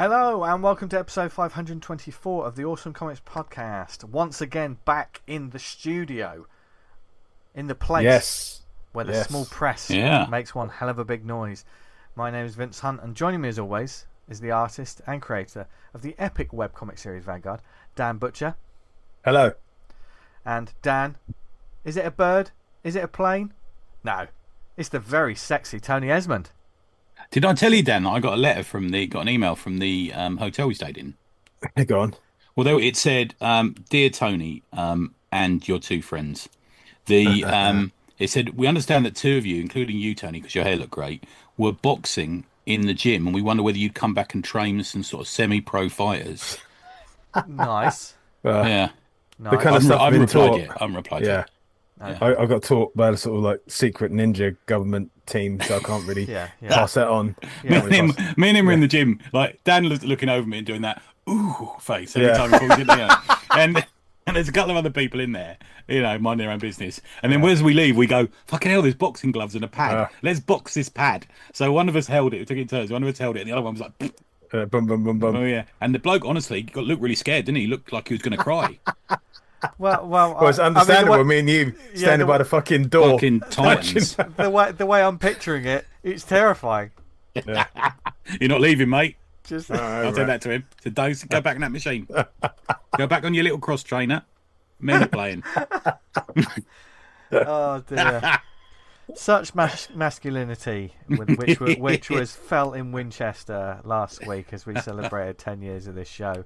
Hello and welcome to episode 524 of the Awesome Comics Podcast. Once again back in the studio, in the place where the small press makes one hell of a big noise. My name is Vince Hunt, and joining me as always is the artist and creator of the epic webcomic series Vanguard, Dan Butcher. Hello. And Dan, is it a bird? Is it a plane? No, it's the very sexy Tony Esmond. Did I tell you, Dan, that I got an email from the hotel we stayed in? Go on. Although it said, "Dear Tony, and your two friends," it said, "We understand that two of you, including you, Tony, because your hair looked great, were boxing in the gym, and we wonder whether you'd come back and train some sort of semi-pro fighters." Nice. Yeah. Nice. The kind of stuff I I've been taught. I haven't replied Yeah. yet. I got taught by a sort of like secret ninja government team, so I can't really pass that on. Me and him were in the gym, like Dan looking over me and doing that ooh face every time he falls in there. And there's a couple of other people in there, minding their own business. And then as we leave, we go, fucking hell, there's boxing gloves and a pad. Let's box this pad. So one of us held it, we took it in turns, one of us held it, and the other one was like, bum, bum, bum, bum. Oh, yeah. And the bloke, honestly, looked really scared, didn't he? He looked like he was going to cry. Well, it's understandable. Me and you standing by the fucking door. Fucking titans. the way I'm picturing it, it's terrifying. Yeah. You're not leaving, mate. Just I'll say that to him. So don't go back in that machine. Go back on your little cross trainer. Men are playing. Oh dear. Such masculinity, which was felt in Winchester last week as we celebrated 10 years of this show.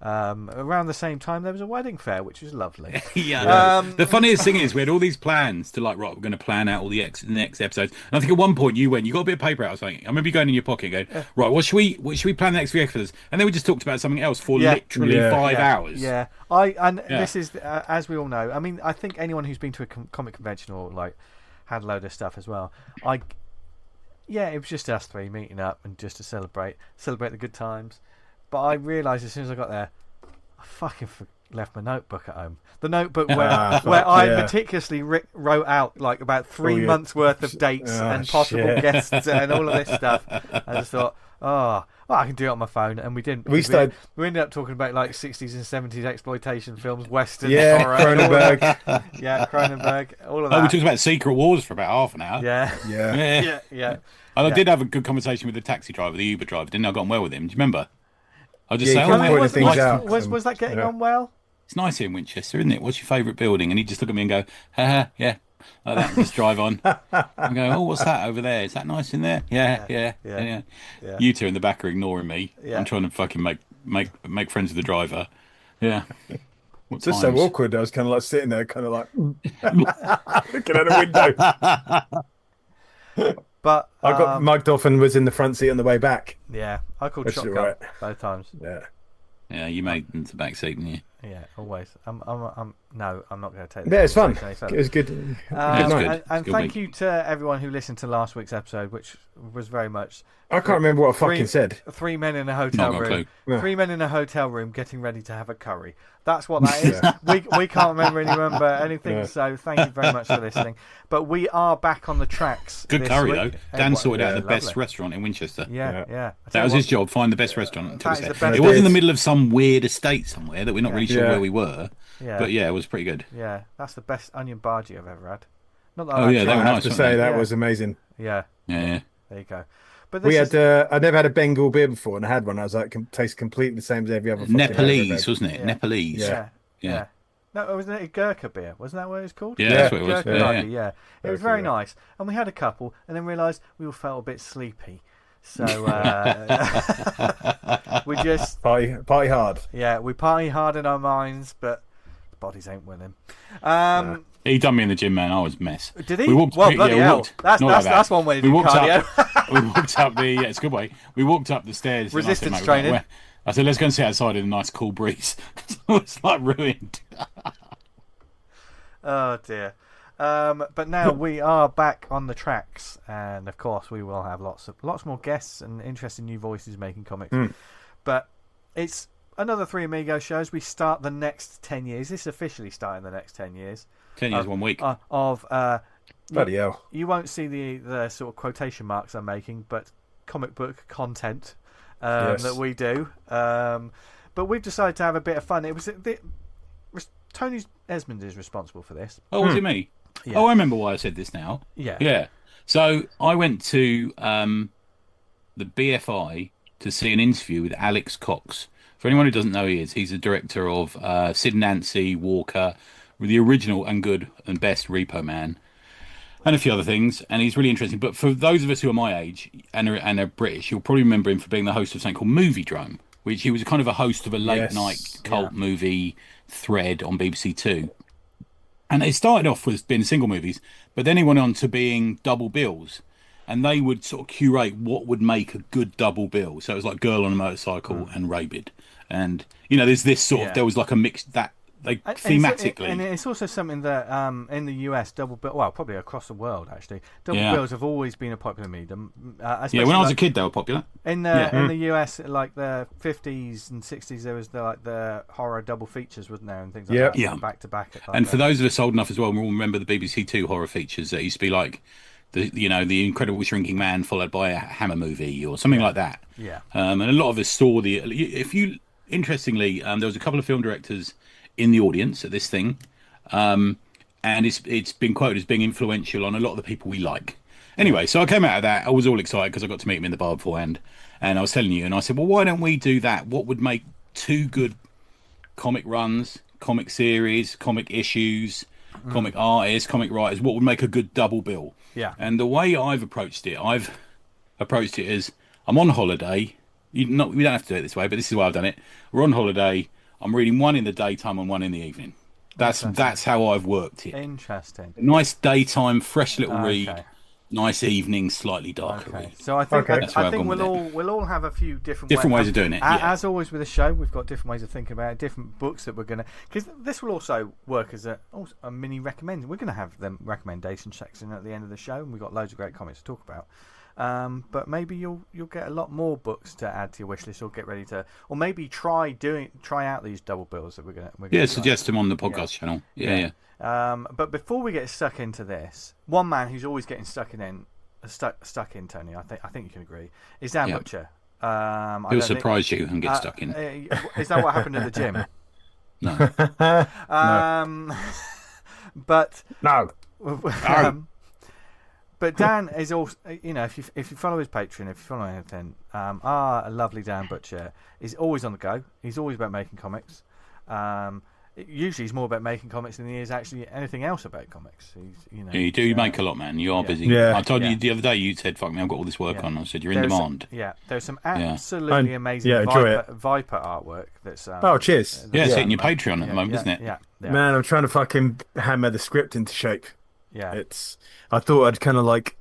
Around the same time, there was a wedding fair, which was lovely. The funniest thing is, we had all these plans to we're going to plan out all the next episodes. And I think at one point you got a bit of paper out or something. I remember you going in your pocket and going, right, what should we plan the next few episodes? And then we just talked about something else for literally 5 hours. Yeah. This is, as we all know, I mean, I think anyone who's been to a comic convention or had a load of stuff as well, it was just us three meeting up and just to celebrate the good times. But I realised as soon as I got there, I fucking left my notebook at home. The notebook where I meticulously wrote out about 3 months worth of dates and possible guests and all of this stuff. I just thought, I can do it on my phone, and we didn't. We ended up talking about 60s and 70s exploitation films, westerns, horror, Cronenberg. Cronenberg, all of that. We talked about Secret Wars for about half an hour. Yeah. And I did have a good conversation with the taxi driver, the Uber driver, didn't I? I got on well with him. Do you remember? I just was that getting on well? It's nice here in Winchester, isn't it? What's your favourite building? And he'd just look at me and go, yeah, like that, and just drive on. And go, oh, what's that over there? Is that nice in there? Yeah. You two in the back are ignoring me. I'm trying to fucking make friends with the driver. Yeah. It's just so awkward. I was kind of sitting there, kind of looking out the window. But I got mugged off and was in the front seat on the way back. Yeah, I called shotgun both times. Yeah, you made them to back seat, didn't you? Yeah, always. I'm not going to take. Yeah, it's fun. It was good. And thank you to everyone who listened to last week's episode, which was very much. I can't remember what I fucking said. 3 men in a hotel room. 3 men in a hotel room getting ready to have a curry. That's what that is. We can't remember anything. Yeah. So thank you very much for listening. But we are back on the tracks. Good this curry week. though. Dan sorted out the best restaurant in Winchester. Yeah. That was his job. Find the best restaurant. It was in the middle of some weird estate somewhere that we're not really sure where we were. Yeah. But it was pretty good. Yeah, that's the best onion bhaji I've ever had. Not that they were nice. I have to say that was amazing. Yeah. There you go. But we had. I'd never had a Bengal beer before, and I had one. I was like, tastes completely the same as every other. Nepalese, wasn't it? Yeah. Nepalese. Yeah. No, wasn't it a Gurkha beer? Wasn't that what it was called? Yeah, that's what it was. Gurkha, It was very nice, and we had a couple, and then realised we all felt a bit sleepy. So we just party hard. Yeah, we party hard in our minds, but the bodies ain't willing. He done me in the gym, man. I was a mess. Did he? Bloody hell. That's one way to do cardio. We walked up the. It's a good way. We walked up the stairs. Resistance training. I said, let's go and sit outside in a nice cool breeze. It's ruined. Oh dear. But now we are back on the tracks, and of course we will have lots more guests and interesting new voices making comics. But it's another Three Amigos shows. We start the next 10 years. This is officially starting the next 10 years. 10 years, 1 week. Bloody hell. You won't see the sort of quotation marks I'm making, but comic book content that we do. But we've decided to have a bit of fun. Tony Esmond is responsible for this. Oh, was it me? Yeah. Oh, I remember why I said this now. Yeah. So I went to the BFI to see an interview with Alex Cox. For anyone who doesn't know, he's the director of Sid and Nancy, Walker, the original and good and best Repo Man, and a few other things. And he's really interesting. But for those of us who are my age and are British, you'll probably remember him for being the host of something called Movie Drome, which he was kind of a host of a late night cult movie thread on BBC Two. And it started off with being single movies, but then he went on to being double bills. And they would sort of curate what would make a good double bill. So it was like Girl on a Motorcycle and Rabid. And, there's this sort of, there was like a mix that, thematically. And it's also something that in the US, double bill, well, probably across the world actually, double bills have always been a popular medium. When I was a kid, they were popular. In the US, like the 50s and 60s, there was the horror double features, wasn't there, and things like that. Yeah, back to back. And for those of us old enough as well, we'll remember the BBC Two horror features that used to be like the Incredible Shrinking Man followed by a Hammer movie or something like that. Yeah. And a lot of us saw interestingly, there was a couple of film directors in the audience at this thing, and it's been quoted as being influential on a lot of the people we like. Anyway, so I came out of that. I was all excited because I got to meet him in the bar beforehand, and I was telling you, and I said, well, why don't we do that? What would make two good comic runs, comic series, comic issues, comic artists, comic writers? What would make a good double bill? Yeah. And the way I've approached it as I'm on holiday. We don't have to do it this way, but this is why I've done it. We're on holiday. I'm reading one in the daytime and one in the evening. That's how I've worked it. Interesting. A nice daytime, fresh little read. Nice evening, slightly darker read. So I think we'll all have a few different ways of doing it. As always with the show, we've got different ways of thinking about it, different books that we're gonna, because this will also work as a mini recommend. We're gonna have the recommendation section at the end of the show, and we've got loads of great comics to talk about. But maybe you'll get a lot more books to add to your wish list, or get ready to, or maybe try out these double bills that we're gonna suggest them on the podcast channel. Yeah. But before we get stuck into this, one man who's always getting stuck in, Tony, I think you can agree, is Dan Butcher. He'll surprise you and get stuck in. Is that what happened at the gym? No. But no. But Dan is also, if you follow his Patreon, if you follow anything, a lovely Dan Butcher is always on the go. He's always about making comics. Usually he's more about making comics than he is actually anything else about comics. You do make a lot, man. You are busy. Yeah. I told you the other day, you said, fuck me, I've got all this work on. I said, you're in demand. There's some absolutely amazing Viper artwork. That's cheers. It's hitting your Patreon at the moment, isn't it? Yeah. Man, I'm trying to fucking hammer the script into shape. Yeah. I thought I'd kind of like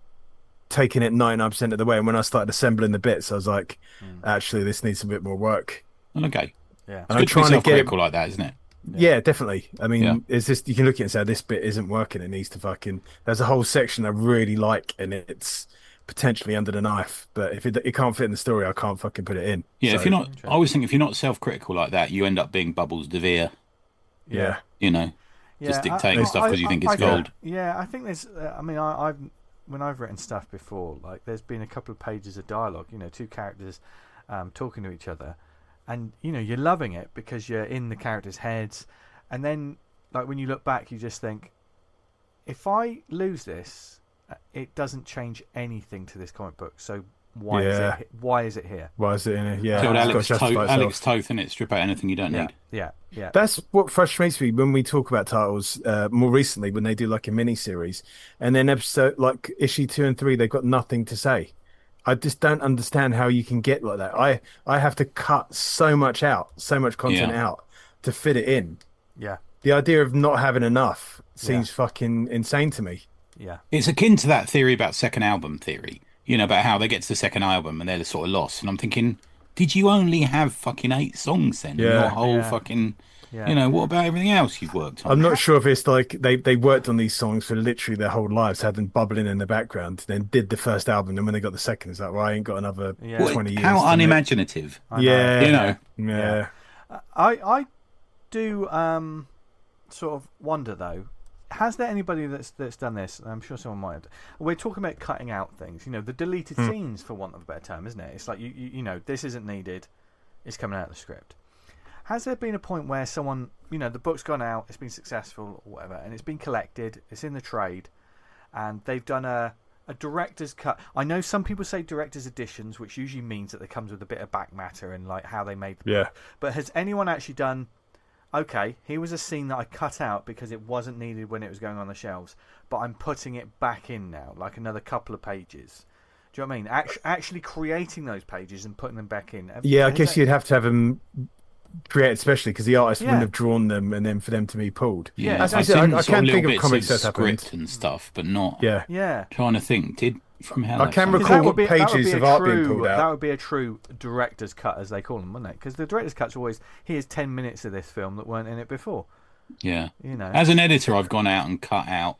taken it 99% of the way, and when I started assembling the bits, I was like, actually, this needs a bit more work. Okay. Yeah. And I'm trying to get it like that, isn't it? Yeah, definitely. I mean, is this? You can look at it and say this bit isn't working. It needs to fucking. There's a whole section I really like, and it's potentially under the knife. But if it can't fit in the story, I can't fucking put it in. Yeah, so, if you're not, I always think if you're not self-critical like that, you end up being Bubbles DeVere. Yeah. Just dictating stuff because you think it's gold. Yeah, I think there's. When I've written stuff before, like there's been a couple of pages of dialogue. Two characters talking to each other. And you're loving it because you're in the characters' heads, and then like when you look back, you just think, if I lose this, it doesn't change anything to this comic book. So why is it? Why is it here? Why is it in here? Yeah, so Alex Toth in it. Strip out anything you don't need. Yeah. That's what frustrates me when we talk about titles. More recently, when they do like a mini series, and then episode like issue 2 and 3, they've got nothing to say. I just don't understand how you can get like that. I have to cut so much content out to fit it in. Yeah. The idea of not having enough seems fucking insane to me. Yeah. It's akin to that theory about second album theory. About how they get to the second album and they're sort of lost. And I'm thinking, did you only have fucking 8 songs then? Yeah. Your whole fucking... what about everything else you've worked on? I'm not sure if it's like they worked on these songs for literally their whole lives, had them bubbling in the background, then did the first album, and when they got the second, it's like, well, I ain't got another 20 years. How unimaginative. Yeah. I do sort of wonder, though, has there anybody that's done this? I'm sure someone might have. We're talking about cutting out things, the deleted scenes, for want of a better term, isn't it? It's like you know, this isn't needed. It's coming out of the script. Has there been a point where someone, the book's gone out, it's been successful or whatever, and it's been collected, it's in the trade, and they've done a director's cut? I know some people say director's editions, which usually means that it comes with a bit of back matter and like how they made the book. But has anyone actually done, okay, here was a scene that I cut out because it wasn't needed when it was going on the shelves, but I'm putting it back in now, like another couple of pages? Do you know what I mean? Actually creating those pages and putting them back in. Yeah, I guess you'd have to have them created, especially because the artist wouldn't have drawn them, and then for them to be pulled. Yeah, as I said, I can think of comics that happened. Script and stuff, but not. Yeah. Trying to think, from how I can recall what pages of art being pulled out. That would be a true director's cut, as they call them, wouldn't it? Because the director's cuts are always, here's 10 minutes of this film that weren't in it before. Yeah. As an editor, I've gone out and cut out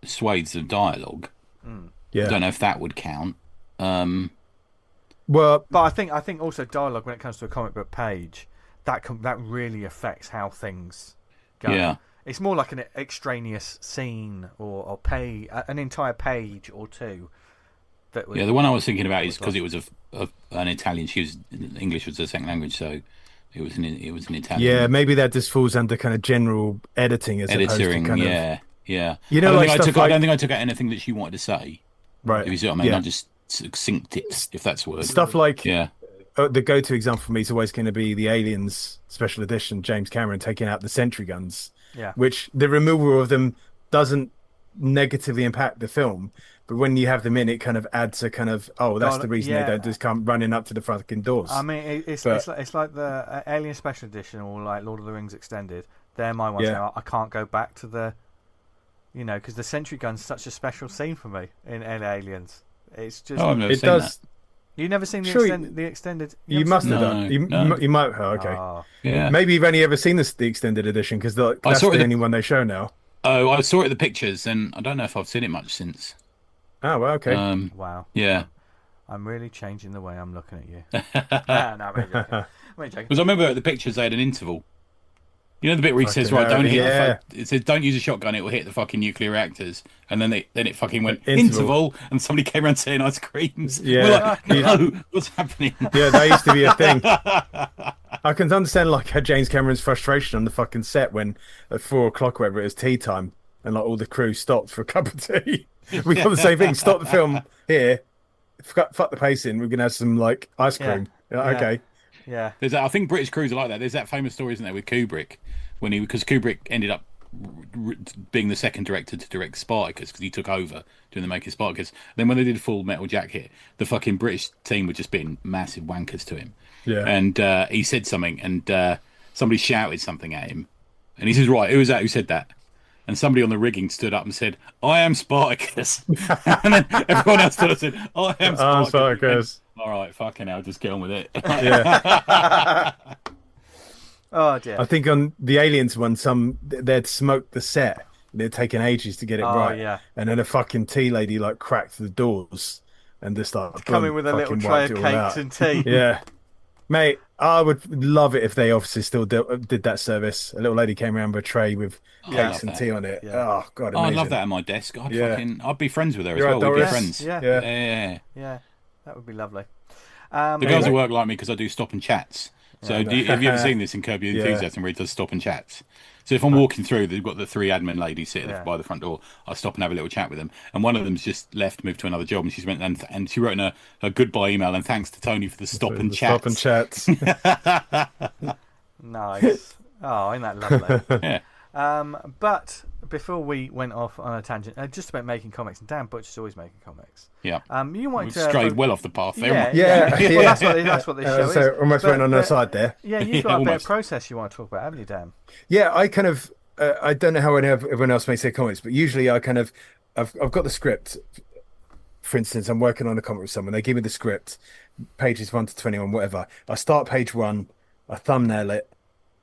swathes of dialogue. Yeah. I don't know if that would count. Well, but I think also dialogue, when it comes to a comic book page, that really affects how things go. Yeah. It's more like an extraneous scene or an entire page or two. The one I was thinking about is because it was an Italian. English was her second language, so it was an Italian. Yeah, maybe that just falls under kind of general editing as opposed to kind of... Yeah. I don't think I took out anything that she wanted to say. Right. If you see what I mean, I just succincted it, if that's a word. Stuff like the go-to example for me is always going to be the Aliens special edition, James Cameron taking out the sentry guns, which the removal of them doesn't negatively impact the film, but when you have them in, it kind of adds a kind of, that's the reason they don't just come running up to the fucking doors. I mean, it's like the Alien special edition or like Lord of the Rings extended. They're my ones now. I can't go back to the, because the sentry gun's such a special scene for me in Aliens. It's just it does. You've never seen the extended? You must have No, done. You might. Oh, okay. Yeah. Maybe you've only ever seen the extended edition because that's the only one they show now. Oh, I saw it in the pictures, and I don't know if I've seen it much since. Oh, well, okay. Wow. Yeah. I'm really changing the way I'm looking at you. No, I'm really joking. Because I remember at the pictures they had an interval. You know the bit where he says, "Right, don't hit." It says, "Don't use a shotgun; it will hit the fucking nuclear reactors." And then it fucking went interval, and somebody came around saying ice creams. Yeah, we're like, no, what's happening? Yeah, that used to be a thing. I can understand like James Cameron's frustration on the fucking set when at 4:00 or whatever it was tea time, and like all the crew stopped for a cup of tea. We got the same thing. Stop the film here. Fuck the pacing. We're gonna have some like ice cream. Okay. Yeah. There's I think British crews are like that. There's that famous story, isn't there, with Kubrick because Kubrick ended up being the second director to direct Spartacus because he took over during the making of Spartacus. Then when they did Full Metal Jacket, the fucking British team were just being massive wankers to him. Yeah. And he said something, and somebody shouted something at him, and he says, "Right, who was that? Who said that?" And somebody on the rigging stood up and said, "I am Spartacus." And then everyone else stood up and said, "I am Spartacus." And, all right, fucking hell, just get on with it. Yeah. Oh dear. I think on the Aliens one, they'd smoked the set. They'd taken ages to get it right. Yeah. And then a fucking tea lady like cracked the doors and just like come in with a little tray of cakes and tea. Yeah. Mate, I would love it if they obviously still did that service. A little lady came around with a tray with cakes and tea on it. Yeah. Oh god, amazing. I'd love that at my desk. I'd be friends with her as well. We'd be friends. Yeah, that would be lovely. The girls who work like me because I do stop and chats. So have you ever seen this in Curb Your Enthusiasm where he does stop and chats? So if I'm walking through, they've got the three admin ladies sitting by the front door. I stop and have a little chat with them, and one of them's just left, moved to another job, and she's went and she wrote in a goodbye email and thanks to Tony for the stop and chats. Stop and chats. Nice. Oh, isn't that lovely? Yeah. But before we went off on a tangent, just about making comics, and Dan Butcher's always making comics. Yeah. You wanted to strayed well off the path there. Yeah. Well, that's what this show is. So almost went on the side there. Yeah, you've got a bit of process you want to talk about, haven't you, Dan? Yeah, I kind of I don't know how everyone else makes their comics, but usually I've got the script. For instance, I'm working on a comic with someone. They give me the script, pages 1 to 21, whatever. I start page 1, I thumbnail it,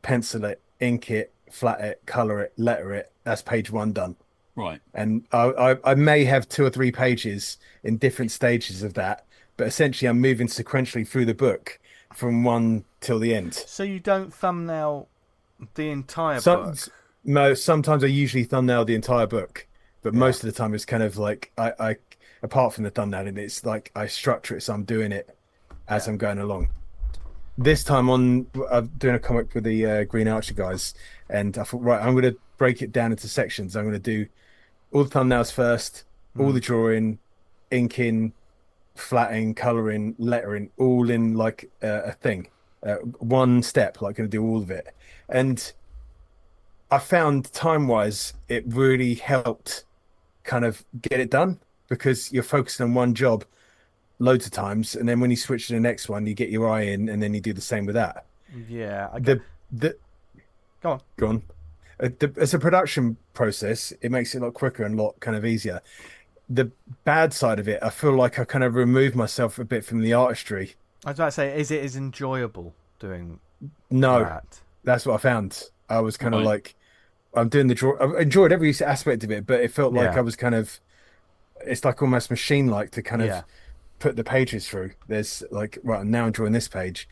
pencil it, ink it, flat it, colour it, letter it. That's page 1 done. Right. And I may have 2 or 3 pages in different stages of that, but essentially I'm moving sequentially through the book from 1 till the end. So you don't thumbnail the entire book? No, sometimes I usually thumbnail the entire book, but Yeah. most of the time it's kind of like I apart from the thumbnailing, it's like I structure it so I'm doing it as Yeah. I'm going along. This time I'm doing a comic with the Green Archer guys, and I thought, right, I'm going to break it down into sections. I'm going to do all the thumbnails first, all the drawing, inking, flatting, coloring, lettering, all in like a thing, one step. Like going to do all of it, and I found time-wise it really helped kind of get it done because you're focusing on one job loads of times, and then when you switch to the next one, you get your eye in, and then you do the same with that. Yeah. Okay. The Go on. Go on. As a production process, it makes it a lot quicker and a lot kind of easier. The bad side of it, I feel like I kind of removed myself a bit from the artistry. I was about to say, is it as enjoyable doing No, that? that's what I found. I was kind of Right. like, I'm doing the draw. I enjoyed every aspect of it, but it felt like Yeah. I was kind of, it's like almost machine-like to kind Yeah. of put the pages through. There's like, right, now I'm drawing this page.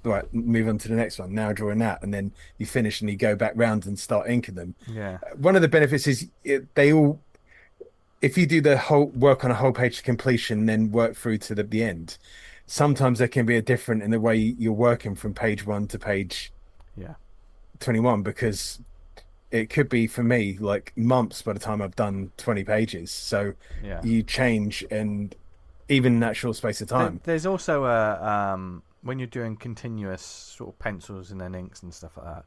Right, move on to the next one. Now drawing that, and then you finish and you go back round and start inking them. Yeah. One of the benefits is they all, if you do the whole work on a whole page to completion, then work through to the end. Sometimes there can be a different in the way you're working from page 1 to page Yeah. 21, because it could be for me like months by the time I've done 20 pages. So Yeah. you change, and even in that short space of time. There's also a when you're doing continuous sort of pencils and then inks and stuff like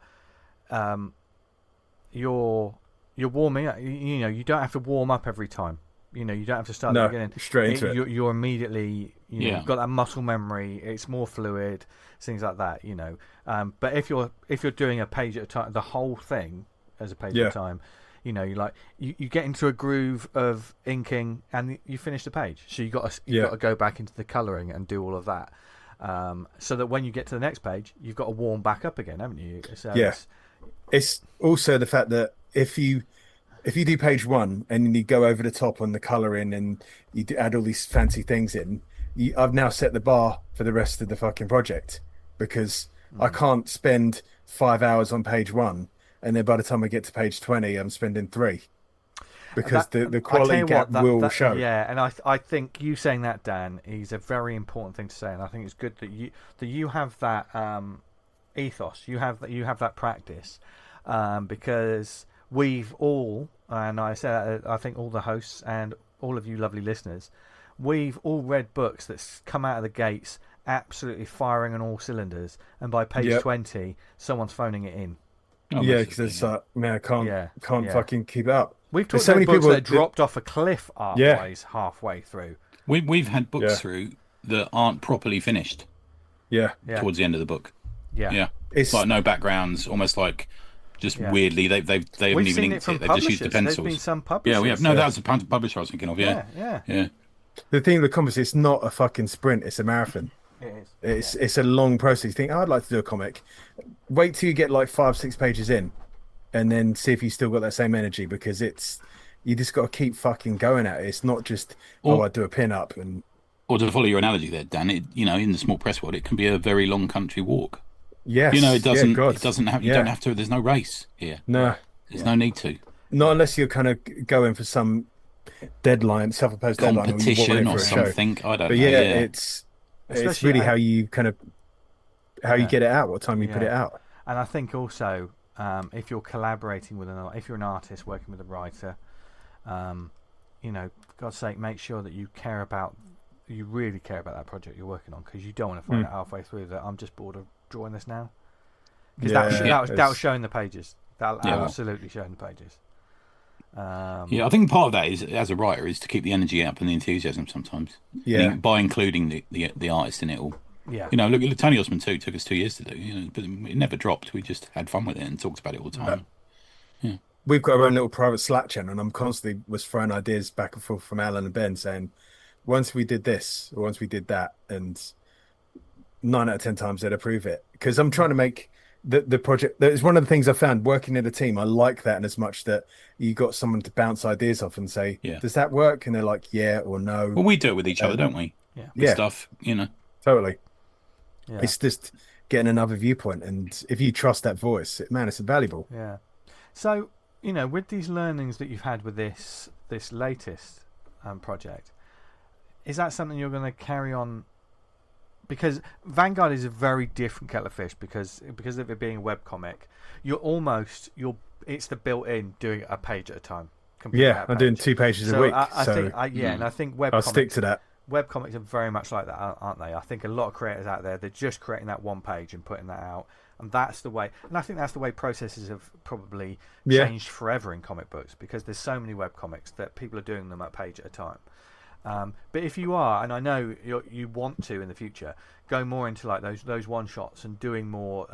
that, you're warming up. You know, you don't have to warm up every time. You know, you don't have to start at the beginning. Straight into it. You're immediately, Yeah. you've got that muscle memory. It's more fluid, things like that. You know, but if you're doing a page at a time, the whole thing as a page at a time, you know, you get into a groove of inking and you finish the page. So you've got to go back into the colouring and do all of that. So that when you get to the next page, you've got to warm back up again, haven't you? So It's also the fact that if you do page 1 and then you go over the top on the colouring and you add all these fancy things in, I've now set the bar for the rest of the fucking project, because I can't spend 5 hours on page 1 and then by the time I get to page 20, I'm spending 3. Because the quality gap will show. Yeah, and I think you saying that, Dan, is a very important thing to say, and I think it's good that you have that ethos, you have that practice, because we've all, and I say I think all the hosts and all of you lovely listeners, we've all read books that come out of the gates absolutely firing on all cylinders, and by page 20, someone's phoning it in. Because it's like, man, I can't fucking keep it up. We've talked so about many books people that dropped off a cliff halfway through. We've had books through that aren't properly finished. Yeah. Towards the end of the book. Yeah. It's like no backgrounds, almost like just weirdly they haven't We've even seen inked it from it. They've just used the publishers. pencils. There's been some publishers. Yeah, we have. No, that was the publisher I was thinking of. Yeah. the thing with comics. It's not a fucking sprint. It's a marathon. It is. It's a long process. You think, I'd like to do a comic. Wait till you get like 5-6 pages in, and then see if you still got that same energy, because you just got to keep fucking going at it. It's not just I do a pin up and. Or to follow your analogy there, Dan, in the small press world, it can be a very long country walk. Yes. It doesn't. God. It doesn't have. You don't have to. There's no race here. No. There's no need to. Not unless you're kind of going for some deadline, self-imposed deadline, Competition or something. I don't know. Yeah, it's really how you kind of you get it out, what time you put it out. And I think also, if you're collaborating with if you're an artist working with a writer, for God's sake, make sure that you really care about that project you're working on, because you don't want to find out halfway through that I'm just bored of drawing this now. Because that'll show in the pages. That'll absolutely show in the pages. I think part of that is, as a writer, is to keep the energy up and the enthusiasm sometimes. By including the artist in it all. Yeah. Look, Tony Osmond 2 took us 2 years to do, but it never dropped. We just had fun with it and talked about it all the time. We've got our own little private Slack channel, and I'm constantly throwing ideas back and forth from Alan and Ben saying, once we did this or once we did that, and 9 out of 10 times they'd approve it, because I'm trying to make the project. That is one of the things I found working in a team. I like that, and as much that you got someone to bounce ideas off and say, does that work? And they're like, yeah or no. Well, we do it with each other, don't we? Yeah. Stuff, Totally. Yeah. It's just getting another viewpoint, and if you trust that voice, man, it's valuable. Yeah. So, with these learnings that you've had with this latest project, is that something you're going to carry on? Because Vanguard is a very different kettle of fish because of it being a webcomic. It's the built-in doing a page at a time. Yeah, I'm doing 2 pages a week. And I think webcomics, I'll stick to that. Webcomics are very much like that, aren't they? I think a lot of creators out there, they're just creating that one page and putting that out. And that's the way. And I think that's the way processes have probably changed forever in comic books, because there's so many webcomics that people are doing them a page at a time. But if you are, and I know you want to in the future, go more into like those one shots and doing more,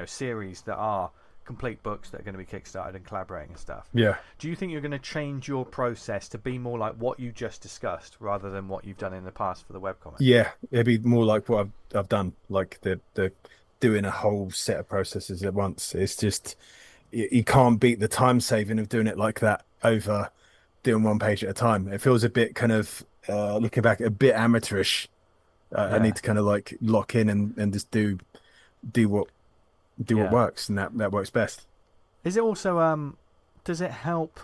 series that are complete books that are going to be kickstarted and collaborating and stuff. Yeah. Do you think you're going to change your process to be more like what you just discussed rather than what you've done in the past for the webcomic? Yeah, it'd be more like what I've done, like the doing a whole set of processes at once. It's just you can't beat the time saving of doing it like that over doing 1 page at a time. It feels a bit kind of looking back a bit amateurish. I need to kind of like lock in and just do what works, and that works best. Is it also does it help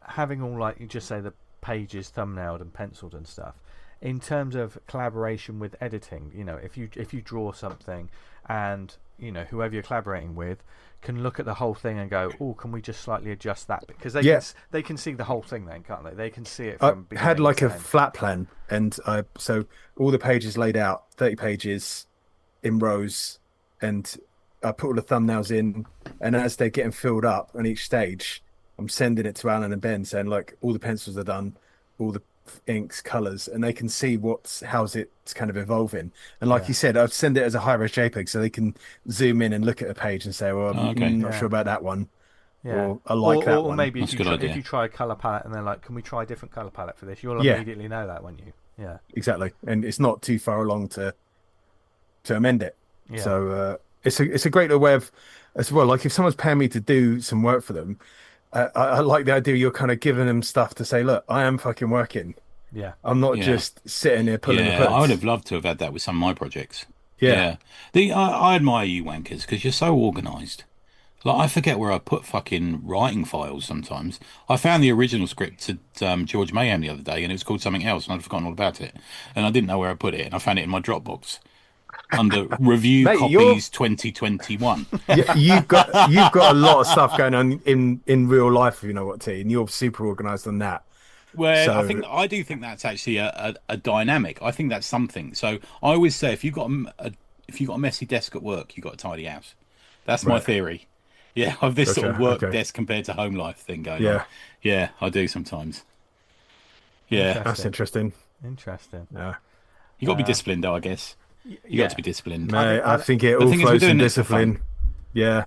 having all, like you just say, the pages thumbnailed and penciled and stuff in terms of collaboration with editing? If you draw something and whoever you're collaborating with can look at the whole thing and go, oh, can we just slightly adjust that? Because they can see the whole thing then, can't they? They can see it from I had like a flat plan, and so all the pages laid out, 30 pages in rows, and I put all the thumbnails in, and as they're getting filled up on each stage, I'm sending it to Alan and Ben saying, like, all the pencils are done, all the inks, colours, and they can see how's it's kind of evolving. And like you said, I'd send it as a high-res JPEG so they can zoom in and look at a page and say, well, I'm not sure about that one. Yeah. Or I like that one. Or maybe if you try a colour palette and they're like, can we try a different colour palette for this? You'll immediately know that, won't you? Yeah. Exactly. And it's not too far along to amend it. Yeah. So it's a great way of, as well, like if someone's paying me to do some work for them, I like the idea you're kind of giving them stuff to say, look, I am fucking working. Yeah. I'm not just sitting here pulling the I would have loved to have had that with some of my projects. Yeah. I admire you wankers because you're so organised. Like, I forget where I put fucking writing files sometimes. I found the original script at George Mayhem the other day, and it was called something else, and I'd forgotten all about it. And I didn't know where I put it, and I found it in my Dropbox under review copies 2021. Yeah, you've got a lot of stuff going on in real life, if you know what, T, and you're super organised on that. Well, I do think that's actually a dynamic. I think that's something. So I always say, if you've got a messy desk at work, you've got a tidy house. That's my theory. Yeah, of this sort of work desk compared to home life thing going on. Yeah, I do sometimes. Yeah, that's interesting. Yeah, you got to be disciplined, though. I guess you got to be disciplined. No, I think it all flows from discipline. Yeah.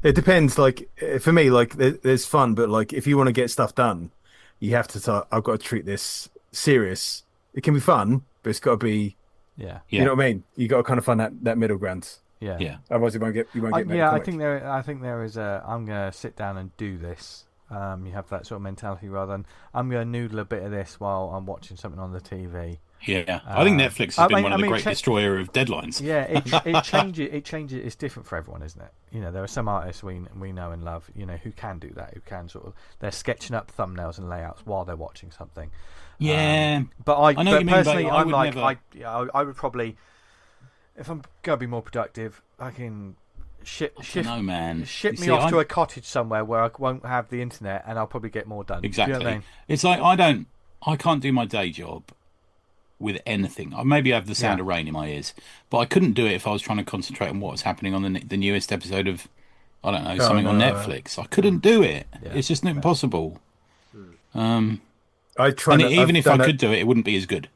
It depends. Like for me, like there's fun, but like if you want to get stuff done, you have to. I've got to treat this serious. It can be fun, but it's got to be. Yeah. You know what I mean? You got to kind of find that middle ground. Yeah. Otherwise, you won't get. I think there is a. I'm gonna sit down and do this. You have that sort of mentality rather than I'm gonna noodle a bit of this while I'm watching something on the TV. Yeah, I think Netflix has been one of the great destroyer of deadlines. Yeah, it changes. It changes. It's different for everyone, isn't it? There are some artists we know and love. Who can do that. Who can sort of they're sketching up thumbnails and layouts while they're watching something. Yeah, but I personally, I'm like never... I would probably, if I'm gonna be more productive, I can ship me off to a cottage somewhere where I won't have the internet, and I'll probably get more done. Exactly. Do you know what I mean? It's like I can't do my day job with anything. I maybe have the sound of rain in my ears, but I couldn't do it if I was trying to concentrate on what was happening on the newest episode of, I don't know, something on Netflix. I couldn't do it. Yeah, it's just not possible. I try. Even if I could do it, it wouldn't be as good.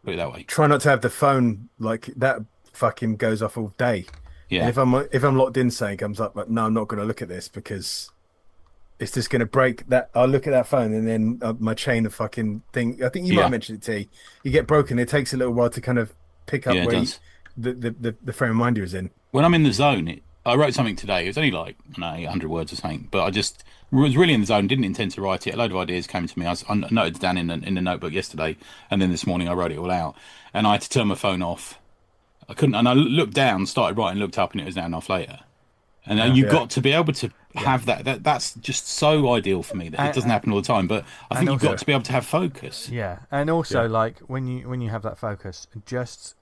Put it that way. Try not to have the phone like that. Fucking goes off all day. Yeah. And if I'm locked in, saying comes up, like, no, I'm not going to look at this because it's just going to break that. I'll look at that phone and then my chain of fucking thing. I think you might mention it, T. You get broken. It takes a little while to kind of pick up where the frame of mind you're in. When I'm in the zone, I wrote something today. It was only like 100 words or something, but I just was really in the zone. Didn't intend to write it. A load of ideas came to me. I noted it down in the notebook yesterday, and then this morning I wrote it all out. And I had to turn my phone off. I couldn't, and I looked down, started writing, looked up, and it was an hour and a half later. And you've got to be able to have that. That's just so ideal for me. That it doesn't happen all the time, but I think you've got to be able to have focus. Yeah, and also like when you have that focus, just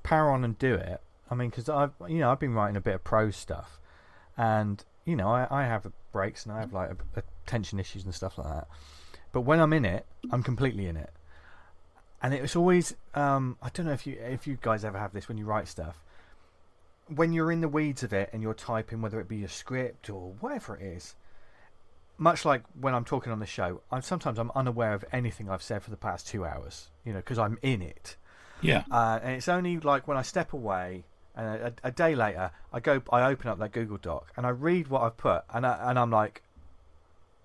power on and do it. I mean, because I've been writing a bit of prose stuff, and I have breaks and I have like attention issues and stuff like that. But when I'm in it, I'm completely in it, and it's always I don't know if you guys ever have this when you write stuff. When you're in the weeds of it and you're typing, whether it be a script or whatever it is, much like when I'm talking on the show, sometimes I'm unaware of anything I've said for the past 2 hours, because I'm in it. Yeah. And it's only like when I step away, and a day later, I open up that Google Doc and I read what I've put, and I'm like,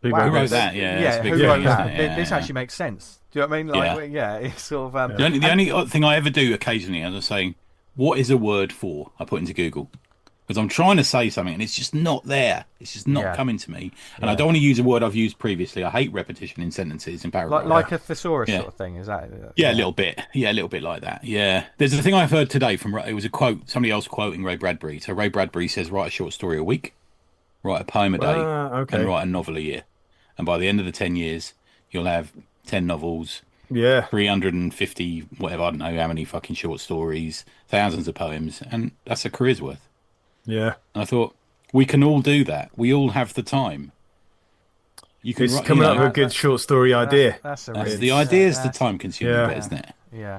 wow, who wrote that? Yeah, who wrote that? This actually makes sense. Do you know what I mean? Like, it's sort of. The only thing I ever do occasionally, as I was saying, what is a word for? I put into Google. Because I'm trying to say something and it's just not there. It's just not coming to me. And I don't want to use a word I've used previously. I hate repetition in sentences, in paragraphs. Like a thesaurus sort of thing, is that? Yeah, a little bit. Yeah, a little bit like that. Yeah. There's a thing I've heard today from, it was a quote, somebody else quoting Ray Bradbury. So Ray Bradbury says, write a short story a week, write a poem a day, and write a novel a year. And by the end of the 10 years, you'll have 10 novels, 350, whatever, I don't know how many fucking short stories, thousands of poems, and that's a career's worth. Yeah. And I thought, we can all do that. We all have the time. You can it's coming up with a good short story idea. That's the idea is the time consuming bit, isn't it? Yeah.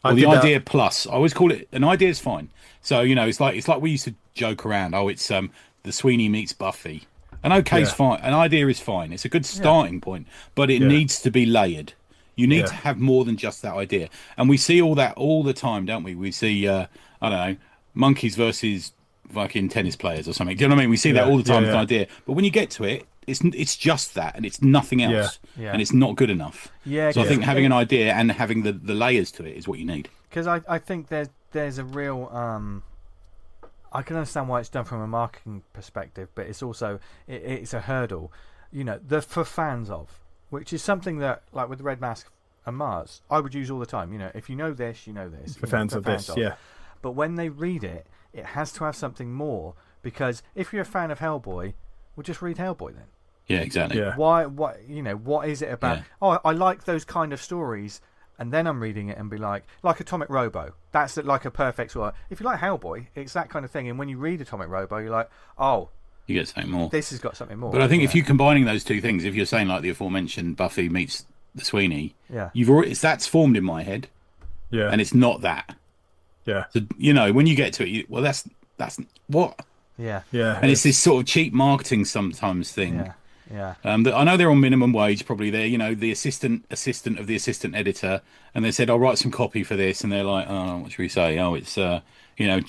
Or the idea plus. I always call it, an idea is fine. So, it's like we used to joke around, it's the Sweeney meets Buffy. An okay's fine. An idea is fine. It's a good starting point, but it needs to be layered. You need to have more than just that idea. And we see all that all the time, don't we? We see, I don't know, monkeys versus fucking tennis players or something. Do you know what I mean? We see that all the time with an idea. But when you get to it, it's just that, and it's nothing else. Yeah. And it's not good enough. Yeah. So I think having an idea and having the layers to it is what you need. Because I think there's a real... I can understand why it's done from a marketing perspective, but it's also... It's a hurdle. For fans of... Which is something that, like with Red Mask and Mars, I would use all the time. If you know this, you know this. For fans of this, yeah. But when they read it, it has to have something more, because if you're a fan of Hellboy, well, just read Hellboy then. Yeah, exactly. Yeah. What is it about? Yeah. Oh, I like those kind of stories, and then I'm reading it and be like Atomic Robo. That's like a perfect sort of... If you like Hellboy, it's that kind of thing. And when you read Atomic Robo, you're like, oh... You get something more. This has got something more. But I think if you're combining those two things, if you're saying like the aforementioned Buffy meets the Sweeney, that's formed in my head. Yeah. And it's not that. Yeah. So, when you get to it, that's what? Yeah. Yeah. And it's this sort of cheap marketing sometimes thing. Yeah. Yeah. I know they're on minimum wage, probably. They're, the assistant of the assistant editor, and they said, I'll write some copy for this, and they're like, oh, what should we say? Oh, it's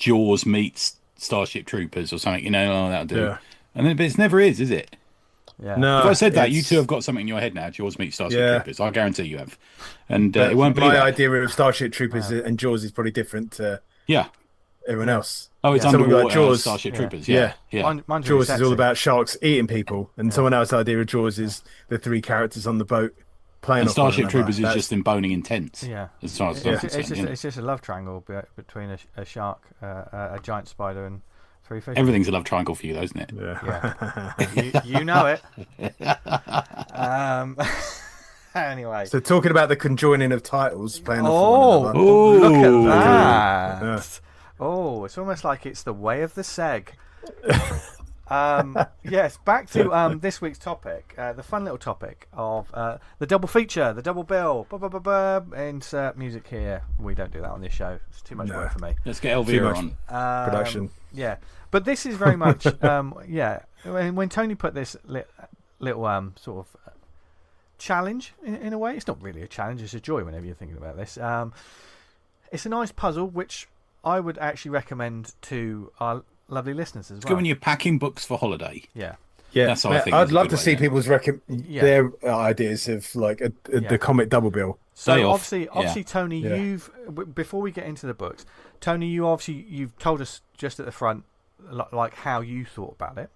Jaws meets Starship Troopers or something, that'll do. Yeah. And then, but it never is it? Yeah. No. If I said that, you two have got something in your head now. Jaws meets Starship Troopers. I guarantee you have. And it won't be. My idea of Starship Troopers and Jaws is probably different to everyone else. Oh, it's underwater like Jaws, Starship Troopers. Yeah. Jaws is all about sharks eating people, and someone else's idea of Jaws is the three characters on the boat playing. And Starship Troopers is just them boning in tents. Yeah. As far as it's just a love triangle between a shark, a giant spider, and three fish. Everything's a love triangle for you, though, isn't it? Yeah. you know it. Anyway. So talking about the conjoining of titles, playing off one another. Look at that. Yeah. Oh, it's almost like it's the way of the seg. Yes, back to this week's topic, the fun little topic of the double feature, the double bill. Insert music here. We don't do that on this show. It's too much work for me. Let's get Elvira on. Production. Yeah, but this is very much, when Tony put this little sort of challenge in a way, it's not really a challenge, it's a joy whenever you're thinking about this. It's a nice puzzle, which I would actually recommend to our lovely listeners as well. It's good when you're packing books for holiday. Yeah. That's what I think. I'd love to see people's their ideas of like the comic double bill. So obviously, Tony, you've before we get into the books, Tony, you've told us just at the front like how you thought about it.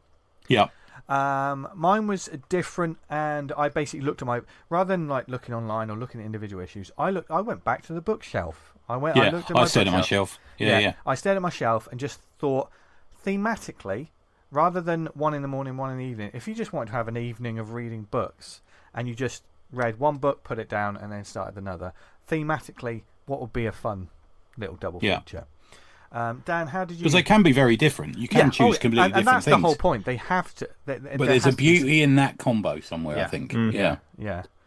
Yeah. Mine was different, and I basically looked at rather than like looking online or looking at individual issues. I went back to the bookshelf. I looked at my stared at my shelf. Yeah. I stared at my shelf and just thought, thematically, rather than 1 in the morning, 1 in the evening, if you just wanted to have an evening of reading books and you just read one book, put it down, and then started another, thematically, what would be a fun little double feature? Dan, how did you? Because they can be very different. You can choose completely different things. And that's the whole point. They have to. But there's a beauty in that combo somewhere, I think. Yeah.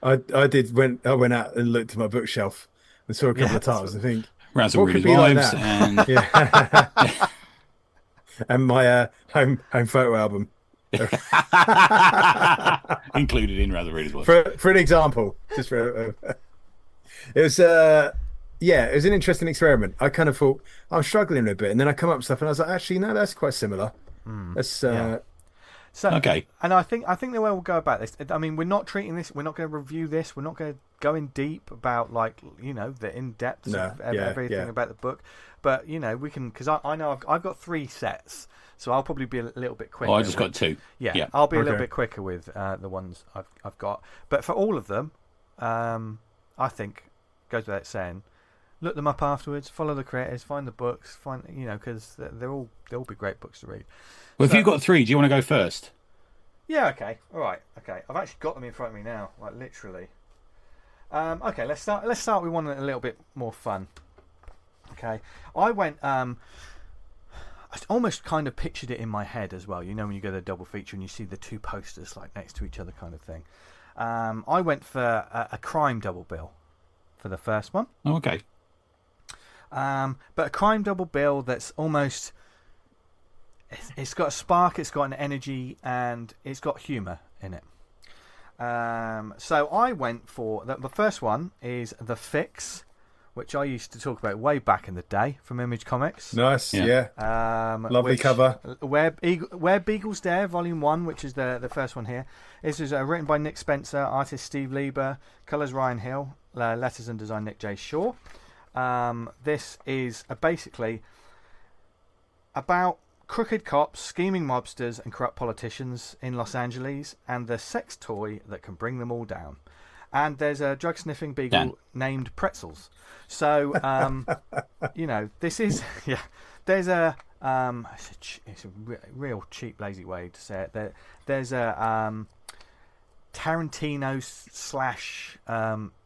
I did when I went out and looked at my bookshelf and saw a couple of titles. I think Razzle Readers Wives and and my home photo album. Included in Razzle Readers Wives. For an example, just for it was it was an interesting experiment. I kind of thought I'm struggling a bit, and then I come up with stuff, and I was like, actually, no, that's quite similar. That's So, okay. And I think the way we'll go about this, I mean, we're not treating this, we're not going to review this, we're not going to go in deep about, like, you know, the in-depth of everything about the book. But, you know, we can, because I know I've got 3 sets, so I'll probably be a little bit quicker. Oh, I just got 2. Yeah, I'll be a little bit quicker with the ones I've got. But for all of them, I think, goes without saying, look them up afterwards, follow the creators, find the books, because they'll all be great books to read. Well, if you've got 3, do you want to go first? Yeah, okay. All right, okay. I've actually got them in front of me now, like literally. Okay, let's start with one a little bit more fun. Okay. I went I almost kind of pictured it in my head as well. You know, when you go to the double feature and you see the 2 posters like next to each other kind of thing. I went for a crime double bill for the first one. Oh, okay. But a crime double bill that's almost... It's got a spark, it's got an energy, and it's got humour in it. So I went for... The first one is The Fix, which I used to talk about way back in the day from Image Comics. Nice, yeah. Lovely cover. Where Beagles Dare, Volume 1, which is the first one here. This is written by Nick Spencer, artist Steve Lieber, colours Ryan Hill, letters and design Nick J. Shaw. This is basically about crooked cops, scheming mobsters, and corrupt politicians in Los Angeles, and the sex toy that can bring them all down. And there's a drug-sniffing beagle named Pretzels. So, this is... Yeah, there's a... it's a real cheap, lazy way to say it. There's a Tarantino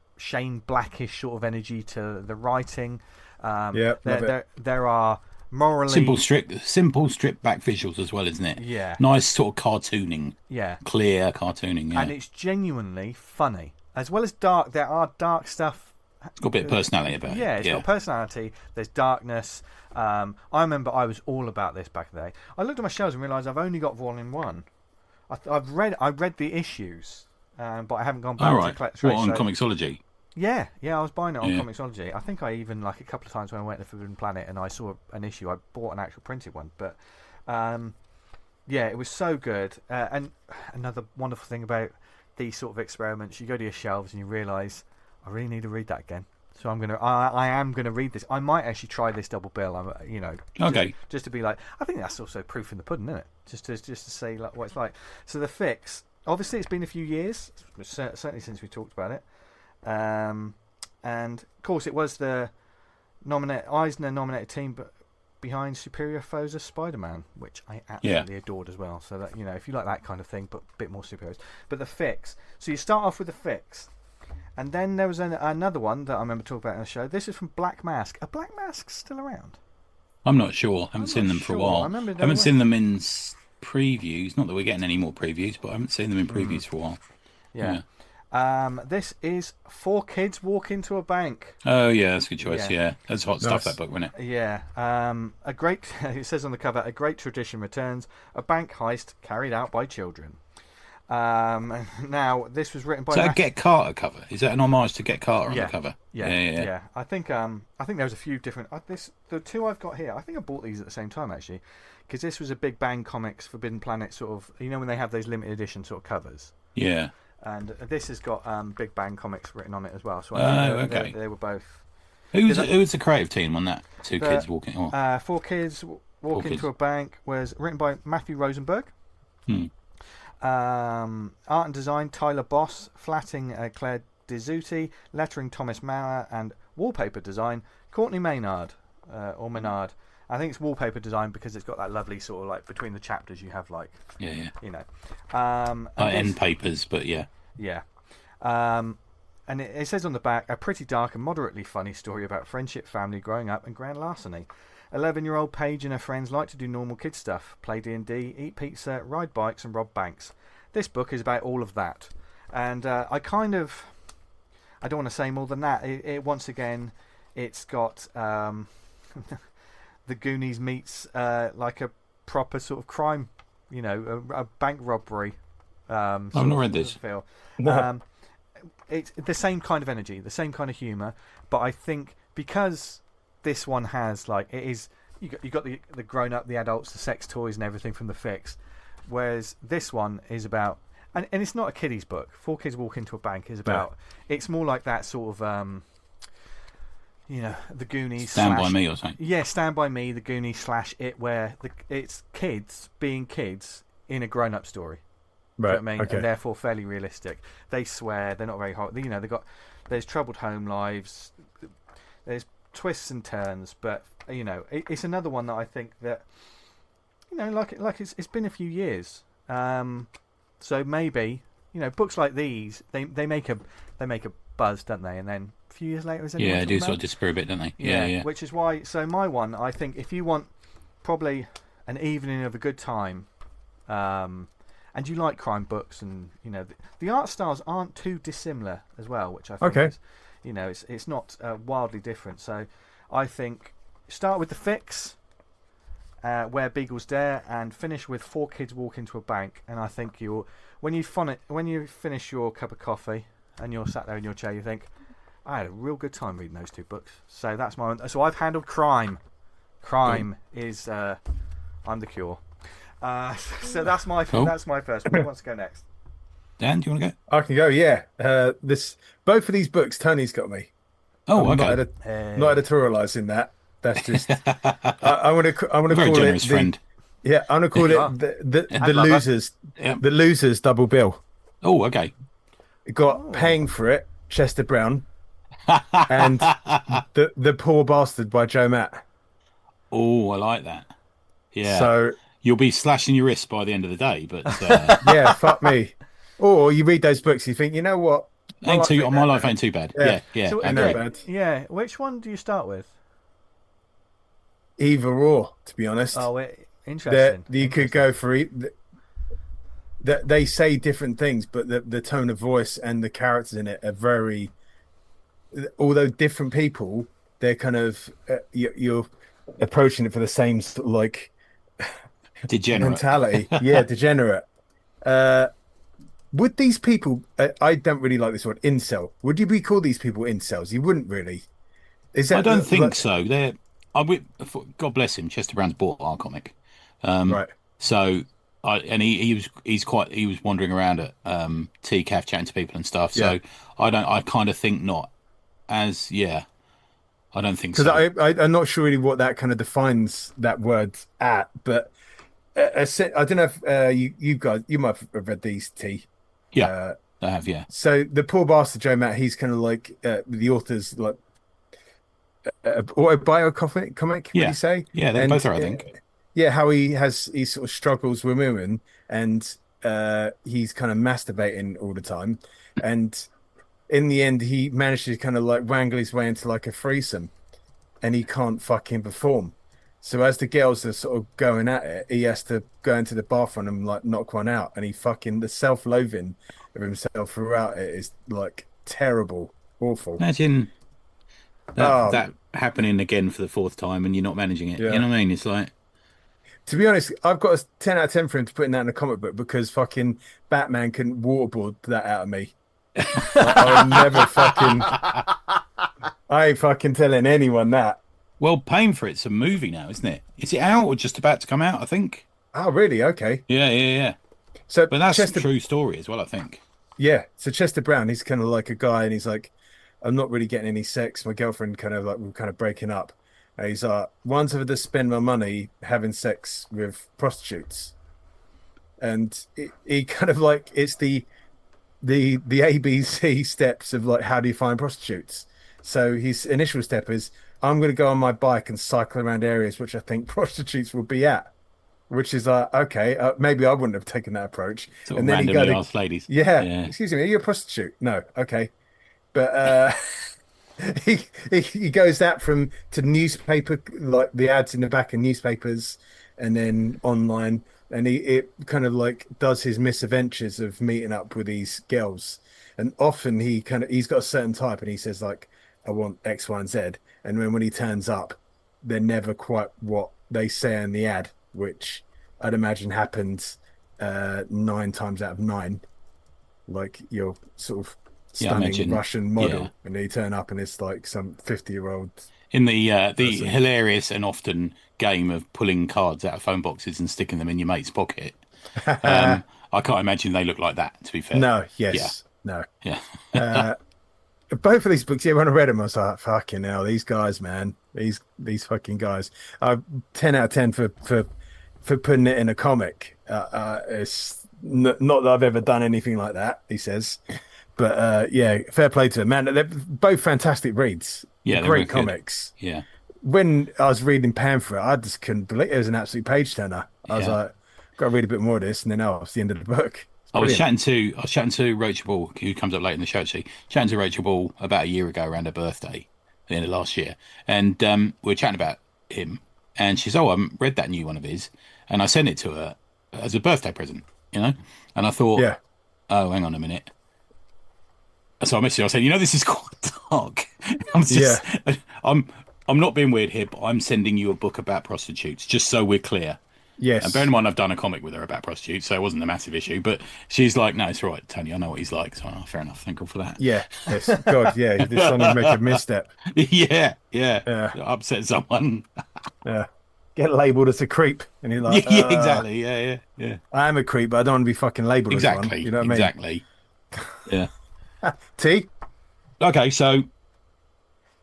/ Shane Blackish sort of energy to the writing. There are... morally simple strip back visuals as well, isn't it? Yeah. Nice sort of cartooning. Yeah. Clear cartooning. Yeah. And it's genuinely funny. As well as dark, there are dark stuff. It's got a bit of personality about it. Yeah, it's got personality. There's darkness. I remember I was all about this back in the day. I looked at my shelves and realised I've only got Volume 1. I read the issues, but I haven't gone back to collect. What, on Comixology? Yeah, I was buying it on Comixology. I think I even, like, a couple of times when I went to Forbidden Planet and I saw an issue, I bought an actual printed one. But, it was so good. And another wonderful thing about these sort of experiments, you go to your shelves and you realise, I really need to read that again. So I am gonna read this. I might actually try this double bill. Just to be like, I think that's also proof in the pudding, isn't it? Just to say like what it's like. So The Fix, obviously, it's been a few years, certainly since we talked about it. And of course it was the Eisner nominated team behind Superior Foes of Spider-Man, which I absolutely adored as well. So that, if you like that kind of thing, but a bit more superheroes. But The Fix, so you start off with The Fix, and then there was another one that I remember talking about in the show. This is from Black Mask. Are Black Masks still around? I'm not sure. I haven't seen them for a while. I haven't seen them in previews. Not that we're getting any more previews, but I haven't seen them in previews for a while. Yeah. This is 4 Kids Walk Into a Bank. Oh yeah, that's a good choice. Yeah, that's hot stuff. That book, wasn't it? Yeah. A great. It says on the cover, a great tradition returns. A bank heist carried out by children. Now this was written by. Is that a Get Carter cover? Is that an homage to Get Carter on the cover? Yeah. I think there's a few different. The 2 I've got here. I think I bought these at the same time actually, because this was a Big Bang Comics Forbidden Planet sort of. When they have those limited edition sort of covers. Yeah. And this has got Big Bang Comics written on it as well. So they were both. Who was the creative team on that? 2 Kids Walking. 4 Kids Walk Into a Bank was written by Matthew Rosenberg. Art and design Tyler Boss, flatting Claire Dezutti, lettering Thomas Maurer, and wallpaper design Courtney Maynard or Menard. I think it's wallpaper design because it's got that lovely sort of like between the chapters you have like you know end papers, but yeah. And it says on the back, a pretty dark and moderately funny story about friendship, family, growing up, and grand larceny. 11-year-old Paige and her friends like to do normal kid stuff, play D&D, eat pizza, ride bikes, and rob banks. This book is about all of that. And I don't want to say more than that. It once again, it's got the Goonies meets like a proper sort of crime, you know, a bank robbery. I've not read this. Feel. No. It's the same kind of energy, the same kind of humour, but I think because this one has like you got the grown up, the adults, the sex toys and everything from the fix, whereas this one is about and it's not a kiddies book. 4 Kids Walk Into a Bank is about it's more like that sort of you know, the Goonies. Stand by Me or something. Yeah, Stand by Me, the Goonies / it, where it's kids being kids in a grown up story. Right. You know what I mean? And therefore fairly realistic. They swear, they're not very hot. You know, there's troubled home lives, there's twists and turns, but you know, it's another one that I think that you know, like it's been a few years. So maybe, you know, books like these, they make a buzz, don't they? And then a few years later, they do sort of disappear a bit, don't they? Yeah. Which is why. So my one, I think, if you want probably an evening of a good time. And you like crime books, and you know the art styles aren't too dissimilar as well, which I think is, you know, it's not wildly different. So I think start with the fix, Where Beagles Dare, and finish with 4 Kids Walk Into a Bank. And I think when you finish your cup of coffee and you're sat there in your chair, you think, I had a real good time reading those 2 books. So that's my one. So I've handled crime. Crime is I'm the cure. So that's my first one. Who wants to go next? Dan, do you want to go? I can go. Yeah. Both of these books, Tony's got me. Oh, I'm okay. Not editorialising that. That's just. I want to call generous it. Friend. Yeah, I'm going to call it the losers. Yep. The losers double bill. Oh, okay. Got Paying for It, Chester Brown, and the Poor Bastard by Joe Matt. Oh, I like that. Yeah. So. You'll be slashing your wrists by the end of the day, but yeah, fuck me. Or you read those books, you think, you know what? My life ain't too bad. Yeah. So, ain't that bad. Yeah. Which one do you start with? Either or, to be honest. Oh, interesting. You could go for they say different things, but the tone of voice and the characters in it are very. Although different people, they're kind of you're approaching it for the same sort of like. Degenerate mentality. Yeah, degenerate. Would these people I don't really like this word incel. Would you be call these people incels? You wouldn't really. Is that I don't think so. They're God bless him, Chester Brown's bought our comic. Right. So he was wandering around at TCAF chatting to people and stuff. So I kind of think not as I don't think so. Because I'm not sure really what that kind of defines that word at, but I don't know if you might have read these, T. Yeah, I have, yeah. So the Poor Bastard Joe Matt, he's kind of like the author's like autobiographic comic. Yeah, would you say? Yeah, they both are, I think. Yeah, how he sort of struggles with women, and he's kind of masturbating all the time, and in the end, he manages to kind of like wrangle his way into like a threesome, and he can't fucking perform. So as the girls are sort of going at it, he has to go into the bathroom and like knock one out, and the self-loathing of himself throughout it is like terrible, awful. Imagine that happening again for the 4th time, and you're not managing it. Yeah. You know what I mean? It's like. To be honest, I've got a 10 out of 10 for him to putting that in a comic book because fucking Batman can waterboard that out of me. I'll never fucking. I ain't fucking telling anyone that. Well, Paying for It's a movie now, isn't it? Is it out or just about to come out? I think. Oh, really? Okay. Yeah. So, but that's a true story as well, I think. Yeah. So Chester Brown, he's kind of like a guy, and he's like, I'm not really getting any sex. My girlfriend we're kind of breaking up. And he's like, once I've had to spend my money having sex with prostitutes, and he kind of like it's the ABC steps of like how do you find prostitutes. So his initial step is I'm going to go on my bike and cycle around areas which I think prostitutes will be at. Which is like, okay, maybe I wouldn't have taken that approach. Sort of And then randomly asked ladies. yeah, excuse me, are you a prostitute? No, okay. But he goes that from to newspaper, like the ads in the back of newspapers, and then online, and it kind of like does his misadventures of meeting up with these girls. And often he's got a certain type, and he says like, I want X, Y, and Z. And when he turns up, they're never quite what they say in the ad, which I'd imagine happens 9 times out of 9. Like your sort of stunning Russian model, and they turn up and it's like some 50-year-old. In the hilarious and often game of pulling cards out of phone boxes and sticking them in your mate's pocket, I can't imagine they look like that, to be fair. No, yes, no. Yeah. Both of these books, when I read them, I was like, fucking hell, these guys, man. These fucking guys. 10 out of 10 for putting it in a comic. It's not that I've ever done anything like that, he says. But yeah, fair play to them. Man, they're both fantastic reads. Yeah, great comics. Good. Yeah. When I was reading Pamphlet, I just couldn't believe it. It was an absolute page turner. I was like, got to read a bit more of this, and then it's the end of the book. I was chatting to Rachael Ball, who comes up late in the show. Actually, chatting to Rachael Ball about a year ago around her birthday, at the end of last year, and we were chatting about him. And she's, I haven't read that new one of his, and I sent it to her as a birthday present, And I thought, oh, hang on a minute. So I messaged her. I said, this is quite dark. I'm not being weird here, but I'm sending you a book about prostitutes, just so we're clear. Yes. And bear in mind, I've done a comic with her about prostitutes, so it wasn't a massive issue. But she's like, no, it's all right, Tony. I know what he's like. So, fair enough. Thank God for that. Yeah. Yes. God, yeah. This son will make a misstep. Yeah. Upset someone. Yeah. Get labelled as a creep. And you're like, yeah, exactly. Yeah. I am a creep, but I don't want to be fucking labelled as one. You know what I mean? Exactly. Yeah. T? Okay, so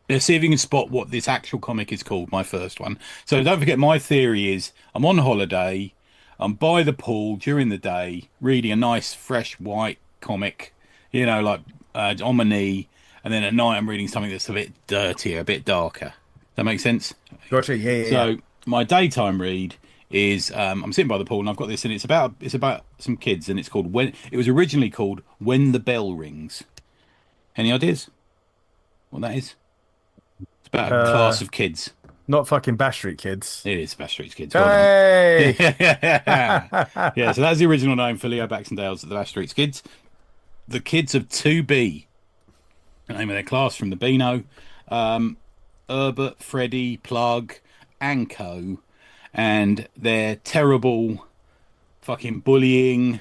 let's see if you can spot what this actual comic is called, my first one. So don't forget, my theory is I'm on holiday, I'm by the pool during the day, reading a nice, fresh, white comic, like on my knee, and then at night I'm reading something that's a bit dirtier, a bit darker. That makes sense? Gotcha, yeah. So my daytime read is I'm sitting by the pool and I've got this, and it's about some kids, and it's called it was originally called When the Bell Rings. Any ideas what that is? It's about a class of kids. Not fucking Bash Street Kids. It is Bash Street Kids. Hey! Yeah, so that's the original name for Leo Baxendale's The Bash Street Kids. The kids of 2B, the name of their class from the Beano. Herbert, Freddie, Plug, and Co. And their terrible fucking bullying.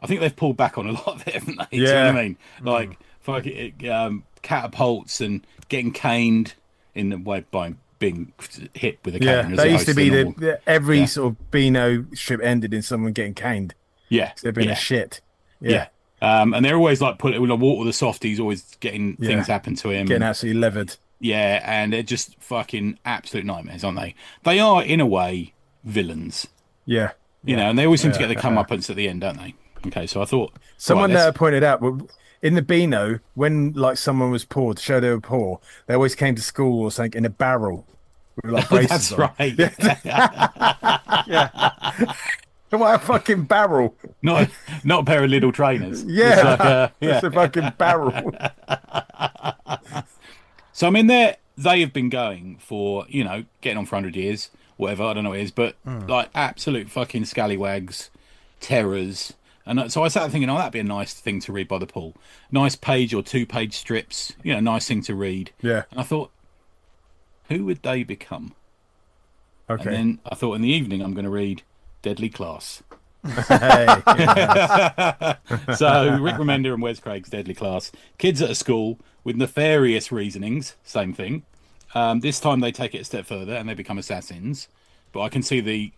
I think they've pulled back on a lot of it, haven't they? Yeah. Do you know what I mean? Like, fucking catapults and getting caned in the way by being hit with a cane. Yeah, that used to be every sort of Beano strip ended in someone getting caned. Yeah. They've been a shit. Yeah. And they're always like Walter the Softy's always getting things happen to him. Getting absolutely levered. Yeah, and they're just fucking absolute nightmares, aren't they? They are, in a way, villains. Yeah. And they always seem to get the comeuppance at the end, don't they? Okay, so I thought... Someone pointed out, in the Beano, when like someone was poor, to show they were poor, they always came to school or something in a barrel. With, like, braces that's on. Right. Yeah. What a fucking barrel. Not a pair of little trainers. Yeah. It's a fucking barrel. So, they have been going for, getting on for 100 years, whatever, I don't know what it is, but like absolute fucking scallywags, terrors. And so I started thinking, that'd be a nice thing to read by the pool. Nice page or 2-page strips, nice thing to read. Yeah. And I thought, who would they become? Okay. And then I thought in the evening, I'm going to read Deadly Class. Hey, So Rick Remender and Wes Craig's Deadly Class. Kids at a school with nefarious reasonings, same thing. This time they take it a step further and they become assassins. But I can see the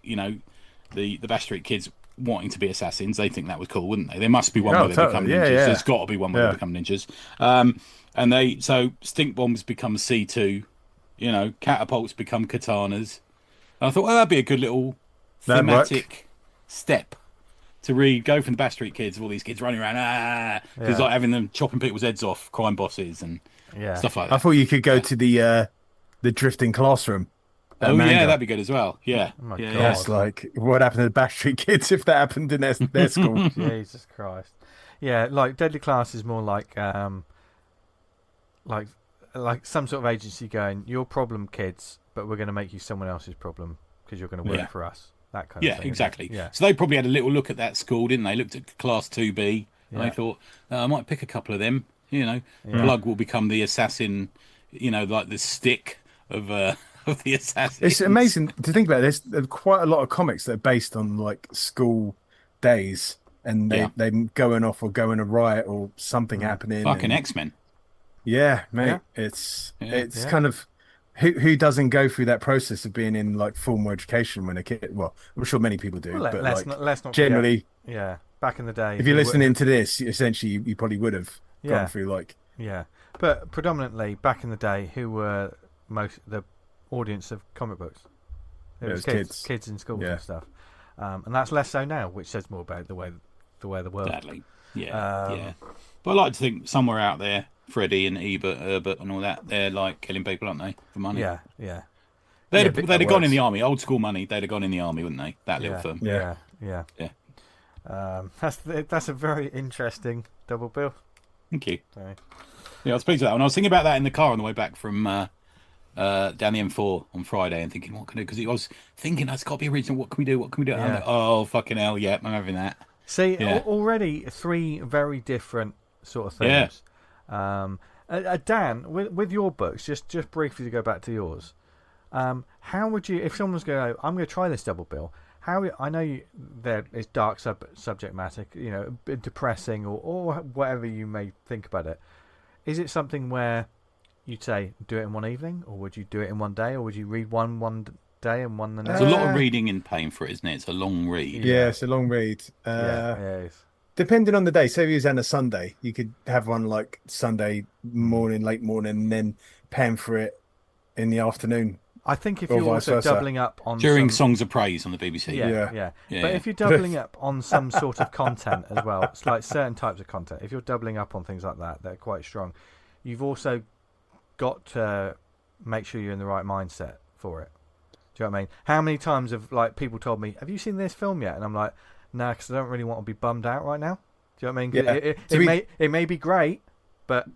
Bash Street Kids wanting to be assassins. They think that was cool, wouldn't they? There must be one where they become ninjas. Yeah. There's got to be one where they become ninjas. And so stink bombs become C2. Catapults become katanas. And I thought, that'd be a good little thematic step to read. Go from the Bash Street Kids, all these kids running around, because like having them chopping people's heads off, crime bosses and stuff like that. I thought you could go to the the drifting classroom. Oh manga. yeah, that'd be good as well. Yeah, Oh my yeah, God. yeah. That's like what happened to the Backstreet Kids if that happened in their school. Jesus Christ. Yeah, like Deadly Class is more like some sort of agency going, your problem, kids, but we're going to make you someone else's problem because you're going to work for us. That kind of Yeah, thing. exactly. Yeah. So they probably had a little look at that school, didn't they? Looked at Class 2B, and Yeah. they thought, I might pick a couple of them. You know, Yeah. Plug will become the assassin. You know, like the stick of of the assassin. It's amazing to think about. There's quite a lot of comics that are based on like school days, and they going off or going a riot or something happening. Fucking and, X-Men. Yeah, mate. Yeah. It's Yeah. kind of who doesn't go through that process of being in like formal education when a kid. Well, I'm sure many people do, Well, but let's like not generally, forget, yeah, back in the day. if you're listening to this, essentially you probably would have gone through like but predominantly back in the day, who were the audience of comic books? It was kids in schools and stuff, and that's less so now, which says more about the way the world. Sadly, yeah. But I like to think somewhere out there, Freddie and Ebert, Herbert, and all that, they're like killing people, aren't they, for money? Yeah. They'd have gone in the army, old school money. They'd have gone in the army, wouldn't they? That little firm. Yeah. Yeah. That's a very interesting double bill. Thank you. Sorry. Yeah, I was pleased with that one. I was thinking about that in the car on the way back from down the M4 on Friday, and thinking, what can I do? Because I was thinking, that's got to be original. What can we do? What can we do? And I'm like, oh, fucking hell, yeah, I'm having that. See, already three very different sort of things. Yeah. Dan, with your books, just briefly to go back to yours, how would you, if someone's going, I'm going to try this double bill, I know there is dark subject matter, you know, a bit depressing or whatever you may think about it. Is it something where you'd say do it in one evening, or would you do it in one day, or would you read one day and one the next? There's a lot of reading in paying for it, isn't it? It's a long read. Yeah, it's a long read. It is. Depending on the day, say if it was on a Sunday, you could have one like Sunday morning, late morning, and then paying for it in the afternoon. I think if you're also doubling up on during Songs of Praise on the BBC. Yeah. But if you're doubling up on some sort of content as well, it's like certain types of content. If you're doubling up on things like that, they're quite strong. You've also got to make sure you're in the right mindset for it. Do you know what I mean? How many times have like people told me, "Have you seen this film yet?" And I'm like, "No, because I don't really want to be bummed out right now." Do you know what I mean? Yeah. It may be great, but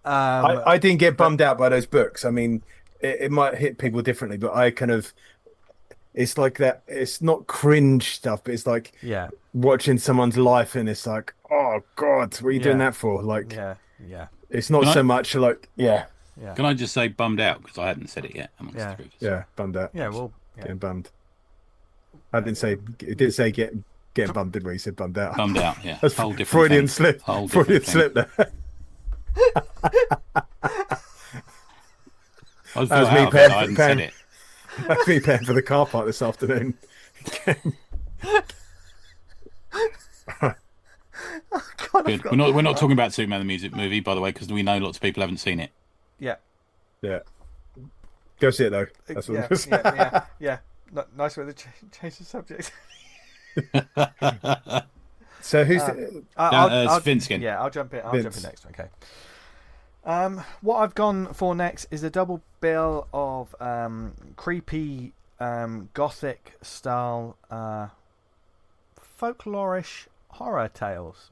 I didn't get bummed out by those books. I mean, it might hit people differently, but I kind of, it's like that. It's not cringe stuff, but it's like watching someone's life, and it's like, oh God, what are you doing that for? Like, it's not so much like, Can I just say bummed out, because I hadn't said it yet amongst the group. Yeah, bummed out. Yeah, well, getting bummed. I didn't say it. Didn't say getting bummed, did we? He said bummed out. Bummed out. Yeah, that's whole different Freudian thing. slip. Freudian slip there. I was me paying. I hadn't said it. That's me paying for the car park this afternoon. Good. We're not talking about Superman the music movie, by the way, because we know lots of people haven't seen it. Yeah. Go see it though. That's what yeah. Nice way to change the subject. So who's it's Vince again. Yeah, I'll jump in. I'll jump in next. Okay. What I've gone for next is a double bill of creepy gothic style folklorish horror tales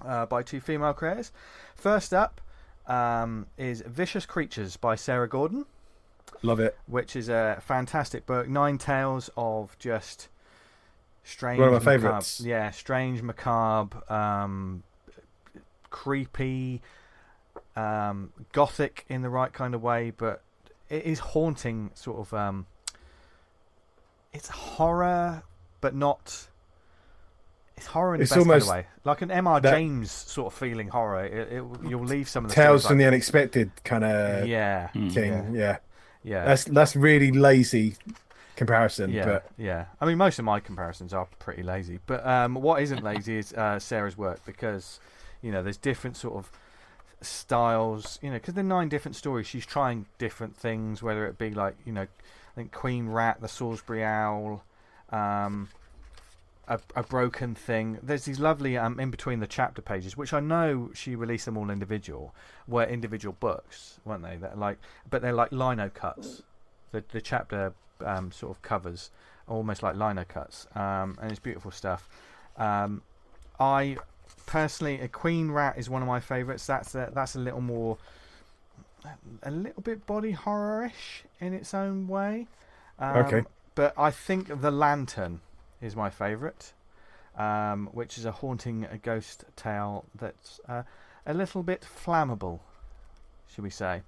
by two female creators. First up is Vicious Creatures by Sarah Gordon. Love it. Which is a fantastic book. 9 tales of just strange, one of my favourites. Yeah, strange, macabre, creepy, gothic in the right kind of way, but it is haunting. Sort of, it's horror, but not. It's horror in the best kind of way, like an M.R. James sort of feeling horror. You'll leave some of the tales from the unexpected kind of thing. Yeah. That's really lazy comparison. Yeah. I mean, most of my comparisons are pretty lazy, but what isn't lazy is Sarah's work, because there's different sort of styles. Because there are 9 different stories. She's trying different things, whether it be like I think Queen Rat, the Salisbury Owl. a broken thing. There's these lovely in between the chapter pages, which I know she released them all individual, were individual books, weren't they? But they're like lino cuts. The chapter sort of covers almost like lino cuts, and it's beautiful stuff. I personally, a Queen Rat is one of my favourites. That's a little bit body horror-ish in its own way. Okay. But I think The Lantern is my favourite, which is a haunting ghost tale that's a little bit flammable, should we say.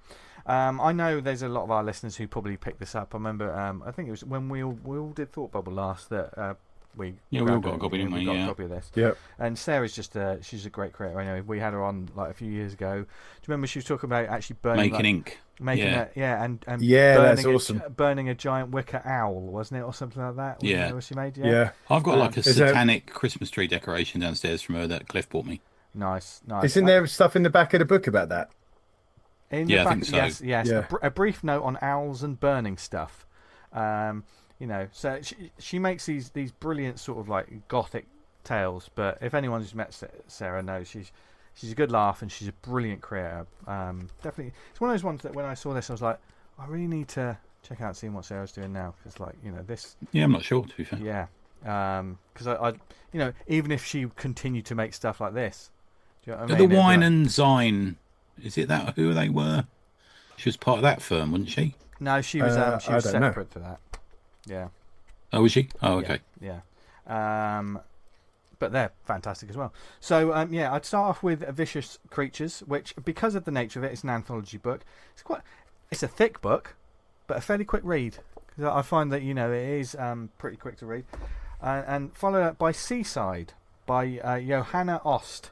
I know there's a lot of our listeners who probably picked this up. I remember, I think it was when we all did Thought Bubble last that we all got a copy, didn't we? Got a copy of this. Yep. And Sarah's she's a great creator. Anyway, we had her on like a few years ago. Do you remember she was talking about actually burning making ink? And that's awesome. Burning a giant wicker owl, wasn't it, or something like that? Wasn't that what she made? Yeah. I've got like a satanic Christmas tree decoration downstairs from her that Cliff bought me. Nice. Isn't there stuff in the back of the book about that? In the back, I think so. Yes. Yeah. A brief note on owls and burning stuff. So she makes these brilliant sort of like gothic tales. But if anyone who's met Sarah knows she's a good laugh and she's a brilliant creator. Definitely, it's one of those ones that when I saw this, I was like, I really need to check out seeing what Sarah's doing now, because this. Yeah, I'm not sure, to be fair. Yeah, because I even if she continued to make stuff like this, do you know what I mean? The Wine and Zine, is it that who they were? She was part of that firm, wasn't she? No, she was separate to that. Yeah. Oh, was she? Oh, okay. Yeah. But they're fantastic as well. So, I'd start off with Vicious Creatures, which, because of the nature of it, it's an anthology book. It's a thick book, but a fairly quick read. Because I find that, it is pretty quick to read. And followed up by Seaside, by Johanna Oust.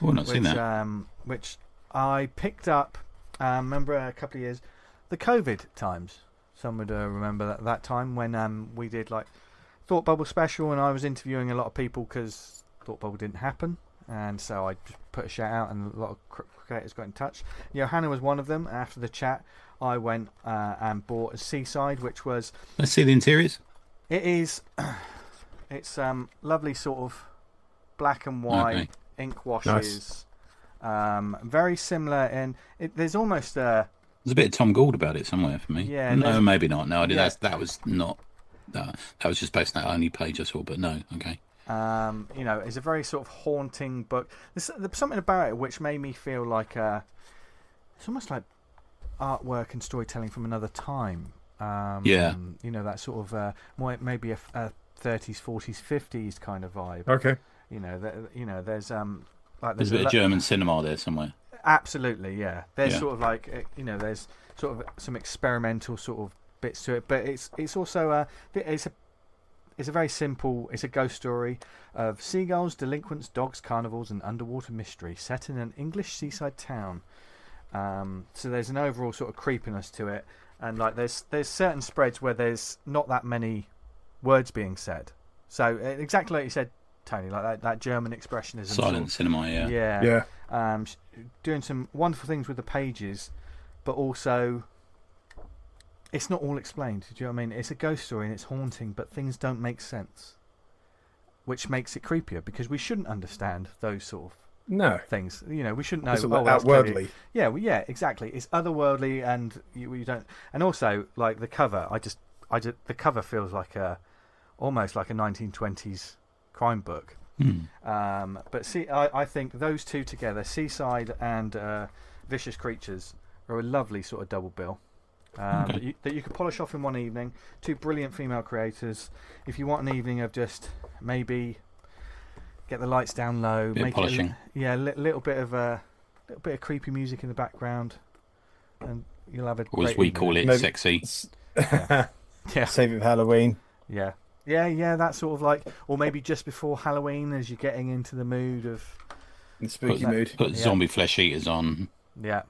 Oh, I've not seen that. Which I picked up, remember a couple of years, the COVID times. Some would remember that time when we did like Thought Bubble special, and I was interviewing a lot of people because Thought Bubble didn't happen, and so I just put a shout out, and a lot of creators got in touch. Johanna was one of them. After the chat, I went and bought a Seaside, which was. Let's see the interiors. It is. It's lovely, sort of black and white ink washes. Nice. Very similar, and there's almost a. There's a bit of Tom Gould about it somewhere for me. Yeah. No, maybe not. No, that was not. That was just based on that only page I saw, but no, okay. It's a very sort of haunting book. There's something about it which made me feel like it's almost like artwork and storytelling from another time. That sort of maybe a 30s, 40s, 50s kind of vibe. Okay. There's there's a bit of German cinema there somewhere. Absolutely, yeah. There's sort of like there's sort of some experimental sort of bits to it, but it's also it's a very simple. It's a ghost story of seagulls, delinquents, dogs, carnivals, and underwater mystery set in an English seaside town. So there's an overall sort of creepiness to it, and like there's certain spreads where there's not that many words being said. So exactly like you said, Tony, like that German expressionism. Silent cinema, yeah. Yeah. Doing some wonderful things with the pages, but also it's not all explained. Do you know what I mean? It's a ghost story and it's haunting, but things don't make sense, which makes it creepier because we shouldn't understand those sort of things. We shouldn't know. It's outwardly. Yeah, exactly. It's otherworldly, and you don't. And also, like the cover, the cover feels like almost like a 1920s crime book. But see, I think those two together, Seaside and Vicious Creatures, are a lovely sort of double bill that you could polish off in one evening. Two brilliant female creators. If you want an evening of just maybe get the lights down low, make polishing. Little bit of creepy music in the background, and you'll have a. Or as we call it, sexy. Yeah. Save it for Halloween. Yeah. Yeah, that sort of like, or maybe just before Halloween as you're getting into the mood of... The spooky mood. Put zombie flesh eaters on. Yeah.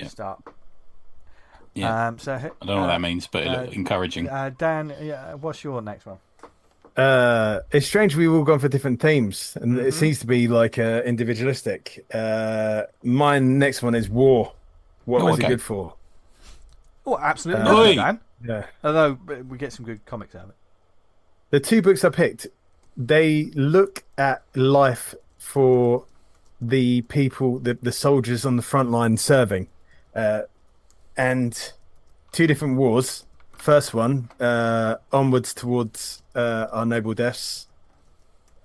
Start. Yeah. I don't know what that means, but it looked encouraging. Dan, what's your next one? It's strange we've all gone for different themes, and it seems to be like individualistic. My next one is War. What was it good for? Oh, absolutely. Dan. Yeah. Although we get some good comics out of it. The two books I picked, they look at life for the people, the soldiers on the front line serving, and two different wars. First one, onwards towards our noble deaths,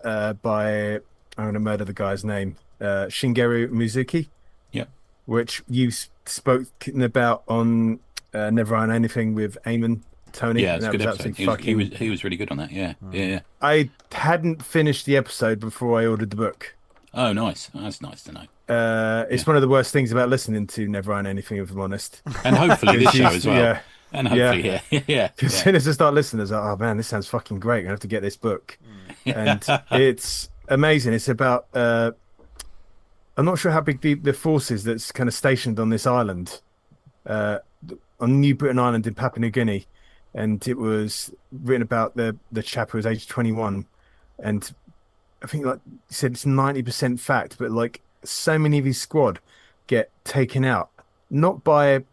by I'm going to murder the guy's name, Shingeru Mizuki. Yep. Which you spoken about on Never Iron Anything with Eamon, Tony. Yeah, it's a good episode. He was really good on that. Yeah, yeah. I hadn't finished the episode before I ordered the book. Oh, nice. That's nice to know. It's one of the worst things about listening to Never Iron Anything, if I'm honest. And hopefully this show as well. Yeah. And hopefully, yeah. As soon as I start listening, I was like, oh man, this sounds fucking great. I have to get this book. And it's amazing. It's about, I'm not sure how big the force is that's kind of stationed on this island, on New Britain Island in Papua New Guinea. And it was written about the chap who was age 21. And I think, like you said, it's 90% fact, but like so many of his squad get taken out, not by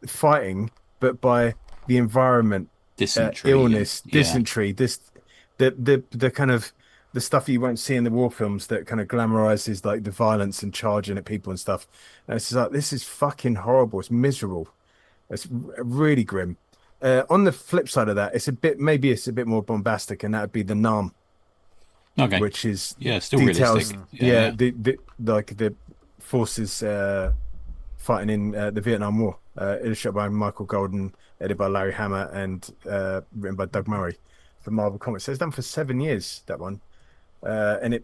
fighting, but by the environment, dysentery, illness, dysentery, the kind of the stuff you won't see in the war films that kind of glamorizes like the violence and charging at people and stuff. And it's just like, this is fucking horrible. It's miserable. It's really grim. On the flip side of that, maybe it's a bit more bombastic, and that would be the Nam. Okay. Which is still details, realistic. The forces fighting in the Vietnam War. Illustrated by Michael Golden, edited by Larry Hama, and written by Doug Murray for Marvel Comics. So it's done for 7 years, that one. And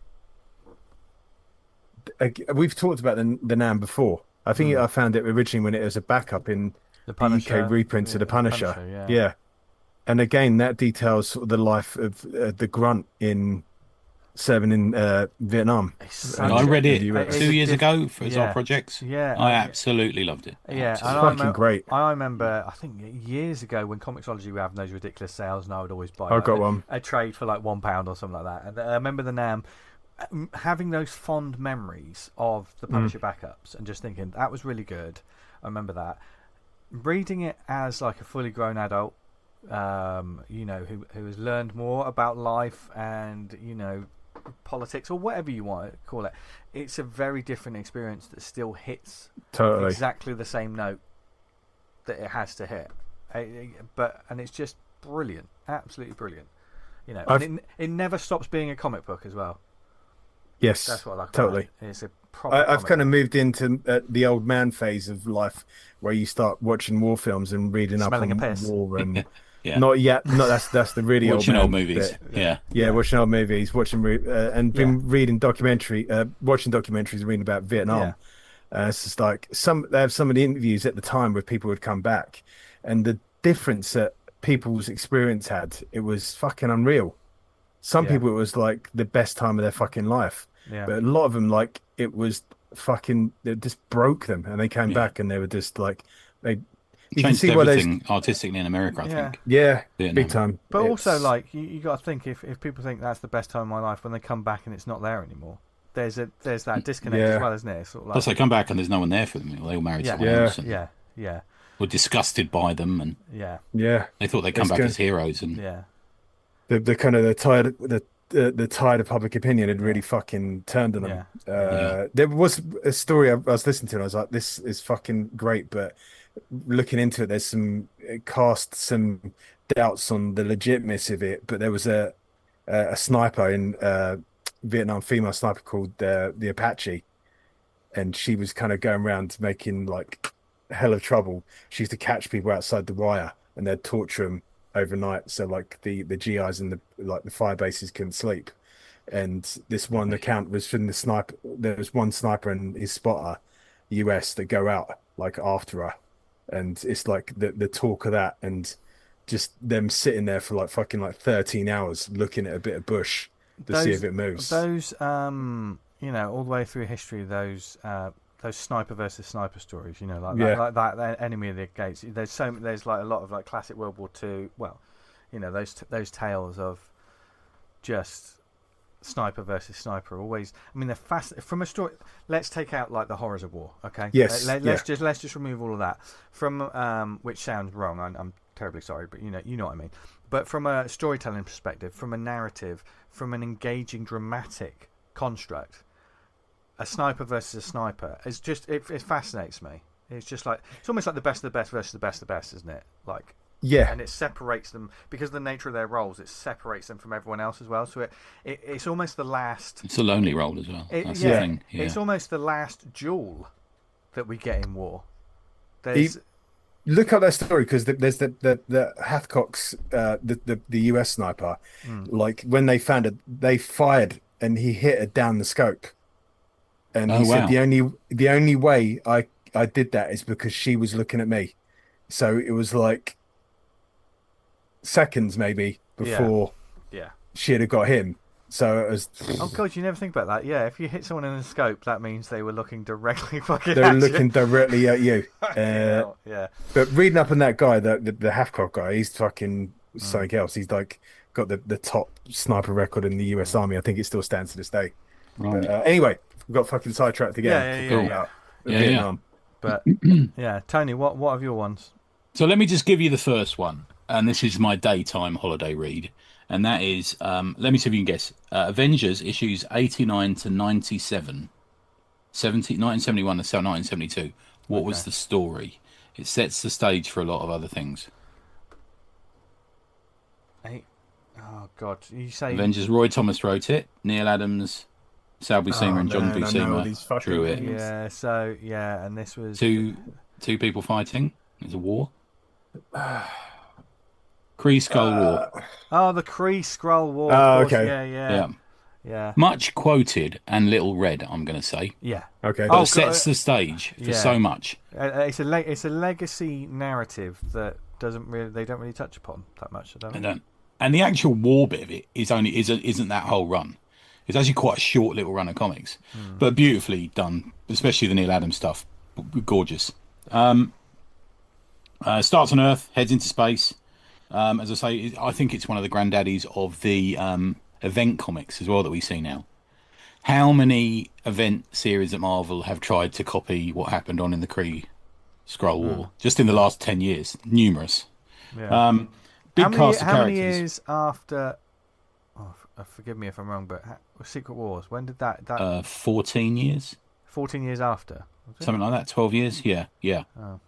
we've talked about the Nam before. I think I found it originally when it was a backup in the UK reprints of the Punisher. Yeah. And again, that details sort of the life of the Grunt in serving in Vietnam. I read it 2 years ago for our projects. Yeah, I absolutely loved it. Yeah, it's fucking great. I remember, I think years ago when Comixology were having those ridiculous sales, and I would always buy. I got one. A trade for like £1 or something like that. And I remember the Nam having those fond memories of the Punisher backups, and just thinking that was really good. I remember that. Reading it as like a fully grown adult, who has learned more about life and politics or whatever you want to call it, it's a very different experience that still hits exactly the same note that it has to hit. And it's just brilliant, absolutely brilliant. And it never stops being a comic book as well. Yes, that's what I like. Totally. It's a proper. I've kind of moved into the old man phase of life, where you start watching war films and reading Smelling up on a piss. war and. Yeah. Not yet. No, that's the really watching old old movies. Bit. Yeah, watching old movies, watching reading watching documentaries, and reading about Vietnam. It's just like they have some of the interviews at the time where people would come back, and the difference that people's experience had, it was fucking unreal. Some people, it was like the best time of their fucking life, but a lot of them, like, it was fucking, it just broke them, and they came back and they were just like you can see everything artistically in America, I think. Yeah, big time. But also, like, you got to think, if people think that's the best time of my life, when they come back and it's not there anymore, there's that disconnect as well, isn't it? Sort of like, plus, they come back and there's no one there for them. They all married someone else. Yeah. Were disgusted by them, and they thought they'd come back as heroes, and the kind of the tide of public opinion had really fucking turned on them. There was a story I was listening to, and I was like, this is fucking great, but looking into it, there's some doubts on the legitimacy of it. But there was a sniper in Vietnam, female sniper called the Apache, and she was kind of going around making like a hell of trouble. She used to catch people outside the wire, and they'd torture them overnight, so like the GIs and the fire bases couldn't sleep. And this one account was from the sniper. There was one sniper and his spotter, US, that go out like after her. And it's like the talk of that, and just them sitting there for like fucking like 13 hours looking at a bit of bush to see if it moves. Those, all the way through history, those sniper versus sniper stories, like that enemy of the gates. There's like a lot of like classic World War II. Well, those tales of just sniper versus sniper always. I mean, they're fast from a story. Let's take out like the horrors of war. Okay. Yes. Let's just remove all of that from which sounds wrong. I'm terribly sorry, but you know what I mean. But from a storytelling perspective, from a narrative, from an engaging dramatic construct, a sniper versus a sniper is just it fascinates me. It's just like it's almost like the best of the best versus the best of the best, isn't it? Like Yeah. and it separates them because of the nature of their roles. It separates them from everyone else as well. So it's almost the last. It's a lonely role as well. That's the thing. Yeah. It's almost the last duel that we get in war. There's. Look up that story because there's the Hathcock's the US sniper. Like when they found it, they fired and he hit her down the scope. And he said the only way I did that is because she was looking at me. So it was like seconds maybe before she'd have got him. So it was. Oh god, you never think about that. Yeah, if you hit someone in the scope, that means they were looking directly fucking. They were looking directly at you. Yeah. But reading up on that guy, the Hathcock guy, he's fucking something else. He's like got the top sniper record in the US Army. I think it still stands to this day. Right. But, anyway, we got fucking sidetracked again. Vietnam. But yeah, Tony, what have your ones? So let me just give you the first one, and this is my daytime holiday read, and that is let me see if you can guess. Avengers issues 89 to 97, 1971 to 1972. What was the story? It sets the stage for a lot of other things. Oh God, you say Avengers. Roy Thomas wrote it. Neil Adams, Sal Buscema, and John Buscema drew it. Yeah. So yeah, and this was two people fighting. It's a war. Kree Skull War. Oh, the Kree Skrull War. Oh, okay. Yeah. Much quoted and little read, I'm going to say. Yeah. Okay. But it sets the stage for so much. It's a legacy narrative that they don't really touch upon that much. They don't. And the actual war bit of it isn't that whole run. It's actually quite a short little run of comics, but beautifully done, especially the Neil Adams stuff. Gorgeous. Starts on Earth, heads into space. As I say, I think it's one of the granddaddies of the event comics as well that we see now. How many event series at Marvel have tried to copy what happened in the Kree Skrull War? Just in the last 10 years. Numerous. Yeah. Big cast of characters. How many years after... Oh, forgive me if I'm wrong, but Secret Wars, when did that... 14 years. 14 years after? Something like that, 12 years? Yeah. Oh.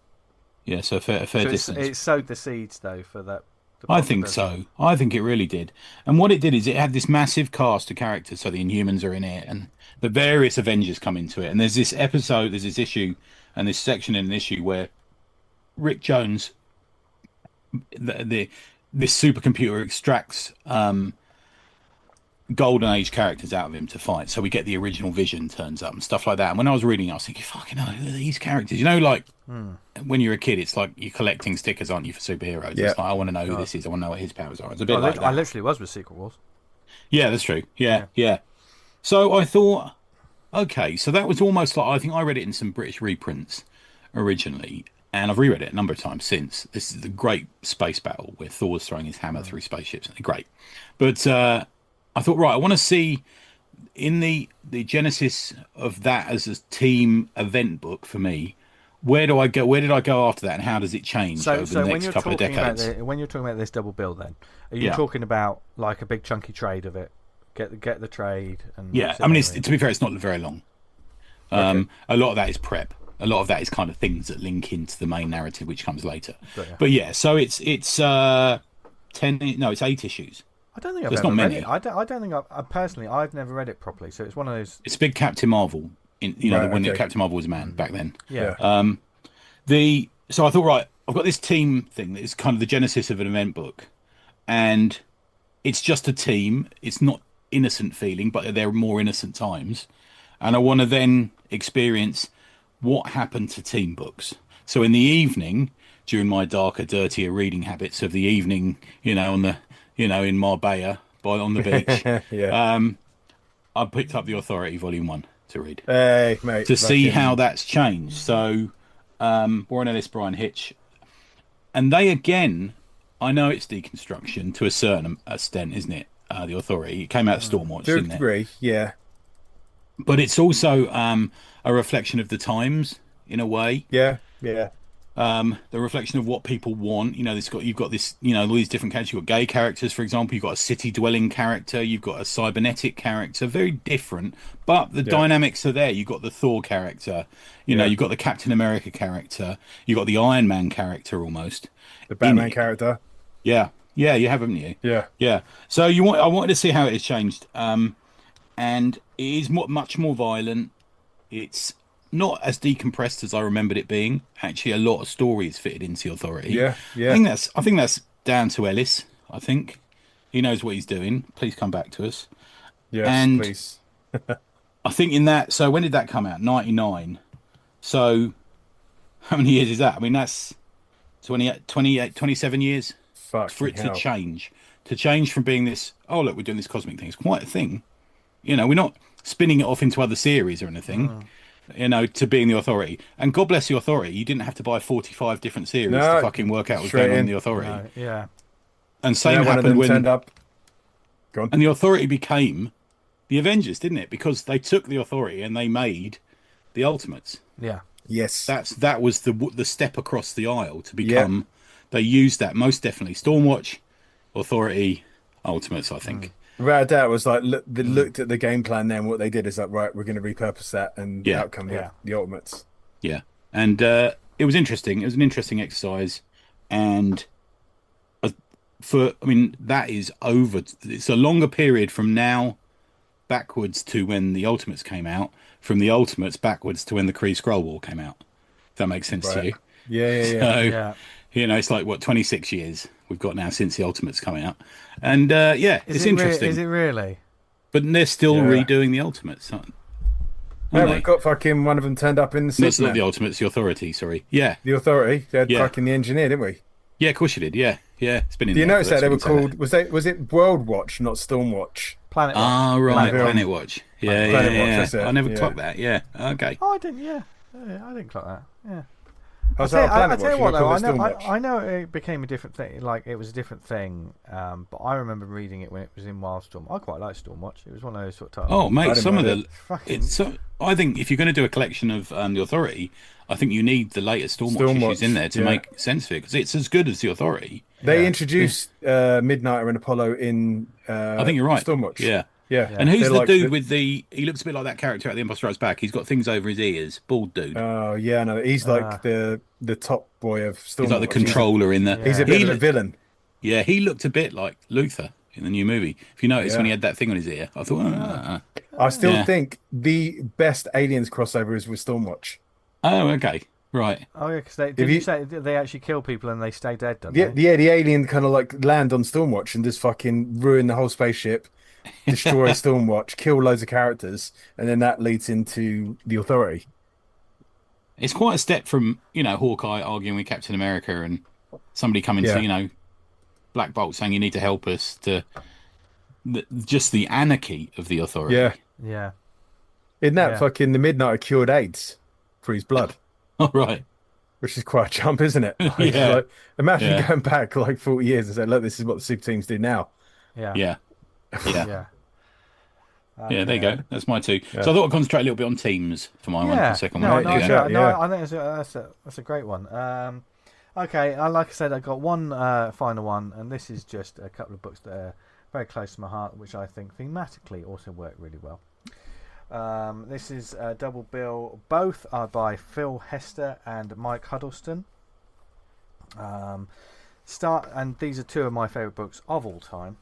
Yeah, so a fair distance. It sowed the seeds, though, for that. I think so. I think it really did. And what it did is it had this massive cast of characters. So the Inhumans are in it, and the various Avengers come into it. And there's this issue, and this section in an issue where Rick Jones, this supercomputer extracts Golden Age characters out of him to fight. So we get the original Vision turns up and stuff like that. And when I was reading, I was thinking, fucking hell, who are these characters? You know, like when you're a kid, it's like you're collecting stickers, aren't you, for superheroes? Yeah. It's like, I want to know who this is. I want to know what his powers are. It's a bit like that. I literally was with Secret Wars. Yeah, that's true. Yeah. So I thought, okay, so that was almost like, I think I read it in some British reprints originally. And I've reread it a number of times since. This is the great space battle where Thor's throwing his hammer through spaceships. Great. But I thought, right, I want to see in the genesis of that as a team event book for me, where do I go? Where did I go after that, and how does it change over the next couple of decades? When you're talking about this double bill, then are you talking about like a big chunky trade of it? Get the trade and I mean, to be fair, it's not very long. A lot of that is prep. A lot of that is kind of things that link into the main narrative, which comes later. But yeah, so it's 8 issues. I don't think I've ever read it. I don't think personally I've never read it properly. So it's one of those. It's a big Captain Marvel. When Captain Marvel was a man back then. Yeah. So I thought, right, I've got this team thing that is kind of the genesis of an event book, and it's just a team. It's not innocent feeling, but they're more innocent times, and I want to then experience what happened to team books. So in the evening, during my darker, dirtier reading habits of the evening, in Marbella on the beach, I picked up The Authority Volume 1 to read. Hey, mate. To see how that's changed. So, Warren Ellis, Brian Hitch. And they, again, I know it's deconstruction to a certain extent, isn't it? The Authority. It came out of Stormwatch, didn't it? Degree, yeah. But it's also a reflection of the times, in a way. Yeah. the reflection of what people want. You've got this, all these different characters. You've got gay characters, for example. You've got a city dwelling character. You've got a cybernetic character. Very different, but the dynamics are there. You've got the Thor character. You've got the Captain America character. You've got the Iron Man character almost. The Batman character. Yeah, you have, haven't you? Yeah. So I wanted to see how it has changed, and it is much more violent. It's not as decompressed as I remembered it being. Actually, a lot of stories fitted into the Authority. Yeah. I think that's down to Ellis. I think he knows what he's doing. Please come back to us. Yes, please. I think in that. So when did that come out? 99. So how many years is that? I mean, that's 27 years for it to change. To change from being this, oh look, we're doing this cosmic thing. It's quite a thing. We're not spinning it off into other series or anything. To being the Authority. And God bless the Authority, you didn't have to buy 45 different series to fucking work out what's going on in the Authority. No, yeah. And same happened when turned up. Go on. And the Authority became the Avengers, didn't it? Because they took the Authority and they made the Ultimates. Yeah. Yes. That was the step across the aisle to become. They used that most definitely. Stormwatch, Authority, Ultimates, I think. Without a doubt, it was like they looked at the game plan. Then what they did is like, right, we're going to repurpose that, and the outcome, the Ultimates. Yeah, and it was interesting. It was an interesting exercise, and that is over. It's a longer period from now backwards to when the Ultimates came out. From the Ultimates backwards to when the Kree Skrull War came out. If that makes sense to you. Yeah. It's like 26 years we've got now since the Ultimates coming out, and it's interesting. Is it really? But they're still redoing the Ultimates. We've got fucking one of them turned up in the Superman. It's not the Ultimates, the Authority. Sorry, the Authority. They had fucking the engineer, didn't we? Yeah, of course you did. Yeah. It's been in. Do you notice that they were called? Was it World Watch, not Stormwatch? Planet Watch. Ah, right, Planet Watch. Yeah. Watch, that's it. I never clocked that. Yeah. Okay. Oh, I didn't. Yeah, I didn't clock that. Yeah. I tell you what, though, I know it became a different thing. Like it was a different thing, but I remember reading it when it was in Wildstorm. I quite liked Stormwatch. It was one of those sort of titles. Oh, mate, some of the. I think if you're going to do a collection of the Authority, I think you need the latest Stormwatch issues in there to make sense of it, because it's as good as the Authority. They introduced Midnighter and Apollo in. I think you're right. Stormwatch. Yeah. And who's the dude with the? He looks a bit like that character at The Empire Strikes Back. He's got things over his ears. Bald dude. Oh yeah, no, he's like the top boy of Stormwatch. He's like the controller in the. He's a bit of a villain. Yeah, he looked a bit like Luther in the new movie. If you notice when he had that thing on his ear, I thought. I still think the best Aliens crossover is with Stormwatch. Oh, okay, right. Oh yeah, because you say they actually kill people and they stay dead, don't they? they? Yeah, the alien kind of like land on Stormwatch and just fucking ruin the whole spaceship. Destroy Stormwatch, kill loads of characters, and then that leads into the Authority. It's quite a step from Hawkeye arguing with Captain America and somebody coming to Black Bolt saying you need to help us, to just the anarchy of the Authority. Yeah. Isn't that fucking the Midnighter cured AIDS for his blood? Oh, right. Which is quite a jump, isn't it? Like, imagine going back like 40 years and saying, look, this is what the super teams do now. Yeah. There you go. That's my two. So I thought I'd concentrate a little bit on teams for my one. The second one. I think that's a great one. Okay, like I said, I got one final one, and this is just a couple of books that are very close to my heart, which I think thematically also work really well. This is a double bill. Both are by Phil Hester and Mike Huddleston. And these are two of my favourite books of all time.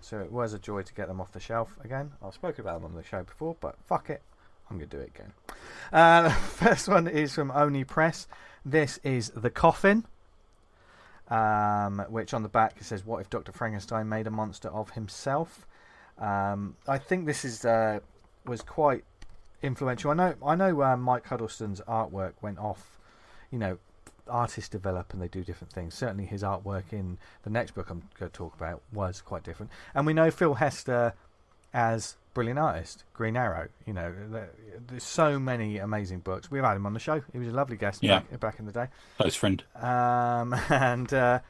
So it was a joy to get them off the shelf again. I've spoken about them on the show before, but fuck it, I'm going to do it again. The first one is from Oni Press. This is The Coffin, which on the back it says, "What if Dr. Frankenstein made a monster of himself?" I think this was quite influential. I know Mike Huddleston's artwork went off, artists develop and they do different things. Certainly his artwork in the next book I'm going to talk about was quite different. And we know Phil Hester as brilliant artist, Green Arrow. There's so many amazing books. We've had him on the show. He was a lovely guest back in the day. Close friend. But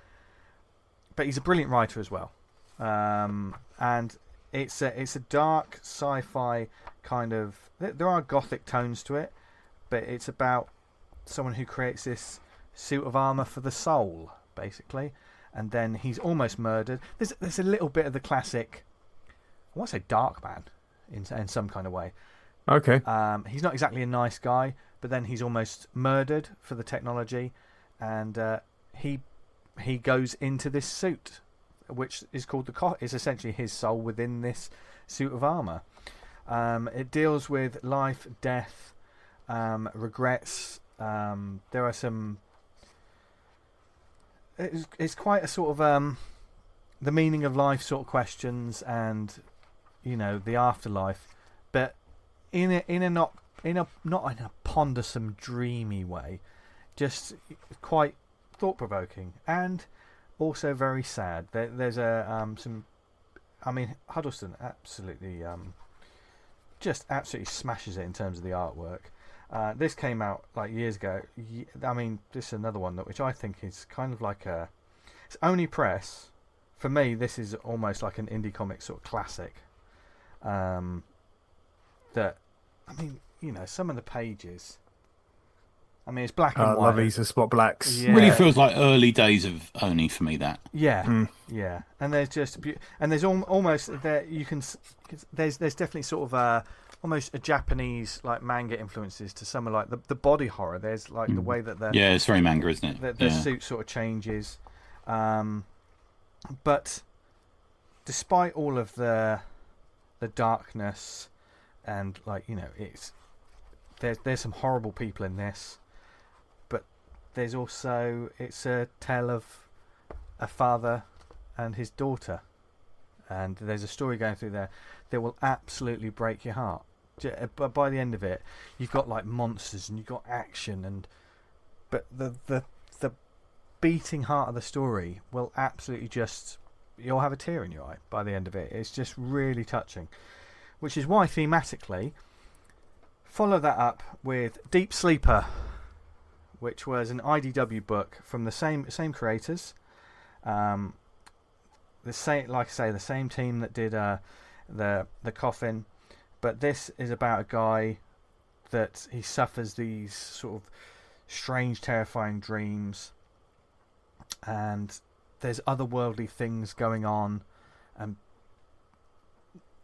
he's a brilliant writer as well. And it's a dark sci-fi kind of. There are gothic tones to it, but it's about someone who creates this suit of armor for the soul, basically, and then he's almost murdered. There's a little bit of the classic, I want to say dark man in some kind of way. Okay. He's not exactly a nice guy, but then he's almost murdered for the technology, and he goes into this suit, which is called is essentially his soul within this suit of armor. It deals with life, death, regrets. There are some. It's quite a sort of the meaning of life sort of questions, and the afterlife, but in a not in a pondersome, dreamy way, just quite thought provoking and also very sad. There's some. I mean, Huddleston absolutely just absolutely smashes it in terms of the artwork. This came out like years ago. I mean, this is another one which I think is kind of like it's only press. For me, this is almost like an indie comic sort of classic. That, I mean, some of the pages. I mean, it's black and white. Love these spot blacks. Yeah. Really feels like early days of Oni for me. That. Yeah, yeah, and there's just and there's almost there you can there's definitely sort of almost a Japanese like manga influences to some of like the body horror. There's like the way that it's very manga, isn't it? The suit sort of changes, but despite all of the darkness and like it's there's some horrible people in this. There's also, it's a tale of a father and his daughter. And there's a story going through there that will absolutely break your heart. But by the end of it, you've got like monsters and you've got action, but the beating heart of the story will absolutely you'll have a tear in your eye by the end of it. It's just really touching. Which is why thematically, follow that up with Deep Sleeper, which was an IDW book from the same creators, the same team that did the Coffin, but this is about a guy that he suffers these sort of strange, terrifying dreams, and there's otherworldly things going on, and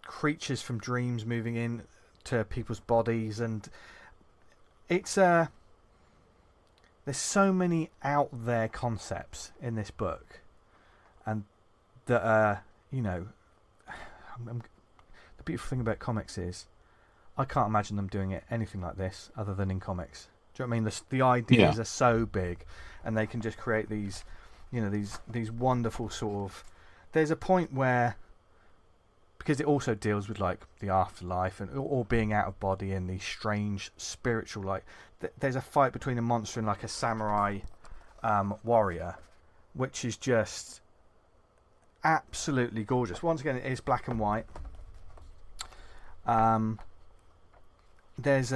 creatures from dreams moving in to people's bodies, and it's there's so many out there concepts in this book, and that the beautiful thing about comics is I can't imagine them doing anything like this other than in comics. Do you know what I mean? The ideas are so big, and they can just create these, these wonderful sort of. There's a point where, because it also deals with like the afterlife and or being out of body and these strange spiritual like. There's a fight between a monster and like a samurai warrior, which is just absolutely gorgeous. Once again, it is black and white. There's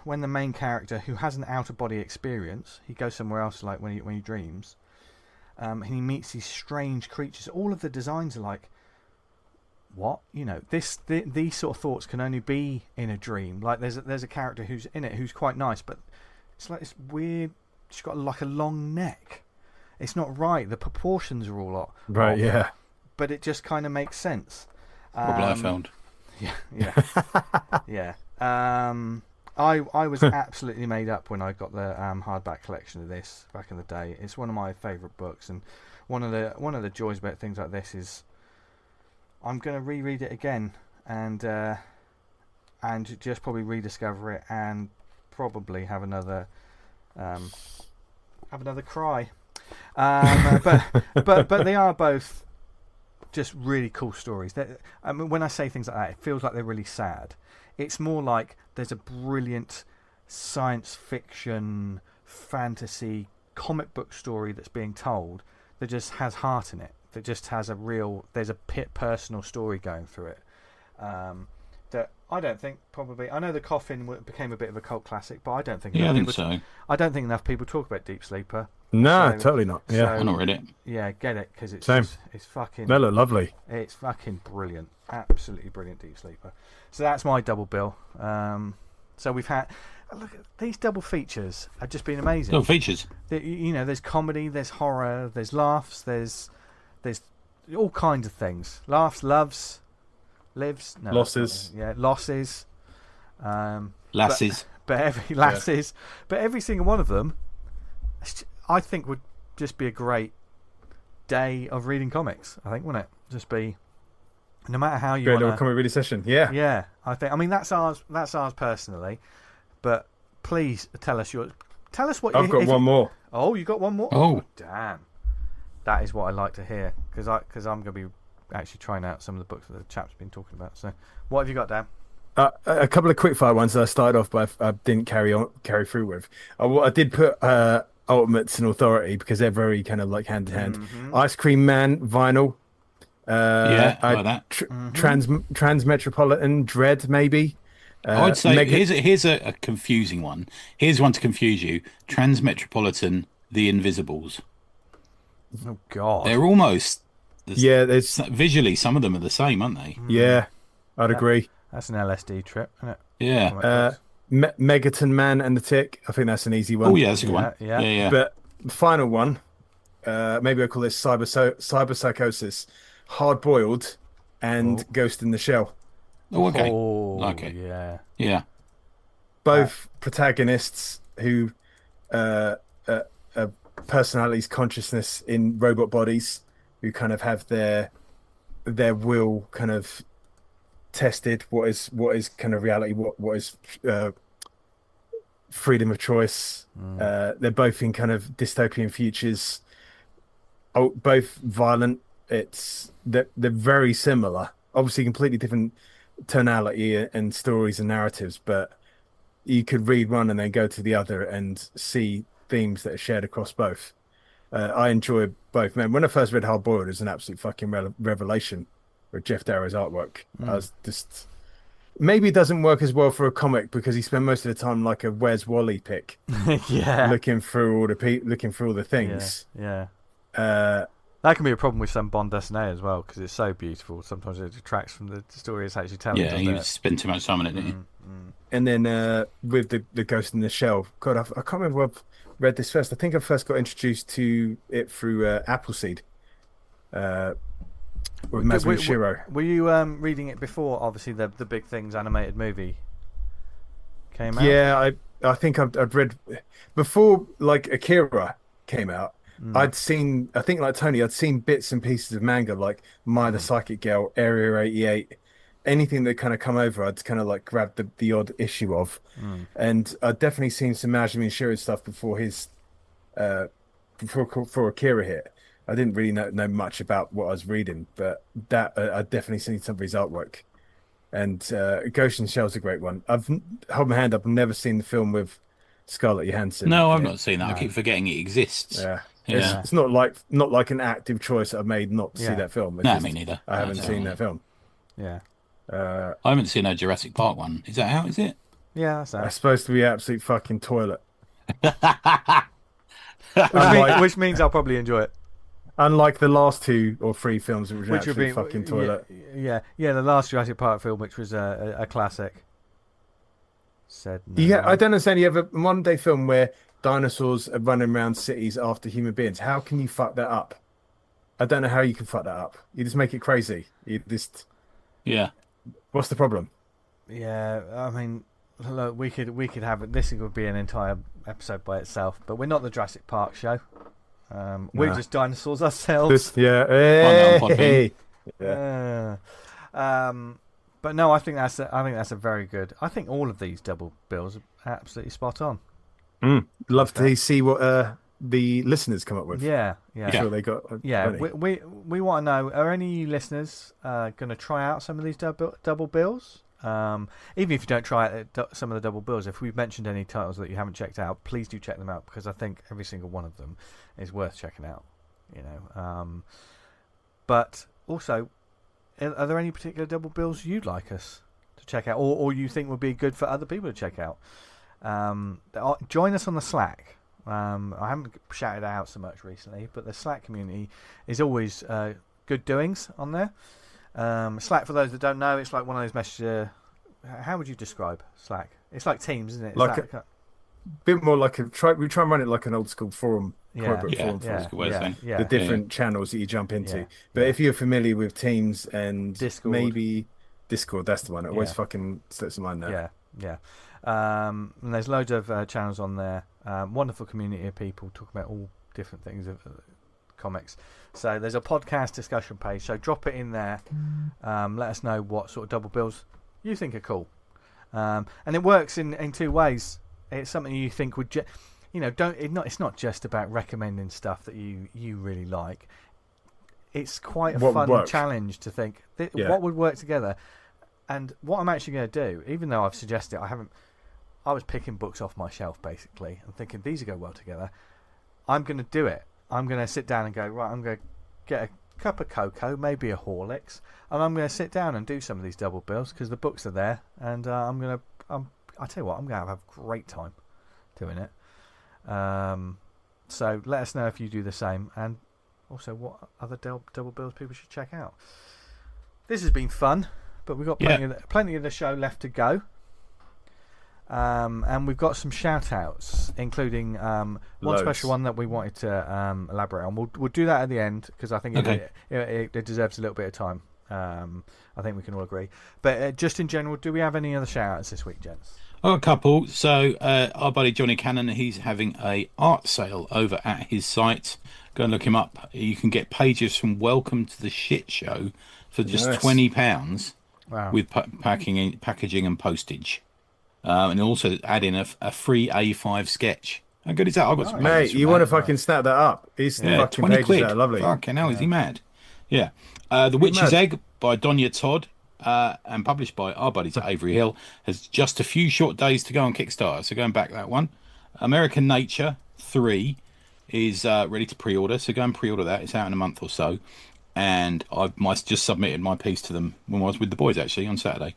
when the main character, who has an out of body experience, he goes somewhere else, like when he dreams, and he meets these strange creatures. All of the designs are like, what? These sort of thoughts can only be in a dream. Like there's a character who's in it who's quite nice, but it's like this weird. She's got like a long neck. It's not right. The proportions are all off. Right. Yeah. But it just kind of makes sense. What I found. Yeah. Yeah. I was absolutely made up when I got the hardback collection of this back in the day. It's one of my favourite books, and one of the joys about things like this is I'm going to reread it again and just probably rediscover it and probably have another cry. But they are both just really cool stories. I mean, when I say things like that, it feels like they're really sad. It's more like there's a brilliant science fiction, fantasy, comic book story that's being told that just has heart in it. That just has there's a personal story going through it. That I don't think probably. I know the Coffin became a bit of a cult classic, but I don't think. Yeah, I think so. I don't think enough people talk about Deep Sleeper. No, totally not. Yeah, I've not read it. Yeah, get it because it's same. It's fucking. They look lovely. It's fucking brilliant, absolutely brilliant Deep Sleeper. So that's my double bill. So we've had look at these double features have just been amazing. Little features. There's comedy, there's horror, there's laughs, there's all kinds of things. Laughs, loves, lives, no, losses. Losses. Lasses. But every single one of them, I think, would just be a great day of reading comics. I think, wouldn't it? Just be, no matter how you want to comic reading session. Yeah. Yeah, I mean that's ours personally, but please tell us what I've got one more. Oh, you got one more? Oh, damn. That is what I like to hear, because I'm going to be actually trying out some of the books that the chap's been talking about. So, what have you got, Dan? A couple of quickfire ones that I started off, but I didn't carry through with. I did put Ultimates and Authority because they're very kind of like hand in hand. Ice Cream Man vinyl. I like that. Transmetropolitan Dread, maybe. I'd say here's a confusing one. Here's one to confuse you. Transmetropolitan, The Invisibles. Oh God, they're almost. There's visually some of them are the same, aren't they? Yeah, I'd agree. That's an LSD trip, isn't it? Yeah. Megaton Man and the Tick. I think that's an easy one. Oh yeah, that's a good one. Yeah. But the final one, maybe I call this cyber psychosis, Hard Boiled, and Ghost in the Shell. Oh, okay. Okay. Yeah. Both protagonists who personalities, consciousness in robot bodies, who kind of have their will kind of tested. What is kind of reality? What is freedom of choice? They're both in kind of dystopian futures. Both violent. They're very similar. Obviously, completely different tonality and stories and narratives, but you could read one and then go to the other and see themes that are shared across both. I enjoy both. Man, when I first read Hard Boiled, it was an absolute fucking revelation with Jeff Darrow's artwork. I was just, maybe it doesn't work as well for a comic because he spent most of the time like a Where's Wally pick, looking through all the things. That can be a problem with some bande dessinée as well, because it's so beautiful. Sometimes it detracts from the story it's actually telling. Yeah, you spend too much time on it, didn't you? And then with the Ghost in the Shell, God, I can't remember where I've read this first. I think I first got introduced to it through Appleseed with Masaru Shiro. Were you reading it before, obviously, the Big Things animated movie came out? Yeah, I think I'd read before, like Akira came out. I'd seen, I think like Tony, I'd seen bits and pieces of manga like My the Psychic Girl, Area 88, anything that kind of come over, I'd kind of like grab the odd issue of. And I'd definitely seen some Masaru Shiro stuff before his, before Akira hit. I didn't really know much about what I was reading, but that I'd definitely seen some of his artwork. And Ghost in the Shell's a great one. Hold my hand up, I've never seen the film with Scarlett Johansson. No, I've not seen that. I keep forgetting it exists. Yeah. It's not like an active choice I've made not to see that film. No, me neither. I haven't seen that film. Yeah. I haven't seen a Jurassic Park one. Is that out? Is it? Yeah, that's out. It's supposed to be an absolute fucking toilet. Which means I'll probably enjoy it. Unlike the last 2 or 3 films, which would be fucking toilet. Yeah. The last Jurassic Park film, which was a classic. Said no. Yeah, I don't understand. You have a modern day film where dinosaurs are running around cities after human beings. How can you fuck that up? I don't know how you can fuck that up. You just make it crazy. Yeah. What's the problem? Yeah, I mean, look, we could have it. This would be an entire episode by itself. But we're not the Jurassic Park show. We're just dinosaurs ourselves. Hey. But no, I think that's a very good. I think all of these double bills are absolutely spot on. Love to see what the listeners come up with. Yeah. Sure they got. We want to know: are any of you listeners going to try out some of these double bills? Even if you don't try out some of the double bills, if we've mentioned any titles that you haven't checked out, please do check them out, because I think every single one of them is worth checking out. But also, are there any particular double bills you'd like us to check out, or you think would be good for other people to check out? Join us on the Slack. I haven't shouted it out so much recently, but the Slack community is always good doings on there. Slack, for those that don't know, it's like one of those messages. How would you describe Slack? It's like teams, isn't it? It's Like bit more like we try and run it like an old school forum. Comic book forum the different channels that you jump into. But if you're familiar with Teams and Discord. maybe Discord, that's the one. It always fucking slips in mind now. And there's loads of channels on there. Wonderful community of people talking about all different things of comics. So there's a podcast discussion page. So drop it in there. Let us know what sort of double bills you think are cool. And it works in two ways. It's something you think would, it's not just about recommending stuff that you really like. It's quite a fun challenge to think what would work together. And what I'm actually going to do, even though I've suggested it, I was picking books off my shelf basically and thinking these would go well together. I'm going to do it. I'm going to sit down and go, right, I'm going to get a cup of cocoa, maybe a Horlicks, and I'm going to sit down and do some of these double bills because the books are there, and I tell you what, I'm going to have a great time doing it. So let us know if you do the same, and also what other double bills people should check out. This has been fun, but we've got plenty of the show left to go. And we've got some shout outs, including one special one that we wanted to elaborate on. We'll do that at the end because I think it deserves a little bit of time. I think we can all agree. But just in general, do we have any other shout outs this week, gents? Oh, a couple. So our buddy Johnny Cannon, he's having a art sale over at his site. Go and look him up. You can get pages from Welcome to the Shit Show for just £20 with packaging and postage. And also add in a free A5 sketch. How good is that? I've got some mate, you want to fucking snap that up. He's fucking 20 quid. Lovely. Fucking hell, is he mad? Yeah. The Witch's Egg by Donya Todd and published by our buddies at Avery Hill has just a few short days to go on Kickstarter, so go and back that one. American Nature 3 is ready to pre-order, so go and pre-order that. It's out in a month or so. And I've just submitted my piece to them when I was with the boys, actually, on Saturday.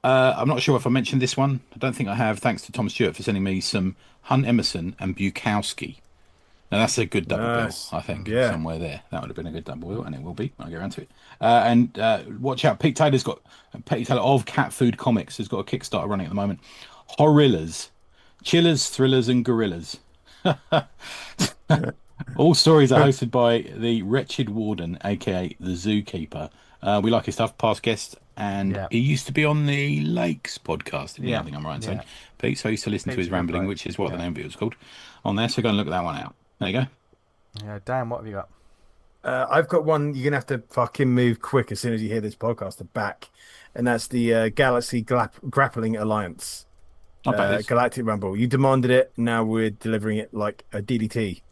I'm not sure if I mentioned this one. I don't think I have. Thanks to Tom Stewart for sending me some Hunt Emerson and Bukowski. Now, that's a good double bill, I think, somewhere there. That would have been a good double bill, and it will be. I'll get around to it. And watch out. Pete Taylor of Cat Food Comics has got a Kickstarter running at the moment. Horillaz. Chillers, Thrillers, and Gorillas. All stories are hosted by the Wretched Warden, a.k.a. the Zookeeper. We like his stuff, past guest, and he used to be on the Lakes podcast, I think I'm right in saying. Pete, so I used to listen to his rambling, which is what the name of it was called, on there, so go and look that one out. There you go. Yeah, Dan, what have you got? I've got one you're going to have to fucking move quick as soon as you hear this podcast back, and that's the Galaxy Grappling Alliance. Galactic Rumble. You demanded it, now we're delivering it like a DDT.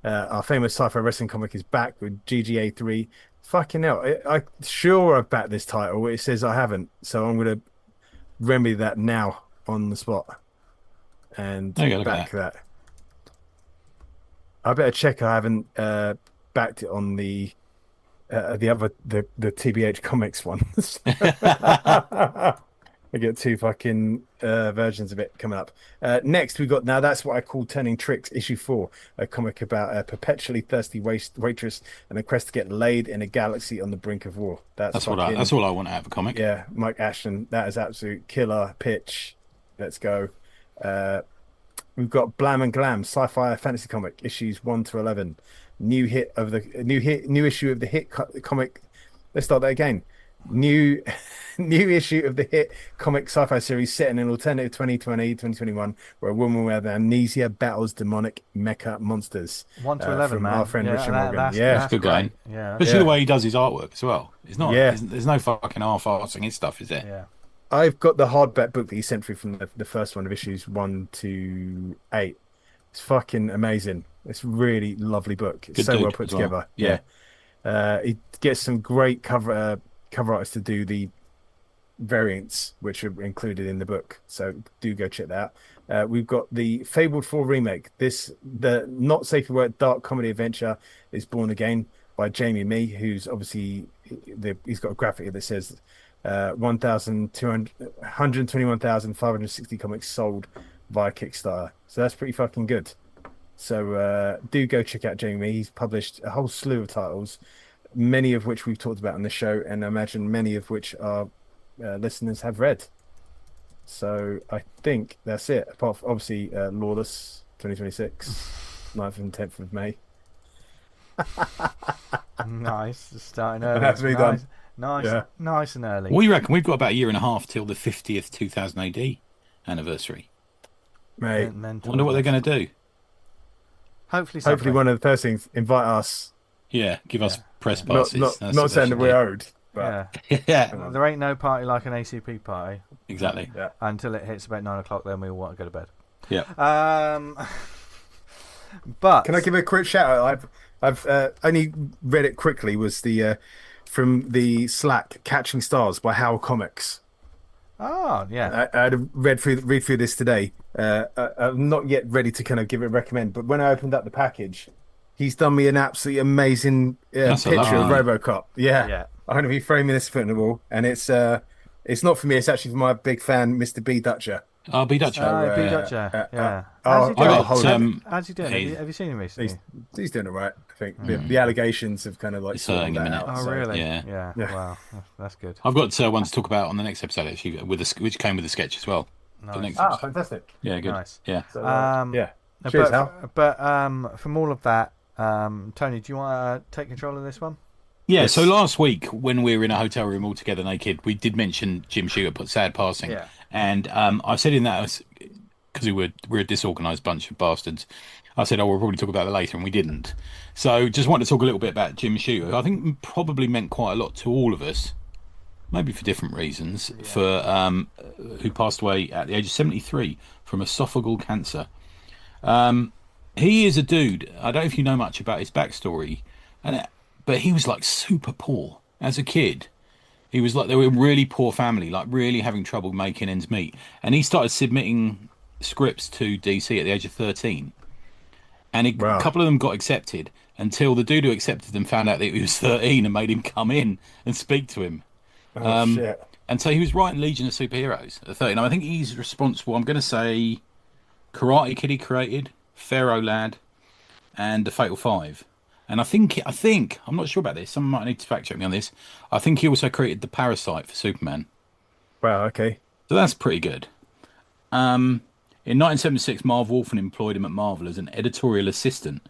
Our famous sci-fi wrestling comic is back with GGA3. Fucking hell, I'm sure I've backed this title. It says I haven't, so I'm going to remedy that now on the spot and back that. I better check I haven't backed it on the TBH Comics one. I get two fucking versions of it coming up. Next, we got Now That's What I Call Turning Tricks, issue 4, a comic about a perpetually thirsty waitress and a quest to get laid in a galaxy on the brink of war. That's all I want to have a comic. Yeah, Mike Ashton. That is absolute killer pitch. Let's go. We've got Blam and Glam, sci-fi fantasy comic, issues 1 to 11. New issue of the hit comic. Let's start that again. New issue of the hit comic sci-fi series set in an alternative 2020-2021 where a woman with amnesia battles demonic mecha monsters. 1 to 11, man. Our friend Richard Morgan. That's good going. Yeah, especially the way he does his artwork as well. It's not. There's no fucking half-arsing his stuff, is there? Yeah. I've got the hardback book that he sent through from the first one of issues 1 to 8. It's fucking amazing. It's a really lovely book. It's so well put together. Yeah. He gets some great cover artists to do the variants which are included in the book, so do go check that out. We've got the Fabled 4 remake. The not safe for work dark comedy adventure is Born Again by Jamie Mee, who's obviously he's got a graphic that says 121,560 comics sold via Kickstarter, so that's pretty fucking good. So do go check out Jamie Mee. He's published a whole slew of titles, many of which we've talked about on the show, and I imagine many of which our listeners have read. So I think that's it. Apart from, obviously, Lawless 2026, 9th and 10th of May. Nice, starting early. That's me nice, done. nice, Yeah. nice and early. What do you reckon? We've got about a year and a half till the 50th 2000 AD anniversary. Mate, I Mental. wonder what they're going to do. Hopefully, something. hopefully one of the first things, invite us. Yeah, give us press Not, passes. not, That's not what saying they that we're should owed, but Yeah, do. Yeah, there ain't no party like an ACP party exactly. yeah. until it hits about 9 o'clock. Then we all want to go to bed. Yeah. But Can I give a quick shout out? I've only read it quickly. Was the from the Slack Catching Stars by Howl Comics. Oh yeah, I had to read through this today. I'm not yet ready to kind of give it a recommend, but when I opened up the package, he's done me an absolutely amazing That's a picture of lovely RoboCop. Yeah. Yeah. I'm going to be framing this for the wall, and it's not for me. It's actually for my big fan, Mr. B. Dutcher. I'll be Dutch. B. Dutcher. Yeah. oh, How's he doing? Have you seen him recently? He's doing it right. I think the allegations have kind of like It's hurting sorted him, that innit? out. Oh so- really? Yeah. Yeah. Wow, that's good. I've got one to talk about on the next episode, actually, which came with the sketch as well. The Nice. next Ah, episode. fantastic. Yeah, good. Nice. Yeah. So, Yeah. Cheers, Hal. But from all of that, Tony, do you want to take control of this one? Yeah, Yes. so last week when we were in a hotel room all together naked, we did mention Jim Shooter put sad passing. Yeah. And I said in that, because we're a disorganised bunch of bastards, I said, we'll probably talk about that later, and we didn't. So just wanted to talk a little bit about Jim Shooter, who I think probably meant quite a lot to all of us, maybe for different reasons, for who passed away at the age of 73 from esophageal cancer. He is a dude, I don't know if you know much about his backstory, but he was like super poor as a kid. He was like, they were a really poor family, like really having trouble making ends meet. And he started submitting scripts to DC at the age of 13. And Wow. a couple of them got accepted until the dude who accepted them found out that he was 13 and made him come in and speak to him. Oh, shit. And so he was writing Legion of Superheroes at 13. I think he's responsible, I'm going to say, Karate Kid he created, Pharaoh Lad, and The Fatal Five. And I think, I'm not sure about this, someone might need to fact check me on this, I think he also created the Parasite for Superman. Wow, okay. So that's pretty good. In 1976, Marv Wolfman employed him at Marvel as an editorial assistant.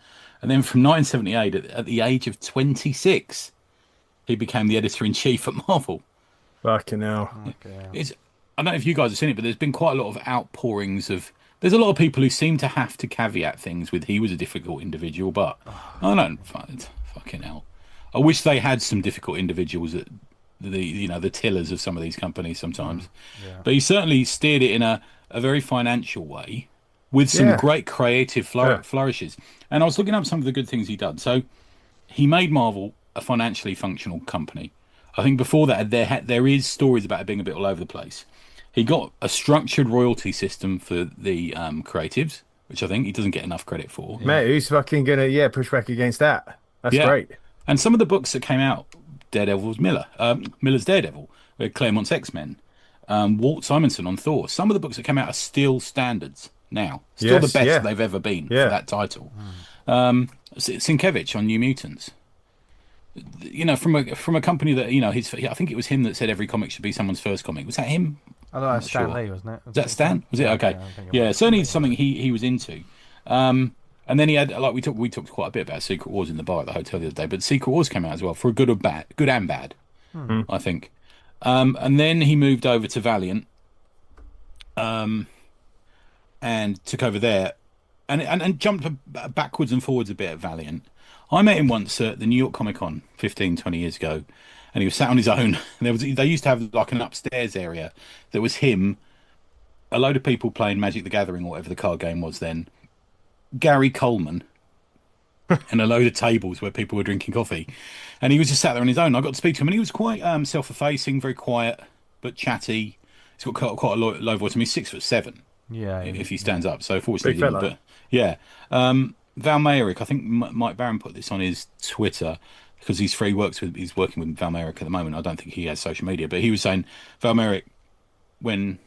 And then from 1978, at the age of 26, he became the editor-in-chief at Marvel. Fucking hell. Okay. I don't know if you guys have seen it, but there's been quite a lot of outpourings of... There's a lot of people who seem to have to caveat things with he was a difficult individual, but I don't find... Fucking hell. I wish they had some difficult individuals at the tillers of some of these companies sometimes. Yeah. But he certainly steered it in a very financial way with some Yeah. great creative flourishes. And I was looking up some of the good things he'd done. So he made Marvel a financially functional company. I think before that, there is stories about it being a bit all over the place. He got a structured royalty system for the creatives, which I think he doesn't get enough credit for. Mate, who's fucking gonna push back against that? That's Yeah. great. And some of the books that came out, Daredevil was Miller's Daredevil, we had Claremont's X-Men, Walt Simonson on Thor. Some of the books that came out are still standards now. Still Yes, the best yeah. they've ever been Yeah. for that title. Sienkiewicz on New Mutants. From a company that, I think it was him that said every comic should be someone's first comic. Was that him? I don't know, Stan sure. Lee, wasn't it? Was that Stan? Was it? Okay. I think it Yeah, was. certainly something he was into. And then he had, like, we talked quite a bit about Secret Wars in the bar at the hotel the other day, but Secret Wars came out as well for a good and bad, I think. And then he moved over to Valiant, and took over there, and jumped backwards and forwards a bit at Valiant. I met him once at the New York Comic Con 15, 20 years ago, and he was sat on his own. They used to have like an upstairs area that was him, a load of people playing Magic the Gathering or whatever the card game was then, Gary Coleman, and a load of tables where people were drinking coffee, and he was just sat there on his own. I got to speak to him, and he was quite self-effacing, very quiet but chatty. He's got quite a low voice. I mean, he's 6'7" Yeah. if he stands up. So fortunately, Big he didn't. fella. But yeah, Val Mayrick. I think Mike Barron put this on his Twitter because he's working with Val Mayrick at the moment. I don't think he has social media, but he was saying Val Mayrick, when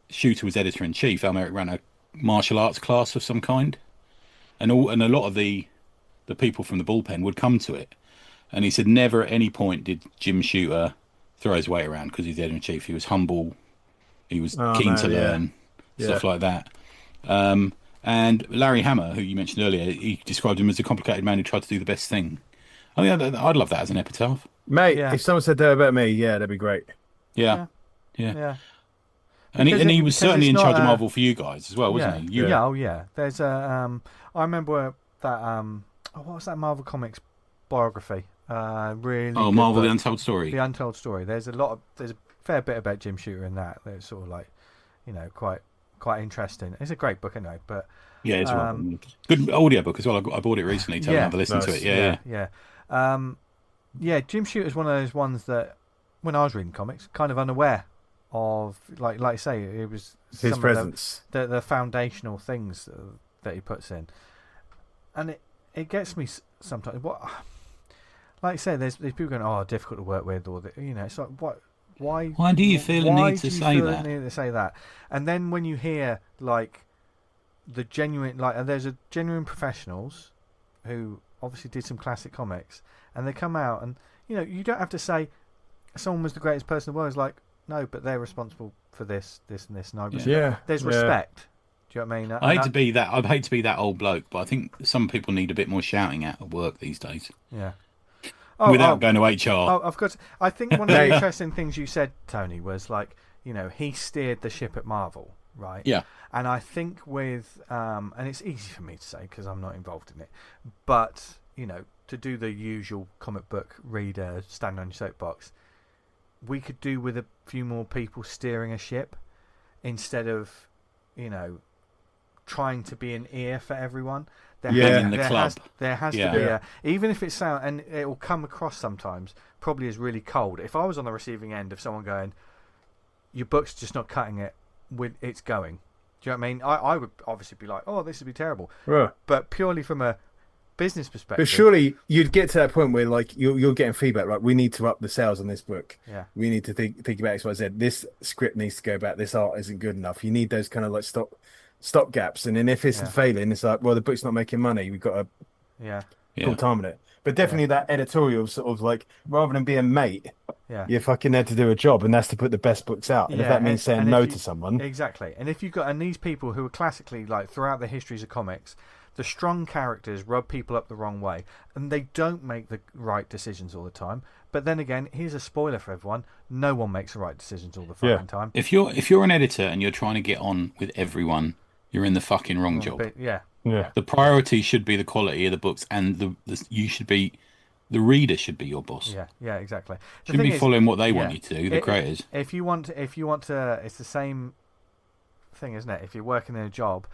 Shooter was editor in chief, Val Mayrick ran a martial arts class of some kind, and a lot of the people from the bullpen would come to it, and he said never at any point did Jim Shooter throw his weight around because he's the editor in chief. He was humble, He was keen to learn stuff like that. And Larry Hammer, who you mentioned earlier, he described him as a complicated man who tried to do the best thing. I mean, I'd love that as an epitaph. Mate, if someone said that about me, that'd be great. Yeah. And Because he was certainly in it's charge not of Marvel for you guys as well, wasn't he? Oh yeah. There's a I remember that what was that Marvel Comics biography? Really. Oh, Marvel: The Untold Story. The Untold Story. There's a fair bit about Jim Shooter in that. That's sort of like, quite interesting. It's a great book anyway, but yeah, it's good audio book as well. I bought it recently to have a listen to it. Jim Shooter's one of those ones that when I was reading comics, kind of unaware of, like I say, it was his presence, the foundational things that he puts in, and it gets me sometimes. What, like I say, there's people going, "Oh, difficult to work with," or it's like, what? Why do you feel the need to say that? And then when you hear like the genuine, and there's a genuine professionals who obviously did some classic comics, and they come out and you don't have to say someone was the greatest person in the world. It's like, no, but they're responsible for this, and this, and there's respect. Do you know what I mean? I hate to be that old bloke, but I think some people need a bit more shouting at work these days. Yeah. Without going to HR. Oh, of course. I think one of the interesting things you said, Tony, was like, he steered the ship at Marvel, right? Yeah. And I think with, and it's easy for me to say because I'm not involved in it, but, to do the usual comic book reader, stand on your soapbox, we could do with a few more people steering a ship instead of, trying to be an ear for everyone. There has to be even if it's and it will come across sometimes probably as really cold. If I was on the receiving end of someone going, your book's just not cutting it with it's going, do you know what I mean? I would obviously be like, oh, this would be terrible, right. But purely from a business perspective. But surely you'd get to that point where like you're getting feedback, right? We need to up the sales on this book. Yeah. We need to think about X, Y, Z. This script needs to go back. This art isn't good enough. You need those kind of like stop gaps. And then if it's failing, it's like, well, the book's not making money. We've got to full time on it. But definitely that editorial sort of like, rather than being mate, you're fucking there to do a job, and that's to put the best books out. And if that means saying no to someone. Exactly. And if you've got, and these people who are classically, like throughout the histories of comics, the strong characters rub people up the wrong way, and they don't make the right decisions all the time. But then again, here's a spoiler for everyone: no one makes the right decisions all the fucking time. If you're an editor and you're trying to get on with everyone, you're in the fucking wrong job. Yeah. The priority should be the quality of the books, and the reader should be your boss. Yeah, exactly. Should be following what they want you to do, the creators. If you want to, it's the same thing, isn't it? If you're working in a job,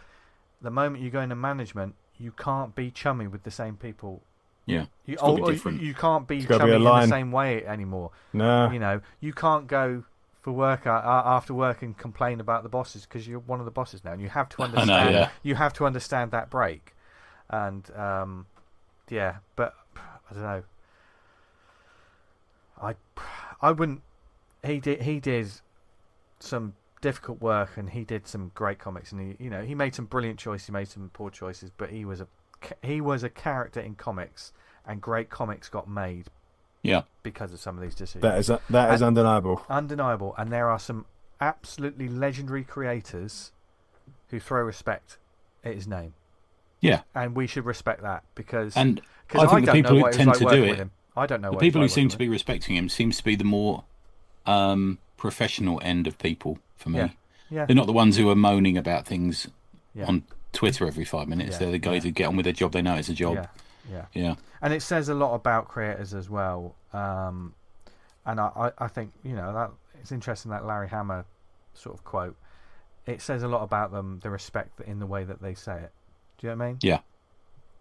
the moment you go into management, you can't be chummy with the same people. Yeah, you can't be chummy in the same way anymore. No, you can't go for work after work and complain about the bosses because you're one of the bosses now, and you have to understand. You have to understand that break, and but I don't know. I wouldn't. He did some difficult work, and he did some great comics, and he made some brilliant choices, he made some poor choices, but he was a character in comics, and great comics got made because of some of these decisions. That is undeniable. And there are some absolutely legendary creators who throw respect at his name. Yeah, and we should respect that because I think the people who tend to do it, I don't know. The people who seem to be respecting him seems to be the more professional end of people for me. Yeah. They're not the ones who are moaning about things on Twitter every 5 minutes. They're the guys who get on with their job. They know it's a job. Yeah. And it says a lot about creators as well. And I think that it's interesting, that Larry Hammer sort of quote. It says a lot about them, the respect in the way that they say it. Do you know what I mean? Yeah.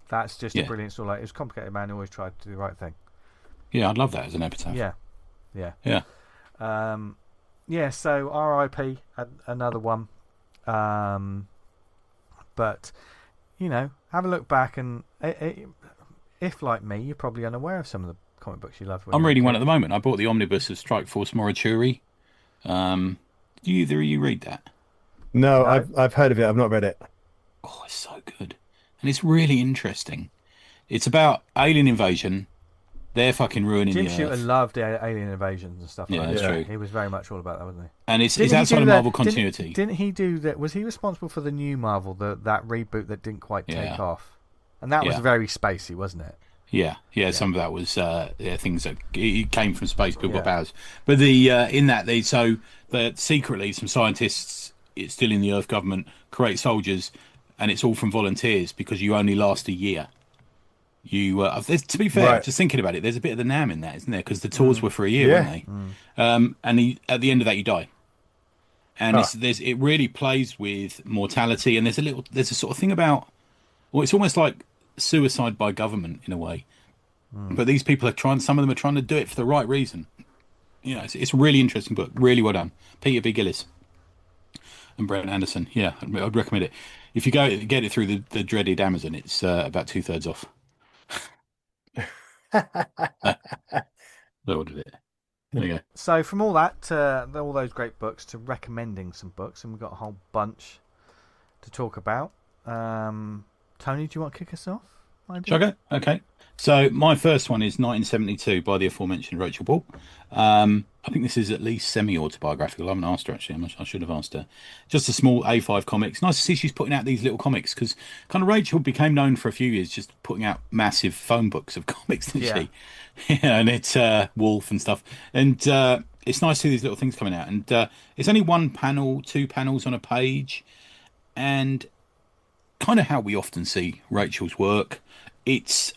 That's just a brilliant sort of like, it was a complicated man who always tried to do the right thing. Yeah, I'd love that as an epitaph. Yeah. So R.I.P. another one. But have a look back, and if like me, you're probably unaware of some of the comic books you love. I'm reading one at the moment. I bought the omnibus of Strike Force Morituri. Do either of you read that? No, I've heard of it. I've not read it. Oh, it's so good, and it's really interesting. It's about alien invasion, They're fucking ruining Jim the Shooter earth. loved alien invasions and stuff Yeah, like that's that. true. He was very much all about that, wasn't he? And it's Didn't he outside do of the- Marvel continuity. Didn't he do that? Was he responsible for the new Marvel, that reboot that didn't quite take Yeah. off? And that was Yeah. very spacey, wasn't it? Yeah. Some of that was things that it came from space, people got Yeah. powers. But the in that that secretly some scientists, it's still in the Earth government, create soldiers, and it's all from volunteers because you only last a year. To be fair, Right. just thinking about it, there's a bit of the Nam in that, isn't there? Because the tours were for a year, Yeah. weren't they? And at the end of that, you die. And it really plays with mortality, and there's a sort of thing about, well, it's almost like suicide by government in a way. But these people some of them are trying to do it for the right reason. You know, it's a really interesting book, really well done. Peter B. Gillis and Brent Anderson. Yeah, I'd recommend it. If you get it through the dreaded Amazon, it's about 2/3 off. So ordered it. There you go. So from all that, all those great books, to recommending some books, and we've got a whole bunch to talk about. Tony, do you want to kick us off? Shall I go? Okay. So my first one is 1972 by the aforementioned Rachael Ball. I think this is at least semi-autobiographical. I haven't asked her, actually. I should have asked her. Just a small A5 comic. It's nice to see she's putting out these little comics, because kind of Rachael became known for a few years just putting out massive phone books of comics, didn't she? Yeah, and it's Wolf and stuff. And it's nice to see these little things coming out. And it's only one panel, 2 panels on a page. And kind of how we often see Rachel's work. It's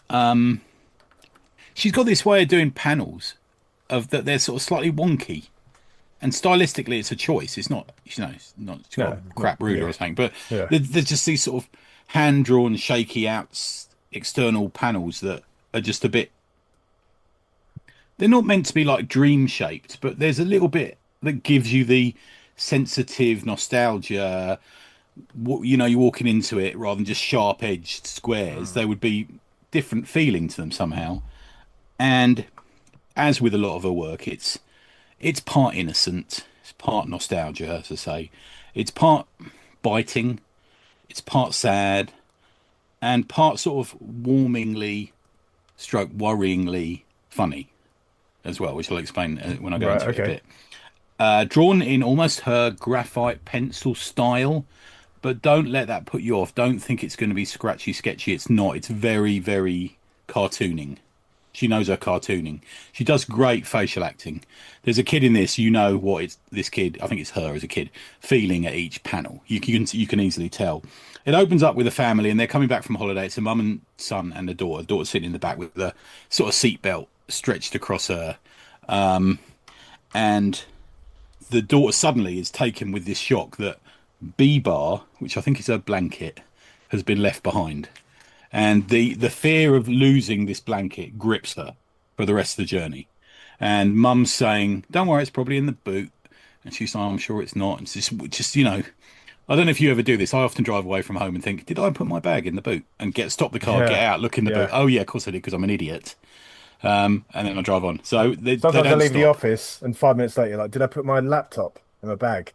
she's got this way of doing panels of that they're sort of slightly wonky, and stylistically it's a choice. It's not, it's not she's got a crap ruler or something, but there's just these sort of hand drawn, shaky out external panels that are just a bit. They're not meant to be like dream shaped, but there's a little bit that gives you the sensitive nostalgia. You're walking into it rather than just sharp edged squares. There would be different feeling to them somehow. And as with a lot of her work, it's part innocent, it's part nostalgia, as I say, it's part biting, it's part sad, and part sort of warmingly stroke worryingly funny as well, which I'll explain when I go into it a bit. Drawn in almost her graphite pencil style, but don't let that put you off. Don't think it's going to be scratchy, sketchy. It's not. It's very, very cartooning. She knows her cartooning. She does great facial acting. There's a kid in this. You know what it's this kid. I think it's her as a kid feeling at each panel. You can easily tell. It opens up with a family, and they're coming back from holiday. It's a mum and son and a daughter. The daughter's sitting in the back with the sort of seatbelt stretched across her, and the daughter suddenly is taken with this shock that B-bar, which I think is her blanket, has been left behind, and the fear of losing this blanket grips her for the rest of the journey. And mum's saying, don't worry, it's probably in the boot, and she's like, I'm sure it's not. And it's just I don't know if you ever do this. I often drive away from home and think, did I put my bag in the boot? And stop the car, get out, look in the boot. Oh yeah, of course I did, because I'm an idiot. And then I drive on. So sometimes I leave the office, and 5 minutes later, like, did I put my laptop in my bag?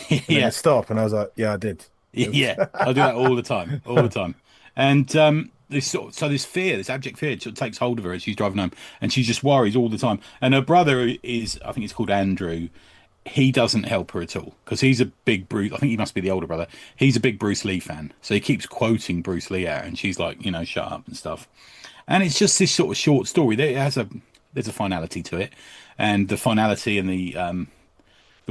And I stop, and I was like, yeah, I did. Yeah, I do that all the time, And this fear, this abject fear, sort of takes hold of her as she's driving home, and she just worries all the time. And her brother is, I think it's called Andrew. He doesn't help her at all, because he's a big Bruce. I think he must be the older brother. He's a big Bruce Lee fan, so he keeps quoting Bruce Lee out, and she's like, shut up and stuff. And it's just this sort of short story. There's a finality to it, and the finality and the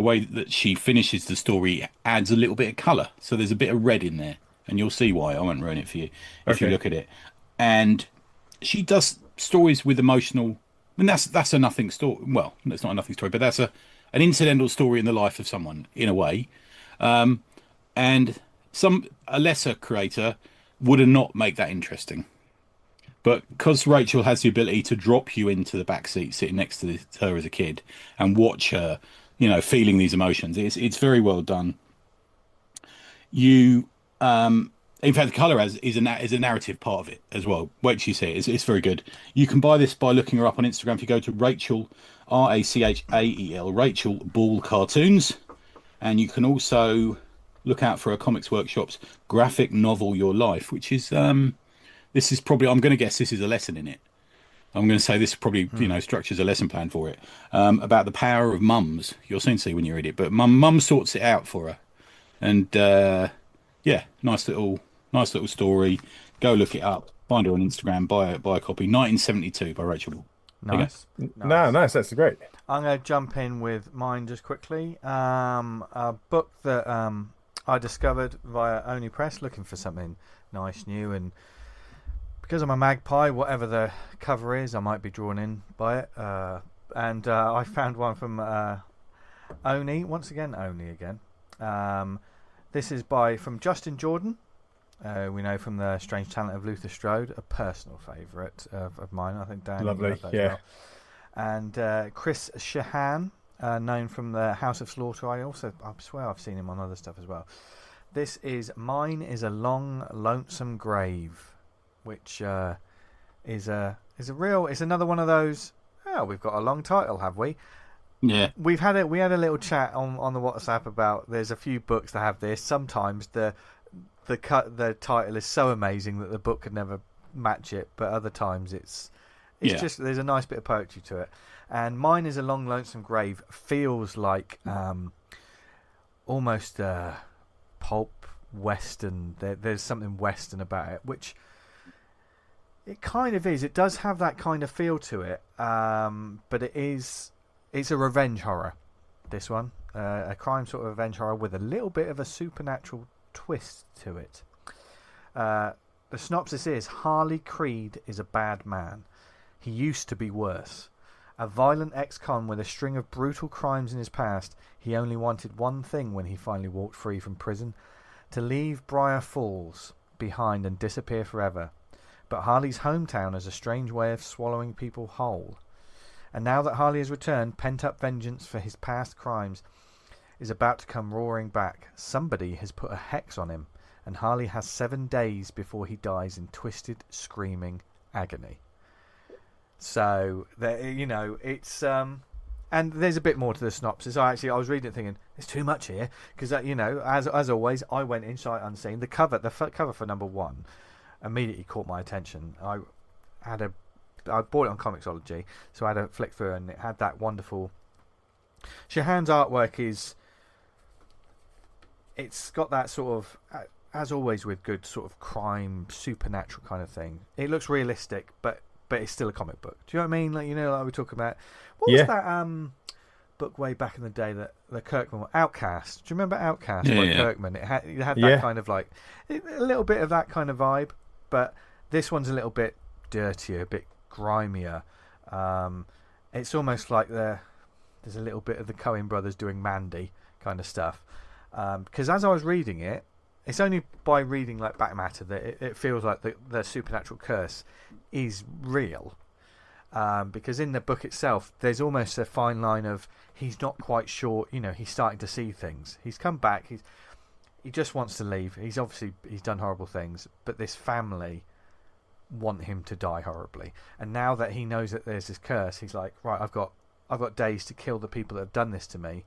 way that she finishes the story adds a little bit of colour. So there's a bit of red in there, and you'll see why. I won't ruin it for you if you look at it. And she does stories with emotional. I mean, that's a nothing story. Well, it's not a nothing story, but that's an incidental story in the life of someone, in a way. And a lesser creator would not make that interesting. But because Rachael has the ability to drop you into the back seat, sitting next to her as a kid, and watch her, feeling these emotions, it's very well done. In fact, the colour is a narrative part of it as well. Wait till you see it; it's very good. You can buy this by looking her up on Instagram. If you go to Rachael, Rachael, Rachael Ball Cartoons, and you can also look out for her Comics Workshop's graphic novel Your Life, which is. This is probably, I'm going to guess this is a lesson in it. I'm going to say this probably, structures a lesson plan for it, about the power of mums. You'll soon see when you read it, but mum sorts it out for her, and yeah, nice little story. Go look it up. Find her on Instagram. Buy a copy. 1972 by Rachael. Nice. No, nice. That's great. I'm going to jump in with mine just quickly. A book that I discovered via Only Press, looking for something nice, new, and because I'm a magpie, whatever the cover is, I might be drawn in by it. And I found one from Oni. Once again, Oni again. This is from Justin Jordan. We know from the Strange Talent of Luther Strode, a personal favourite of mine. I think Dan. Lovely, yeah. Well. And Chris Shahan, known from the House of Slaughter. I swear I've seen him on other stuff as well. This is Mine is a Long Lonesome Grave, which is another one of those. Oh, we've got a long title, have we? Yeah. We had a little chat on the WhatsApp about there's a few books that have this. Sometimes the title is so amazing that the book could never match it, but other times it's just there's a nice bit of poetry to it. And Mine is a Long Lonesome Grave feels like almost pulp western. There's something western about it, which it kind of is. It does have that kind of feel to it, but it's a revenge horror. This one, a crime sort of revenge horror with a little bit of a supernatural twist to it. The synopsis is: Harley Creed is a bad man. He used to be worse. A violent ex-con with a string of brutal crimes in his past, he only wanted one thing when he finally walked free from prison: to leave Briar Falls behind and disappear forever. But Harley's hometown has a strange way of swallowing people whole. And now that Harley has returned, pent-up vengeance for his past crimes is about to come roaring back. Somebody has put a hex on him, and Harley has 7 days before he dies in twisted, screaming agony. So, it's... and there's a bit more to the synopsis. I was reading it thinking, there's too much here, because, as always, I went in sight unseen. The cover for number 1 immediately caught my attention. I bought it on Comixology, so I had a flick through, and it had that wonderful... Shahan's artwork it's got that sort of, as always with good sort of crime, supernatural kind of thing. It looks realistic, but it's still a comic book. Do you know what I mean? Like we talk about... What was that book way back in the day that the Kirkman... Outcast. Do you remember Outcast by Kirkman? It had that kind of like... a little bit of that kind of vibe, but this one's a little bit dirtier, a bit grimier. It's almost like there's a little bit of the Coen brothers doing Mandy kind of stuff. Because as I was reading it, it's only by reading like back matter that it feels like the supernatural curse is real. Because in the book itself, there's almost a fine line of he's not quite sure. He's starting to see things. He's come back. He just wants to leave. He's done horrible things, but this family want him to die horribly. And now that he knows that there's this curse, he's like, right, I've got days to kill the people that have done this to me,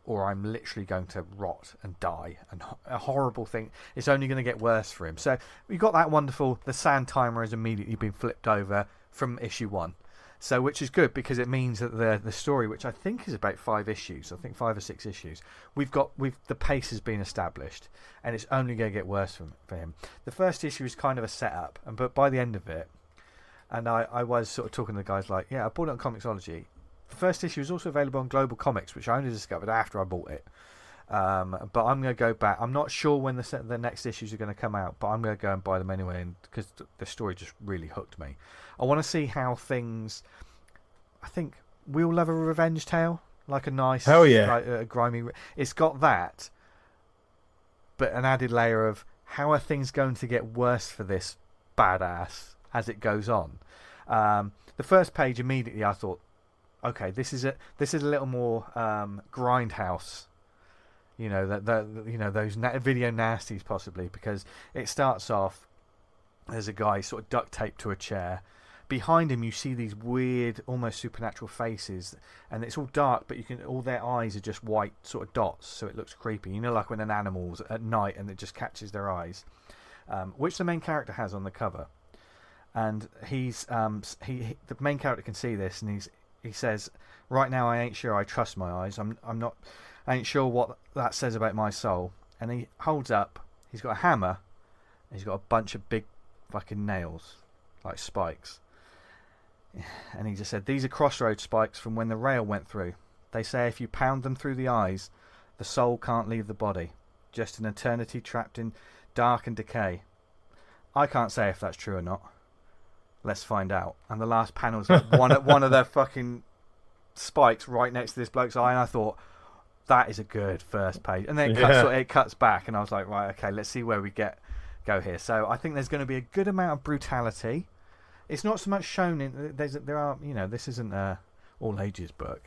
or I'm literally going to rot and die. And a horrible thing. It's only going to get worse for him. So we got that wonderful. The sand timer has immediately been flipped over from issue 1. So, which is good because it means that the story, which I think is about 5 issues, I think 5 or 6 issues, the pace has been established, and it's only going to get worse for him. The first issue is kind of a setup, but by the end of it, and I was sort of talking to the guys like, yeah, I bought it on Comixology. The first issue is also available on Global Comics, which I only discovered after I bought it. But I'm going to go back. I'm not sure when the next issues are going to come out, but I'm going to go and buy them anyway, because the story just really hooked me. I want to see how things... I think we all love a revenge tale, like a nice, hell yeah, like a grimy... It's got that, but an added layer of how are things going to get worse for this badass as it goes on. The first page, immediately I thought, okay, this is a little more grindhouse. Those video nasties possibly, because it starts off, there's a guy sort of duct taped to a chair. Behind him you see these weird, almost supernatural faces, and it's all dark, but all their eyes are just white sort of dots, so it looks creepy. Like when an animal's at night and it just catches their eyes, which the main character has on the cover. and he's the main character can see this, and he says, "Right now, I ain't sure I trust my eyes. I ain't sure what that says about my soul." And he holds up. He's got a hammer. And he's got a bunch of big fucking nails, like spikes. And he just said, "These are crossroads spikes from when the rail went through. They say if you pound them through the eyes, the soul can't leave the body. Just an eternity trapped in dark and decay. I can't say if that's true or not. Let's find out." And the last panel's like one of the fucking spikes right next to this bloke's eye, and I thought, that is a good first page. And then it cuts back, and I was like, right, okay, let's see where we go here. So I think there's going to be a good amount of brutality. It's not so much shown in there are, you know, this isn't a all ages book,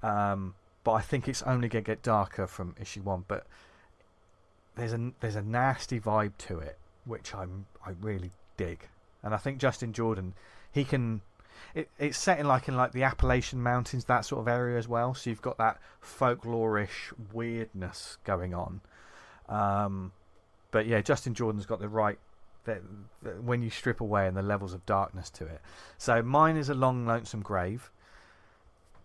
but I think it's only going to get darker from issue 1. But there's a nasty vibe to it, which I really dig. And I think Justin Jordan, he can. It's set in like the Appalachian Mountains, that sort of area as well. So you've got that folklorish weirdness going on. But yeah, Justin Jordan's got the right. When you strip away and the levels of darkness to it. So mine is A Long Lonesome Grave.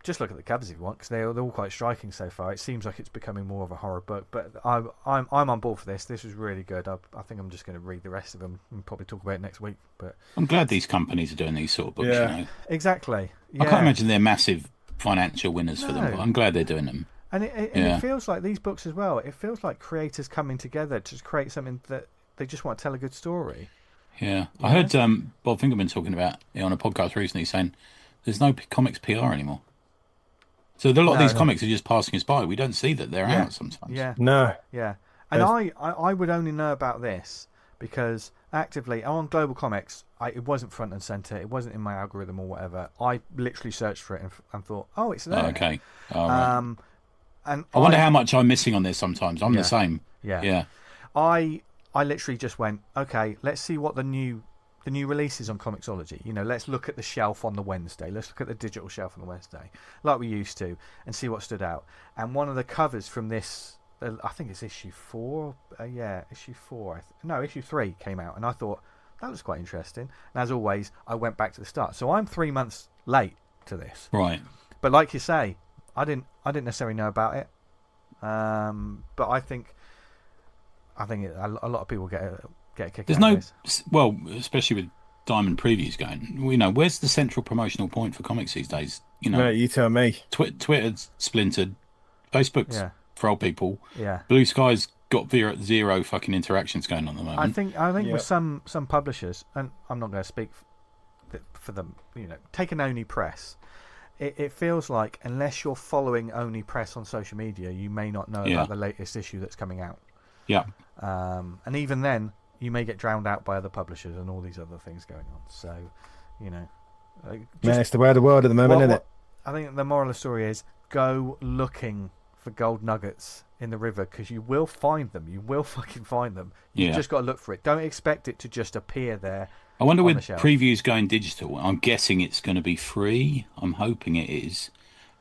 Just look at the covers if you want, because they're all quite striking so far. It seems like it's becoming more of a horror book, but I'm on board for this. This was really good. I think I'm just going to read the rest of them and probably talk about it next week. But I'm glad these companies are doing these sort of books. Yeah. You know, exactly. Yeah. I can't imagine they're massive financial winners for them, but I'm glad they're doing them. And it feels like these books as well. It feels like creators coming together to create something that they just want to tell a good story. Yeah, I heard Bob Fingerman talking about it on a podcast recently, saying there's no comics PR anymore. So a lot of these comics are just passing us by. We don't see that they're out sometimes. Yeah. No. Yeah. And I would only know about this because actively on Global Comics, it wasn't front and center. It wasn't in my algorithm or whatever. I literally searched for it and thought, oh, it's there. Oh, okay. Right. And I wonder how much I'm missing on this sometimes. I'm the same. Yeah. I literally just went, okay, let's see what the new releases on Comixology. You know, let's look at the shelf on the Wednesday. Let's look at the digital shelf on the Wednesday, like we used to, and see what stood out. And one of the covers from this, I think it's issue 4. Issue 4. Issue 3 came out, and I thought that was quite interesting. And as always, I went back to the start. So I'm 3 months late to this. Right. But like you say, I didn't necessarily know about it. But I think a lot of people get a kick There's out of this. Well, especially with Diamond previews going, you know, where's the central promotional point for comics these days? You know, No, you tell me. Twitter's splintered, Facebook's for old people. Yeah. Blue Sky's got zero fucking interactions going on at the moment. I think with some publishers, and I'm not going to speak for them. You know, take an Oni Press. It feels like unless you're following Oni Press on social media, you may not know about the latest issue that's coming out. Yeah. And even then, you may get drowned out by other publishers and all these other things going on. So, you know, Man, it's the way of the world at the moment, isn't it? I think the moral of the story is go looking for gold nuggets in the river, because you will find them. You will fucking find them. You've just got to look for it. Don't expect it to just appear there. I wonder with previews going digital, I'm guessing it's going to be free. I'm hoping it is.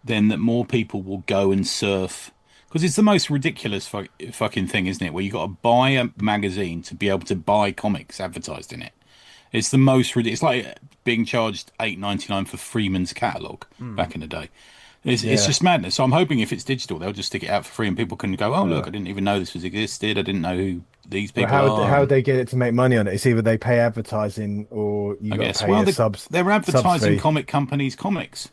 Then that more people will go and surf. Because it's the most ridiculous fucking thing, isn't it? Where you got to buy a magazine to be able to buy comics advertised in it. It's the most ridiculous. It's like being charged $8.99 for Freeman's catalogue back in the day. It's just madness. So I'm hoping if it's digital, they'll just stick it out for free and people can go, oh, look, I didn't even know this existed. I didn't know who these people are. How they get it to make money on it? It's either they pay advertising or you got to pay a subs. They're advertising comic companies' comics.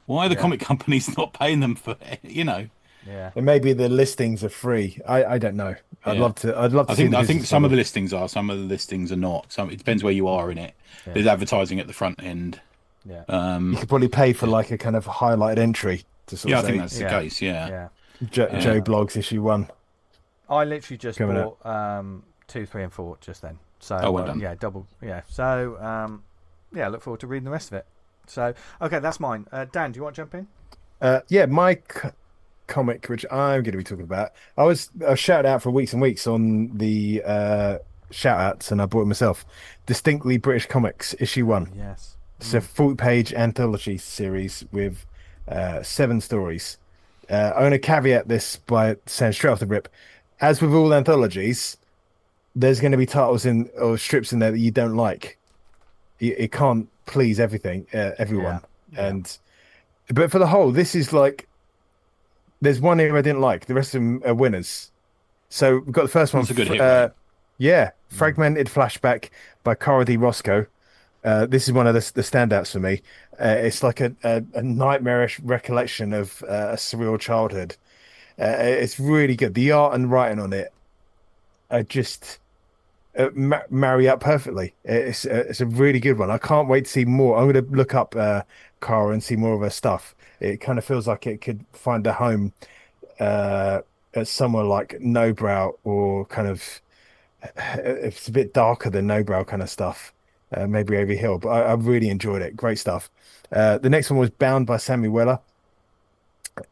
Why are the comic companies not paying them for, you know? Yeah. And maybe the listings are free. I don't know. I'd love to. I think some of the listings are. Some of the listings are not. It depends where you are in it. Yeah. There's advertising at the front end. Yeah. You could probably pay for like a kind of highlighted entry to sort of say. I think that's the case. Yeah. Joe Blogs issue 1. I literally just bought 2, 3, and 4 just then. So well done. double. Yeah. So I look forward to reading the rest of it. So okay, that's mine. Dan, do you want to jump in? My comic, which I'm going to be talking about, I was shouted out for weeks and weeks on the shout outs, and I bought it myself. Distinctly British Comics issue 1. Yes. It's a 40-page anthology series with 7 stories. I'm going to caveat this by saying straight off the rip, as with all anthologies, there's going to be titles in or strips in there that you don't like. it can't please everyone. Yeah. But for the whole, this is like there's one here I didn't like. The rest of them are winners. So we've got the first one. That's a good hit rate. Yeah, Fragmented Flashback by Cara D. Roscoe. This is one of the standouts for me. It's like a nightmarish recollection of a surreal childhood. It's really good. The art and writing on it are just marry up perfectly. It's a really good one. I can't wait to see more. I'm going to look up Cara and see more of her stuff. It kind of feels like it could find a home at somewhere like Nobrow, or kind of it's a bit darker than Nobrow kind of stuff. Maybe Over Hill, but I really enjoyed it. Great stuff. The next one was Bound by Sammy Weller.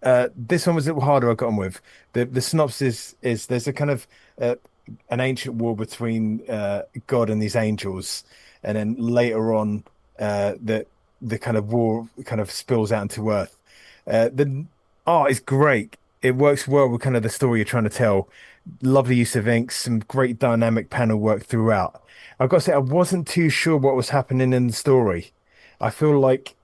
This one was a little harder I got on with. The synopsis is there's a kind of an ancient war between God and these angels, and then later on the kind of war kind of spills out into Earth. The art is great. It works well with kind of the story you're trying to tell. Lovely use of inks, some great dynamic panel work throughout. I've got to say, I wasn't too sure what was happening in the story. I feel like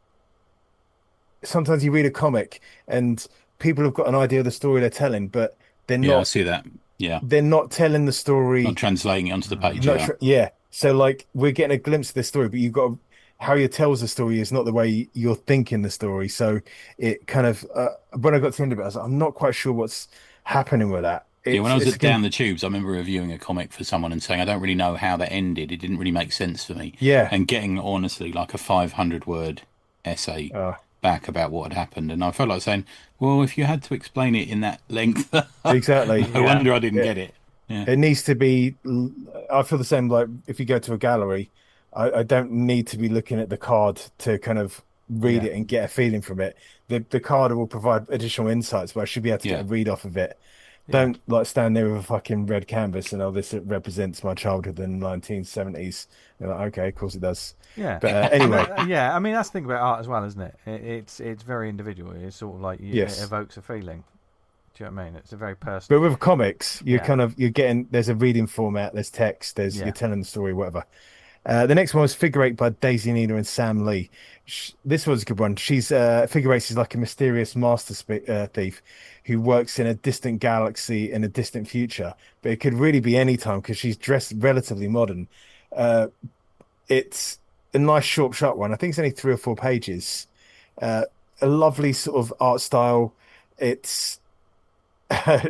sometimes you read a comic and people have got an idea of the story they're telling, but they're not. Yeah, I see that. Yeah, they're not telling the story. not translating it onto the page. Yeah. So like we're getting a glimpse of the story, but you've got how you tells the story is not the way you're thinking the story. So it kind of when I got to the end of it, I was like, I'm not quite sure what's happening with that. Yeah, when I was at Down the Tubes, I remember reviewing a comic for someone and saying, I don't really know how that ended. It didn't really make sense for me. Yeah. And getting, honestly, like a 500-word essay back about what had happened. And I felt like saying, well, if you had to explain it in that length, exactly. no wonder I didn't get it. Yeah. It needs to be, I feel the same, like if you go to a gallery, I don't need to be looking at the card to kind of read it and get a feeling from it. The card will provide additional insights, but I should be able to get a read off of it. Don't like stand there with a fucking red canvas and this represents my childhood in the 1970s. You're like, okay, of course it does. Yeah. But anyway. I mean that's the thing about art as well, isn't it? It's very individual. It's sort of like it evokes a feeling. Do you know what I mean? It's a very personal. But with comics, you're getting there's a reading format, there's text, you're telling the story, whatever. The next one was Figure Eight by Daisy Nina and Sam Lee. This was a good one. She's Figure Eight is like a mysterious master thief who works in a distant galaxy in a distant future, but it could really be any time because she's dressed relatively modern. It's a nice short, sharp one. I think it's only 3 or 4 pages. A lovely sort of art style. It's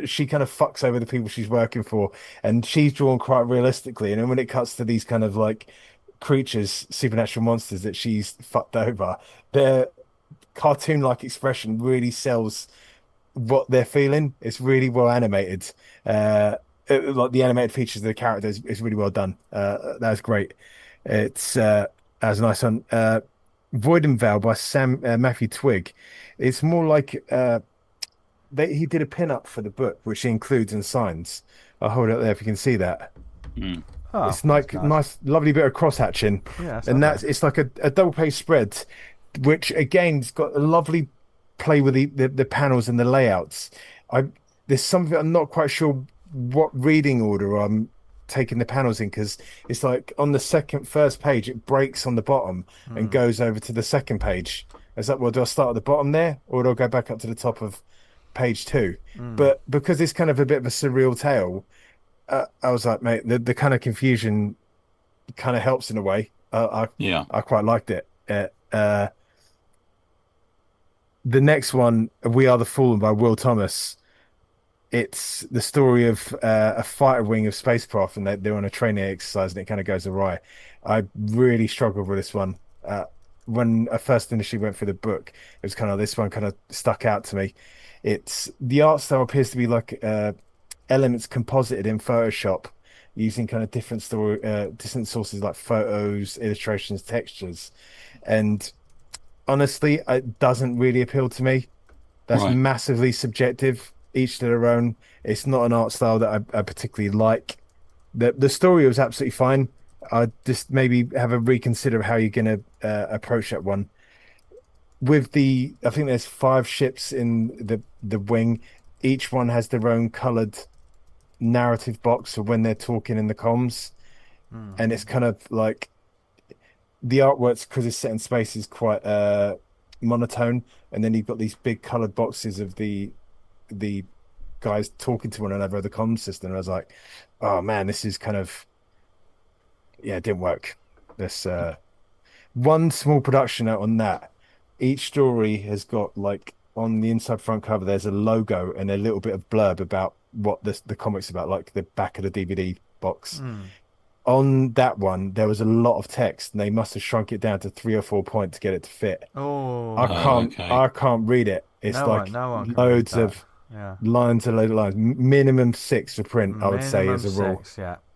she kind of fucks over the people she's working for, and she's drawn quite realistically. And then when it cuts to these kind of like creatures, supernatural monsters that she's fucked over, their cartoon-like expression really sells what they're feeling. It's really well animated. Like the animated features of the characters is really well done. That's great. It's that was a nice one. Void and Veil by Matthew Twigg. It's more like he did a pin-up for the book, which he includes and signs. I'll hold it up there if you can see that. Oh, it's like nice, lovely bit of cross-hatching. Yeah, and it's like a double-page spread, which again's got a lovely play with the panels and the layouts. There's something I'm not quite sure what reading order I'm taking the panels in, because it's like on the first page it breaks on the bottom and goes over to the second page. It's like, well, do I start at the bottom there, or do I go back up to the top of page 2? But because it's kind of a bit of a surreal tale, I was like, mate, the kind of confusion kind of helps in a way. I quite liked it. The next one, We Are the Fallen by Will Thomas. It's the story of a fighter wing of spacecraft, and they're on a training exercise, and it kind of goes awry. I really struggled with this one. When I first initially went through the book, it was kind of this one kind of stuck out to me. It's the art style appears to be like elements composited in Photoshop using kind of different sources like photos, illustrations, textures, and honestly, it doesn't really appeal to me. That's massively subjective, each to their own. It's not an art style that I particularly like. The story was absolutely fine. I'd just maybe have a reconsider how you're going to approach that one. I think there's 5 ships in the wing. Each one has their own coloured narrative box for when they're talking in the comms. And it's kind of like the artworks, because it's set in space, is quite monotone, and then you've got these big coloured boxes of the guys talking to one another, the comm system. And I was like, oh man, this is kind of, yeah, it didn't work. This one small production out on that. Each story has got, like, on the inside front cover, there's a logo and a little bit of blurb about what the comic's about, like the back of the DVD box. On that one, there was a lot of text, and they must have shrunk it down to 3 or 4 points to get it to fit. I can't read it. It's no one loads of lines and loads of lines. Minimum 6 for print, I would say, as a rule.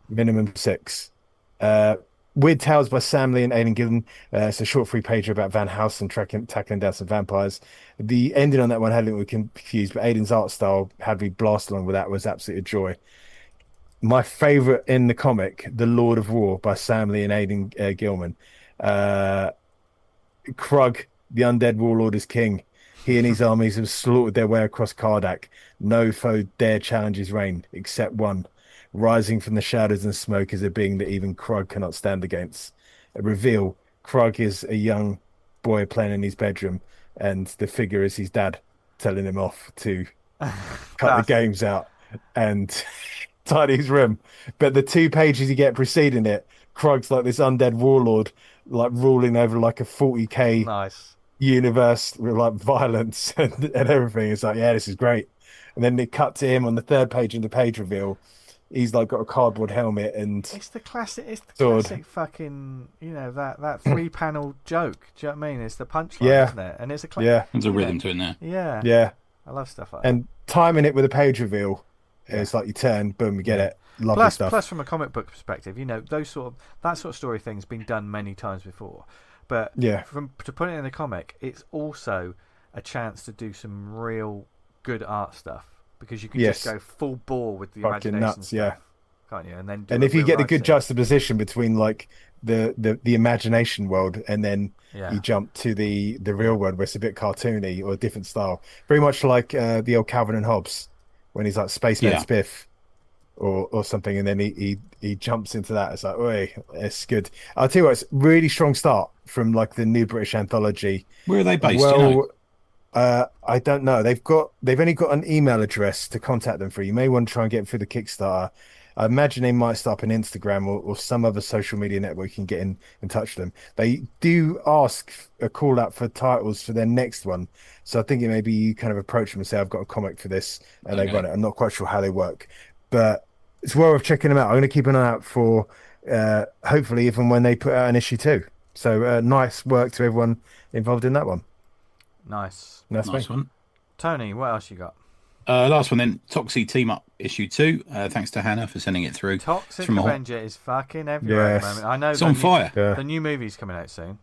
Minimum 6. Weird Tales by Sam Lee and Aidan Gillen. It's a short 3-pager about Van Helsing tackling down some vampires. The ending on that one had a little confused, but Aidan's art style had me blast along with that. Was absolutely a joy. My favourite in the comic, The Lord of War by Sam Lee and Aidan Gilman. Krug, the undead warlord, is king. He and his armies have slaughtered their way across Kardak. No foe dare challenge his reign, except one. Rising from the shadows and smoke is a being that even Krug cannot stand against. A reveal, Krug is a young boy playing in his bedroom, and the figure is his dad telling him off to cut the games out and tidy his room. But the 2 pages you get preceding it, Krug's like this undead warlord, like ruling over like a 40k universe with like violence and everything. It's like, yeah, this is great. And then they cut to him on the 3rd page in the page reveal. He's like got a cardboard helmet and it's the classic fucking, you know, that 3-panel joke. Do you know what I mean? It's the punchline, isn't it? And it's there's a rhythm to it in there. Yeah. I love stuff like that. And timing it with a page reveal, it's like you turn, boom, you get it. Lovely stuff. Plus, from a comic book perspective, you know, that sort of story thing's been done many times before. But to put it in a comic, it's also a chance to do some real good art stuff. Because you can just go full bore with the imagination nuts, stuff, can't you? And if you get a good juxtaposition between like the imagination world and then you jump to the real world where it's a bit cartoony or a different style, very much like the old Calvin and Hobbes when he's like Spaceman Spiff or something, and then he jumps into that. It's like, oi, it's good. I'll tell you what, it's really strong start from like the New British Anthology. Where are they based? Well, you know? I don't know. They've only got an email address to contact them through. You may want to try and get them through the Kickstarter. I imagine they might start up an Instagram or some other social media network you can get in touch with them. They do ask a call out for titles for their next one. So I think it may be you kind of approach them and say, I've got a comic for this, and they run it. I'm not quite sure how they work, but it's well worth checking them out. I'm going to keep an eye out for hopefully even when they put out an issue 2. So nice work to everyone involved in that one. Nice one. Tony, what else you got? Last one then, Toxie Team Up issue 2. Thanks to Hannah for sending it through. Toxic Avenger is fucking everywhere at the moment. I know it's on fire. The new movie's coming out soon.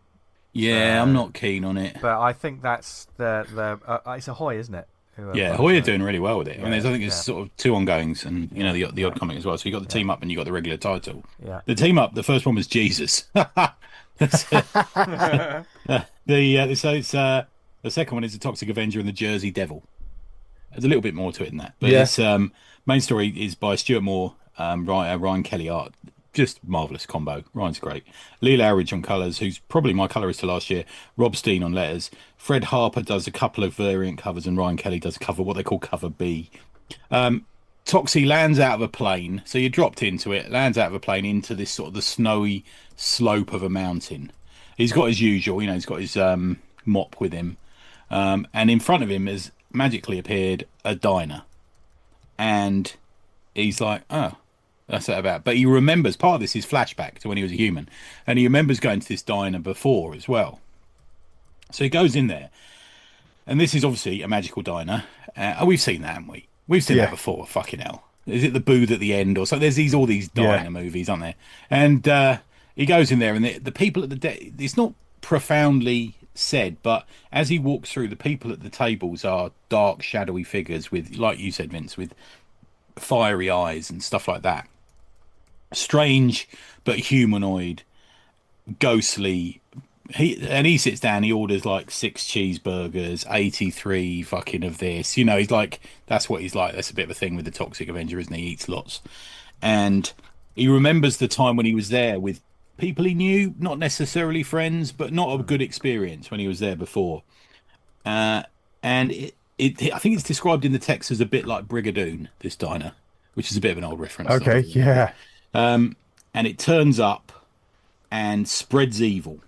Yeah, I'm not keen on it. But I think that's it's Ahoy, isn't it? Ahoy are doing really well with it. I mean, I think there's sort of 2 ongoings and, you know, the odd comic as well. So you got the Team Up and you got the regular title. Yeah. The Team Up, the first one was Jesus. The second one is the Toxic Avenger and the Jersey Devil. There's a little bit more to it than that. But this main story is by Stuart Moore, Ryan Kelly art. Just marvellous combo. Ryan's great. Lee Lowridge on colours, who's probably my colourist for last year. Rob Steen on letters. Fred Harper does a couple of variant covers, and Ryan Kelly does what they call cover B. Toxie lands out of a plane. So you're dropped into it, lands out of a plane into this sort of the snowy slope of a mountain. He's got his usual, you know, he's got his mop with him. And in front of him has magically appeared a diner. And he's like, oh, that's that about. But he remembers, part of this is flashback to when he was a human. And he remembers going to this diner before as well. So he goes in there. And this is obviously a magical diner. We've seen that, haven't we? We've seen that before, fucking hell. Is it the booth at the end or so? There's all these diner movies, aren't there? And he goes in there and the people at the it's not profoundly said, but as he walks through, the people at the tables are dark, shadowy figures with, like you said, Vince, with fiery eyes and stuff like that. Strange but humanoid, ghostly. He sits down, he orders like 6 cheeseburgers, 83 fucking of this. You know, he's like, that's what he's like. That's a bit of a thing with the Toxic Avenger, isn't he? He eats lots. And he remembers the time when he was there with people he knew, not necessarily friends, but not a good experience when he was there before. And I think it's described in the text as a bit like Brigadoon, this diner, which is a bit of an old reference. Okay, yeah. And it turns up and spreads evil.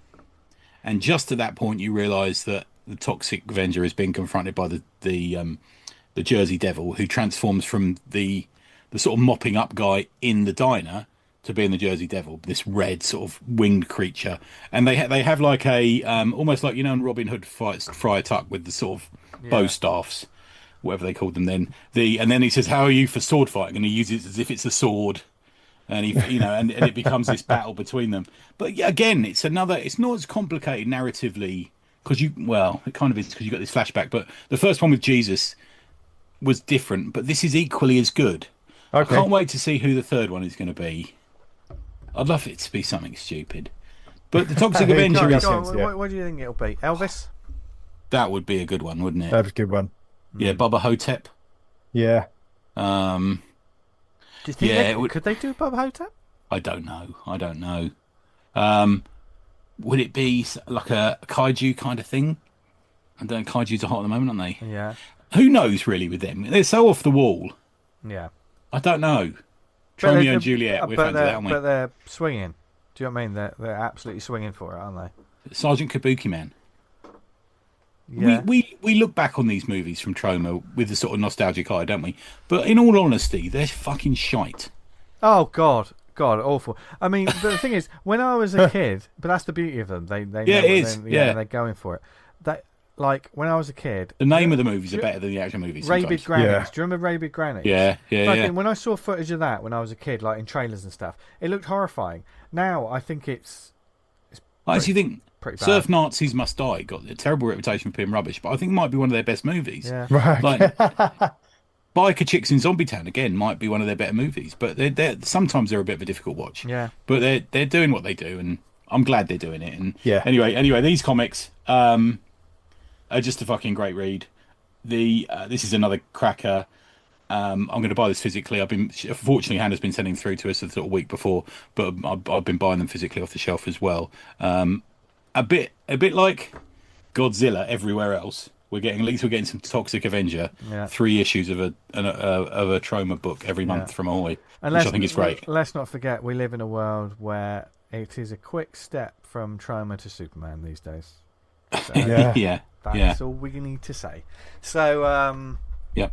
And just at that point, you realise that the toxic Avenger is being confronted by the Jersey Devil, who transforms from the sort of mopping up guy in the diner to being the Jersey Devil, this red sort of winged creature. And they have like a almost like, in Robin Hood fights Friar Tuck with the sort of bow staffs, whatever they called them then. And then he says, "How are you for sword fighting?" And he uses it as if it's a sword. And he, and it becomes this battle between them. But again, it's not as complicated narratively because it kind of is because you got this flashback. But the first one with Jesus was different, but this is equally as good. Okay. I can't wait to see who the third one is going to be. I'd love it to be something stupid. But the Toxic Avenger is... What do you think it'll be? Elvis? That would be a good one, wouldn't it? That was a good one. Yeah, Bubba Hotep. Yeah. Do you think could they do Bubba Hotep? I don't know. Would it be like a kaiju kind of thing? I don't know, kaijus are hot at the moment, aren't they? Yeah. Who knows, really, with them? They're so off the wall. Yeah. I don't know. Romeo and Juliet, we're fans of that, aren't we? But they're swinging. Do you know what I mean? They're absolutely swinging for it, aren't they? Sergeant Kabuki Man. Yeah. We look back on these movies from Troma with a sort of nostalgic eye, don't we? But in all honesty, they're fucking shite. Oh, God, awful. I mean, the thing is, when I was a kid, but that's the beauty of them. They they're going for it. Like, when I was a kid... The name of the movies are better than the actual movies. Rabid Grannies. Yeah. Do you remember Rabid Grannies? Yeah. When I saw footage of that when I was a kid, like in trailers and stuff, it looked horrifying. Now, I think it's I actually think pretty bad. Surf Nazis Must Die got a terrible reputation for being rubbish, but I think it might be one of their best movies. Yeah. Right. Like, Biker Chicks in Zombie Town, again, might be one of their better movies, but sometimes they're a bit of a difficult watch. Yeah. But they're doing what they do, and I'm glad they're doing it. And yeah. Anyway, these comics... are just a fucking great read. This is another cracker. I'm going to buy this physically. Fortunately, Hannah's been sending through to us a sort of week before, but I've been buying them physically off the shelf as well. A bit like Godzilla everywhere else. We're getting some Toxic Avenger. Yeah. 3 issues of a Troma book every month from Ahoy, which I think is great. Let's not forget, we live in a world where it is a quick step from Troma to Superman these days. So, yeah. That's all we need to say. So, yeah,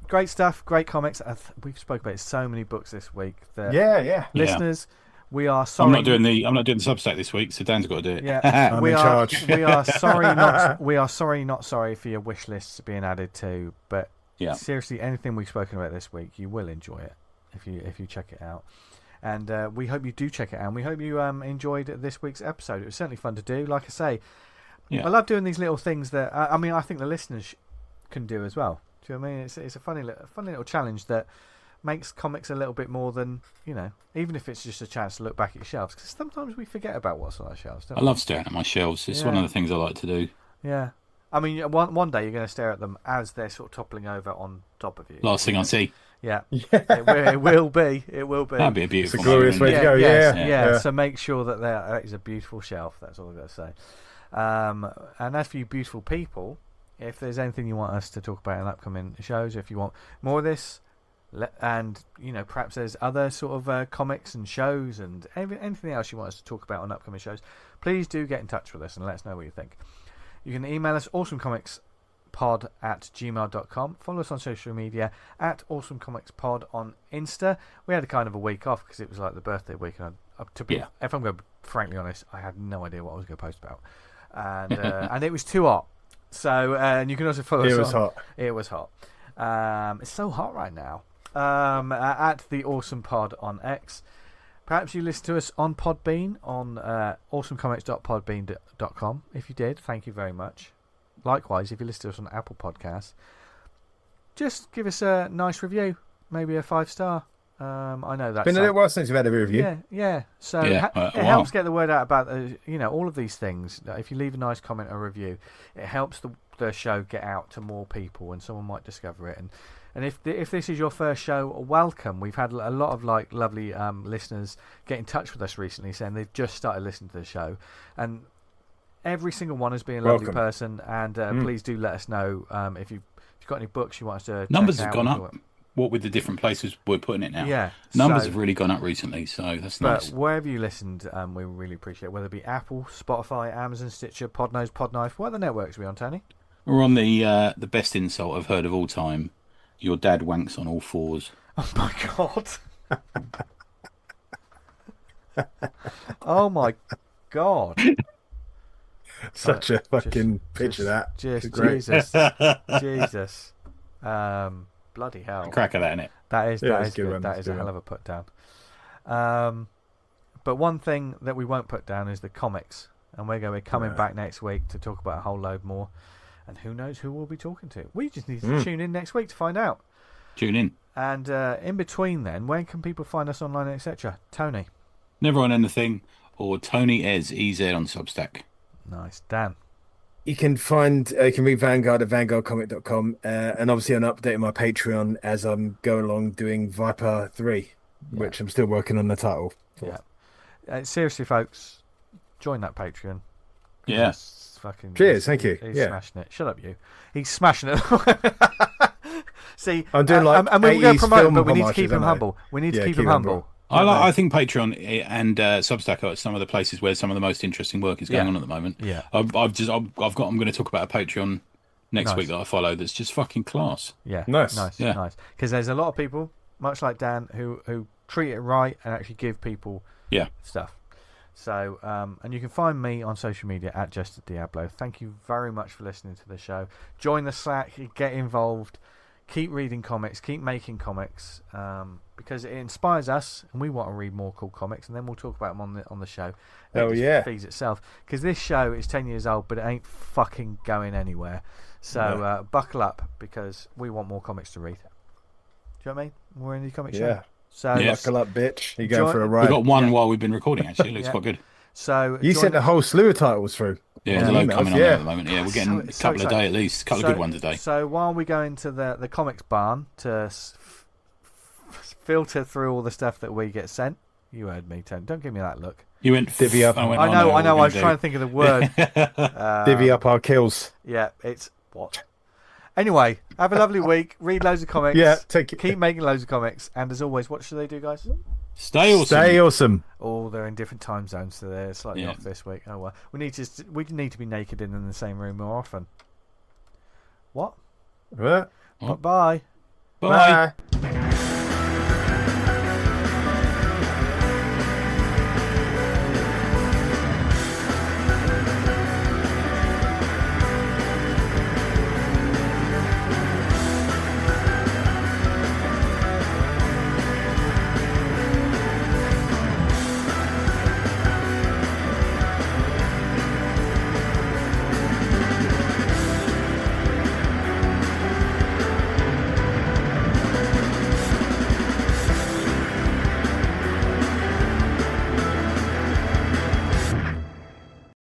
great stuff, great comics. We've spoken about so many books this week. Listeners, we are sorry. I'm not doing the Substack this week, so Dan's got to do it. Yeah, I'm in charge. We are sorry, not sorry for your wish lists being added to. But seriously, anything we've spoken about this week, you will enjoy it if you check it out. And we hope you do check it out. And we hope you enjoyed this week's episode. It was certainly fun to do. Like I say. Yeah. I love doing these little things that I think the listeners can do as well. Do you know what I mean? It's a funny little challenge that makes comics a little bit more than, even if it's just a chance to look back at your shelves, because sometimes we forget about what's on our shelves. Don't we? I love staring at my shelves. It's one of the things I like to do. Yeah, I mean, one day you're going to stare at them as they're sort of toppling over on top of you. Last thing I see. Yeah, it will be. That'd be a beautiful. It's a glorious way to go. Yeah. So make sure that is a beautiful shelf. That's all I've got to say. And as for you beautiful people, if there's anything you want us to talk about in upcoming shows, if you want more of this, and perhaps there's other sort of comics and shows and anything else you want us to talk about on upcoming shows, please do get in touch with us and let us know what you think. You can email us awesomecomicspod@gmail.com. Follow us on social media @awesomecomicspod on Insta. We had a kind of a week off because it was like the birthday week, and if I'm going to be frankly honest, I had no idea what I was going to post about. And it was too hot. So and you can also follow us. It was hot. It's so hot right now. At the Awesome Pod on X. Perhaps you listen to us on Podbean on awesomecomics.podbean.com. If you did, thank you very much. Likewise, if you listen to us on Apple Podcasts, just give us a nice review, maybe a 5-star. I know that's been a little while since we've had a review. Yeah. So it helps get the word out about all of these things. If you leave a nice comment or review, it helps the show get out to more people, and someone might discover it. And And if this is your first show, welcome. We've had a lot of like lovely listeners get in touch with us recently saying they've just started listening to the show, and every single one has been a lovely person. And please do let us know if you've got any books you want us to. Numbers check have out. gone up. What with the different places we're putting it now? Yeah, numbers have really gone up recently, so that's nice. But wherever you listened, we really appreciate it, whether it be Apple, Spotify, Amazon, Stitcher, Podnose, Podknife. What other networks are we on, Tony? We're on the best insult I've heard of all time. Your dad wanks on all fours. Oh my god! Oh my god! Such a fucking picture that. Jesus, Jesus. Bloody hell! Crack of that, innit? That is good. That is a hell of a put down. But one thing that we won't put down is the comics, and we're going to be coming back next week to talk about a whole load more. And who knows who we'll be talking to? We just need to tune in next week to find out. Tune in. And in between, then, where can people find us online, etc.? Tony. Never on anything, or Tony Ez on Substack. Nice, Dan. You can read Vanguard at vanguardcomic.com, and obviously I'm updating my Patreon as I'm going along doing Viper 3, which I'm still working on the title for. Yeah. Seriously, folks, join that Patreon. Yeah. Fucking cheers, thank you. He's smashing it. Shut up, you. He's smashing it. See, I'm doing like and we're going to promote him, but we need to homages, keep him humble. We need to keep him humble. I think Patreon and Substack are some of the places where some of the most interesting work is going on at the moment. Yeah, I'm going to talk about a Patreon next week that I follow. That's just fucking class. Yeah, nice. Because there's a lot of people, much like Dan, who treat it right and actually give people stuff. So, and you can find me on social media at Just Diablo. Thank you very much for listening to the show. Join the Slack, get involved. Keep reading comics, keep making comics, because it inspires us, and we want to read more cool comics, and then we'll talk about them on the show. It feeds itself, because this show is 10 years old, but it ain't fucking going anywhere. So buckle up, because we want more comics to read. Do you know what I mean? More indie comic show. So buckle up, bitch. You're going for a ride. We've got one while we've been recording. Actually, it looks quite good. So you sent a whole slew of titles through. Yeah, there's a load coming on there at the moment. Yeah, we're getting a couple a day at least. A couple of good ones a day. So while we go into the comics barn to filter through all the stuff that we get sent, you heard me, Tony. Don't give me that look. You went divvy up. I know. I was trying to think of the word. Divvy up our kills. Yeah, it's what. Anyway, have a lovely week. Read loads of comics. Yeah, keep making loads of comics. And as always, what should they do, guys? Stay awesome. Oh, they're in different time zones, so they're slightly off this week. Oh well, we need to be naked in the same room more often. What? What? Bye. Bye. Bye.